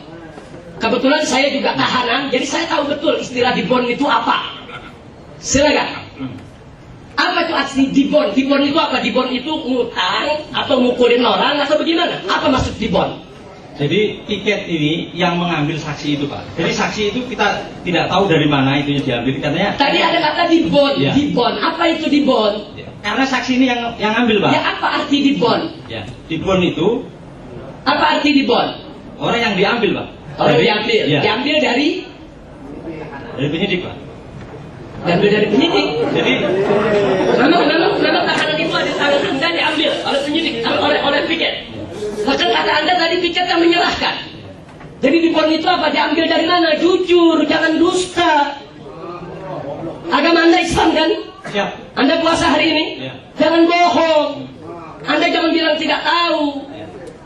Kebetulan saya juga tahanan, jadi saya tahu betul istilah dibon itu apa. Silakan. Apa itu arti dibon? Dibon itu apa? Dibon itu ngutang atau mukulin orang atau bagaimana? Apa maksud dibon? Jadi tiket ini yang mengambil saksi itu, Pak. Jadi saksi itu kita tidak tahu dari mana itunya diambil. Katanya. Tadi ada kata dibon. Ya. Dibon. Apa itu dibon? Karena saksi ini yang ambil, Pak. Ya, apa arti dibon? Ya, dibon itu. Apa arti dibon? Orang yang diambil, Pak. Orang yang diambil. Ya. Diambil dari penyidik, Pak. Diambil dari penyidik. Jadi memang tahanan itu ada tangan Anda diambil oleh penyidik, oleh piket. Bahkan kata Anda tadi piket yang menyerahkan. Jadi dibon itu apa? Diambil dari mana? Jujur, jangan dusta. Agama Anda Islam kan? Siap. Anda puasa hari ini? Ya. Jangan bohong. Anda jangan bilang tidak tahu.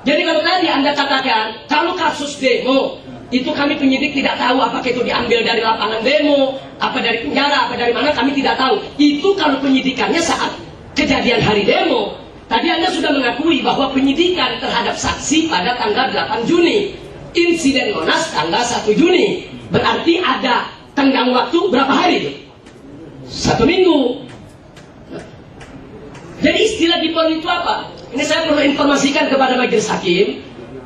Jadi kalau tadi Anda katakan, kalau kasus demo, itu kami penyidik tidak tahu apakah itu diambil dari lapangan demo, apa dari penjara, apa dari mana, kami tidak tahu. Itu kalau penyidikannya saat kejadian hari demo. Tadi Anda sudah mengakui bahwa penyidikan terhadap saksi pada tanggal 8 Juni. Insiden Monas tanggal 1 Juni. Berarti ada tenggang waktu berapa hari? 1 minggu. Jadi istilah dibon itu apa? Ini saya perlu informasikan kepada majelis hakim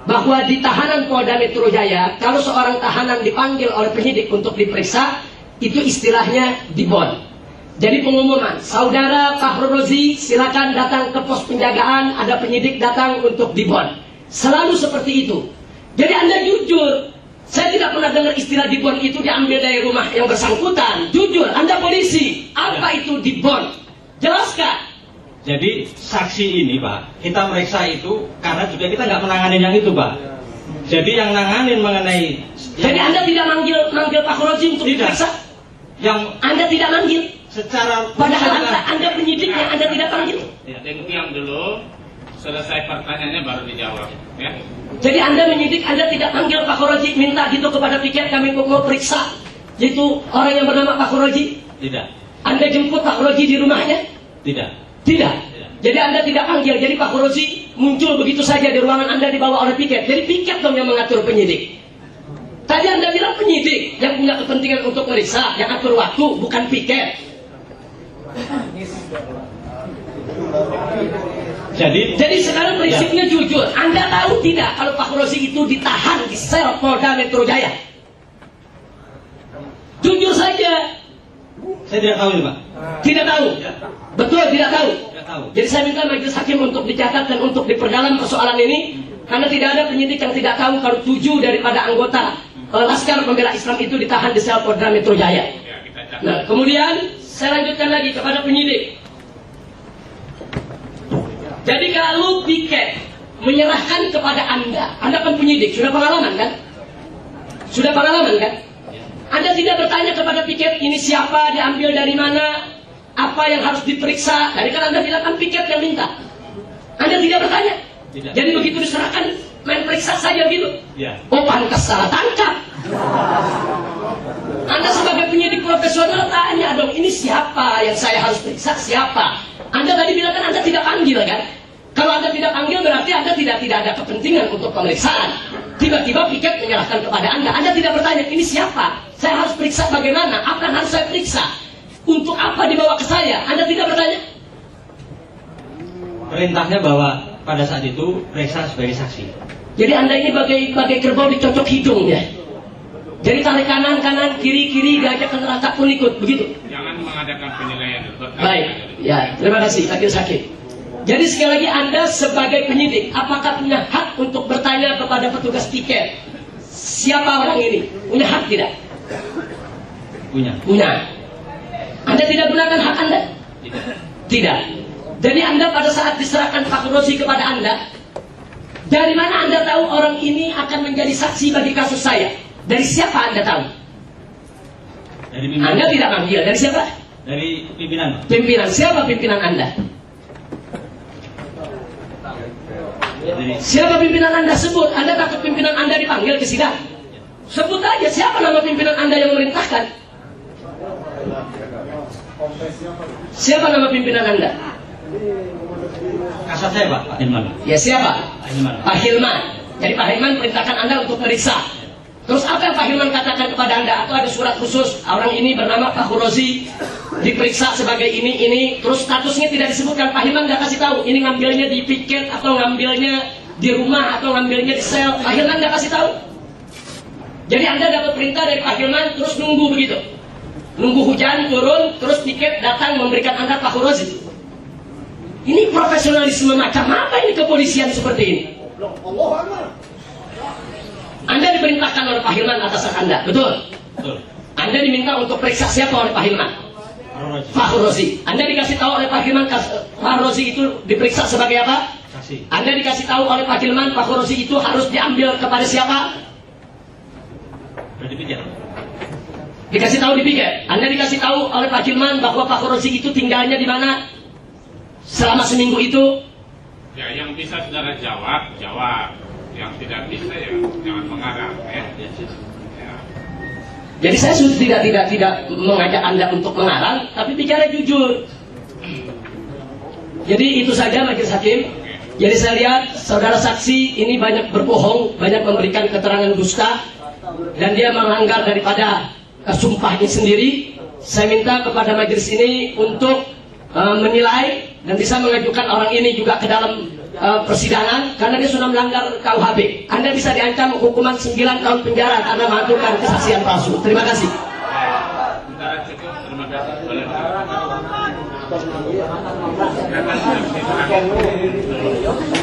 bahwa di tahanan Polda Metro Jaya, kalau seorang tahanan dipanggil oleh penyidik untuk diperiksa, itu istilahnya dibon. Jadi pengumuman, saudara Fahrul Razi silakan datang ke pos penjagaan, ada penyidik datang untuk dibon. Selalu seperti itu. Jadi Anda jujur, saya tidak pernah dengar istilah dibon itu diambil dari rumah yang bersangkutan. Jujur, Anda polisi, apa itu dibon? Jelaskan. Jadi saksi ini Pak, kita meriksa itu karena juga kita nggak menanganin yang itu Pak. Jadi yang nanganin mengenai. Jadi Anda tidak manggil Pak Rozi untuk diperiksa? Yang Anda tidak manggil? Secara padahal Anda penyidiknya, Anda tidak panggil? Ya, diam dulu. Selesai pertanyaannya baru dijawab. Ya. Jadi Anda menyidik, Anda tidak panggil Pak Rozi, minta gitu kepada piket kami mau periksa, yaitu orang yang bernama Pak Rozi? Tidak. Anda jemput Pak Rozi di rumahnya? Tidak. Tidak. Jadi Anda tidak panggil. Jadi Pak Rozi muncul begitu saja di ruangan Anda dibawa oleh piket. Jadi piket dong yang mengatur penyidik. Tadi Anda bilang penyidik yang punya kepentingan untuk meriksa, yang atur waktu, bukan piket. Jadi sekarang prinsipnya jujur. Anda tahu tidak kalau Pak Rozi itu ditahan di sel Polda Metro Jaya? Jujur saja. Saya tidak tahu ini Pak. Tidak tahu. Betul, tidak tahu. Tidak tahu. Jadi saya minta majelis hakim untuk dicatat dan untuk diperdalam persoalan ini, karena tidak ada penyidik yang tidak tahu kalau 7 daripada anggota Laskar Pembela Islam itu ditahan di sel Polda Metro Jaya. Nah, kemudian saya lanjutkan lagi kepada penyidik. Jadi kalau piket menyerahkan kepada Anda kan penyidik, sudah pengalaman kan? Sudah pengalaman kan? Anda tidak bertanya kepada piket ini siapa, diambil dari mana, apa yang harus diperiksa. Tadi kan Anda bilang kan piket yang minta. Anda tidak bertanya. Tidak. Jadi begitu diserahkan main periksa saja gitu. Ya. Oh pantas salah tangkap. Anda sebagai penyidik profesional tanya dong, ini siapa yang saya harus periksa, siapa? Anda tadi bilang kan Anda tidak panggil kan? Kalau Anda tidak panggil berarti Anda tidak ada kepentingan untuk pemeriksaan. Tiba-tiba piket menyerahkan kepada Anda. Anda tidak bertanya, ini siapa? Saya harus periksa bagaimana? Apa yang harus saya periksa? Untuk apa dibawa ke saya? Anda tidak bertanya? Perintahnya bahwa pada saat itu periksa sebagai saksi. Jadi Anda ini bagai kerbau dicocok hidung ya. Jadi tarik kanan, kiri, gajah ke neraka pun ikut, begitu? Jangan mengadakan penilaian. Baik, ya terima kasih Majelis Hakim. Jadi sekali lagi Anda sebagai penyidik, apakah punya hak untuk bertanya kepada petugas piket? Siapa orang ini? Punya hak tidak? Punya. Punya. Anda tidak gunakan hak Anda? Tidak. Jadi Anda pada saat diserahkan Pak Rozi kepada Anda, dari mana Anda tahu orang ini akan menjadi saksi bagi kasus saya? Dari siapa Anda tahu? Dari pimpinan. Anda tidak manggil. Dari siapa? Dari pimpinan. Pimpinan. Siapa pimpinan Anda? Siapa pimpinan Anda? Sebut. Anda takut pimpinan Anda dipanggil ke sidang? Sebut aja siapa nama pimpinan Anda yang memerintahkan. Siapa nama pimpinan Anda? Kasat saya Pak Hilman. Ya siapa? Pak Hilman. Pak Hilman. Jadi Pak Hilman perintahkan Anda untuk meriksa. Terus apa yang Pak Hilman katakan kepada Anda? Atau ada surat khusus, orang ini bernama Pak Rozi, diperiksa sebagai ini, terus statusnya tidak disebutkan. Pak Hilman nggak kasih tahu, ini ngambilnya di piket, atau ngambilnya di rumah, atau ngambilnya di sel. Pak Hilman nggak kasih tahu. Jadi Anda dapat perintah dari Pak Hilman, terus nunggu begitu. Nunggu hujan turun, terus piket datang memberikan Anda Pak Rozi. Ini profesionalisme macam apa ini kepolisian seperti ini? Anda diperintahkan oleh Pak Hilman atas hak Anda, betul? Betul. Anda diminta untuk periksa siapa oleh Pak Hilman? Pak Rozi. Anda dikasih tahu oleh Pak Hilman, Pak Rozi itu diperiksa sebagai apa? Saksi. Anda dikasih tahu oleh Pak Hilman, Pak Rozi itu harus diambil kepada siapa? Berarti piket. Dikasih tahu di piket. Anda dikasih tahu oleh Pak Hilman bahwa Pak Rozi itu tinggalnya di mana selama seminggu itu? Ya, yang bisa saudara jawab. Yang tidak bisa ya jangan mengarang ya. Jadi saya sudah tidak mengajak Anda untuk mengarang, tapi bicara jujur. Jadi itu saja Majelis Hakim. Jadi saya lihat saudara saksi ini banyak berbohong, banyak memberikan keterangan dusta, dan dia melanggar daripada sumpahnya sendiri. Saya minta kepada majelis ini untuk menilai dan bisa mengajukan orang ini juga ke dalam persidangan karena dia sudah melanggar KUHP. Anda bisa diancam hukuman 9 tahun penjara karena mengaturkan kesaksian palsu. Terima kasih.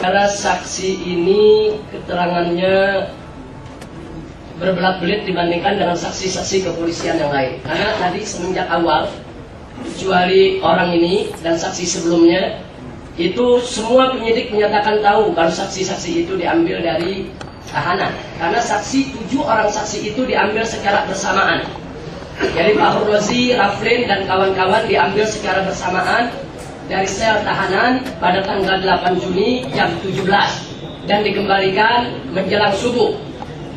Karena saksi ini keterangannya berbelat-belit dibandingkan dengan saksi-saksi kepolisian yang lain. Karena tadi semenjak awal, kecuali orang ini dan saksi sebelumnya, itu semua penyidik menyatakan tahu kalau saksi-saksi itu diambil dari tahanan. Karena 7 orang saksi itu diambil secara bersamaan. Jadi Pak Hurrozi, Raflin dan kawan-kawan diambil secara bersamaan dari sel tahanan pada tanggal 8 Juni jam 17 dan dikembalikan menjelang subuh.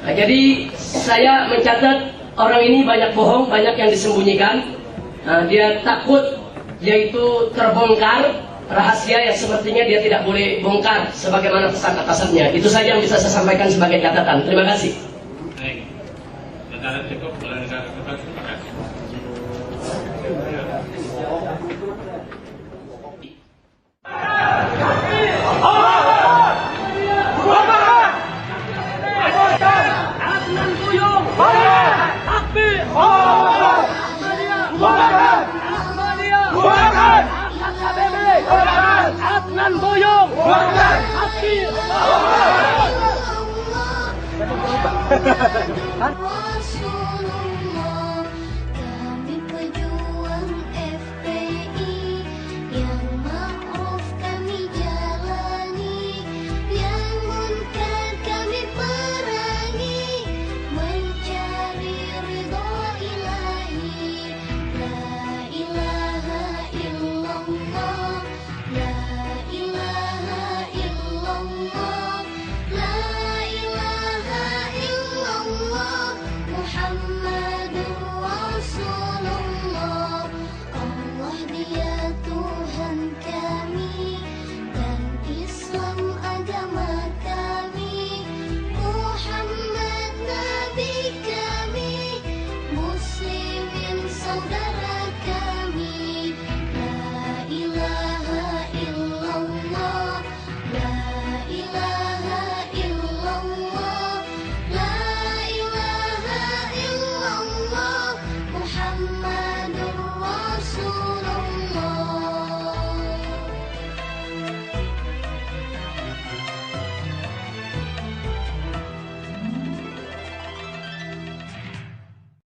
Nah, jadi saya mencatat orang ini banyak bohong, banyak yang disembunyikan. Nah, dia takut yaitu terbongkar rahasia yang sepertinya dia tidak boleh bongkar sebagaimana pesan atasannya. Itu saja yang bisa saya sampaikan sebagai catatan. Terima kasih. Baik. Negara cukup, boleh negara cukup. Terima kasih. Adnan Boyong, Akil. Kami pejuang FPI yang ma'ruf kami jalani, yang munkar kami perangi, mencari ridho ilahi. La ilaha illallah, la ilaha illallah, la ilaha illallah, Muhammadur Rasulullah. Allah dia Tuhan kami dan Islam agama kami, Muhammad Nabi kami, Muslimin saudara kami. La ilaha illallah, la ilaha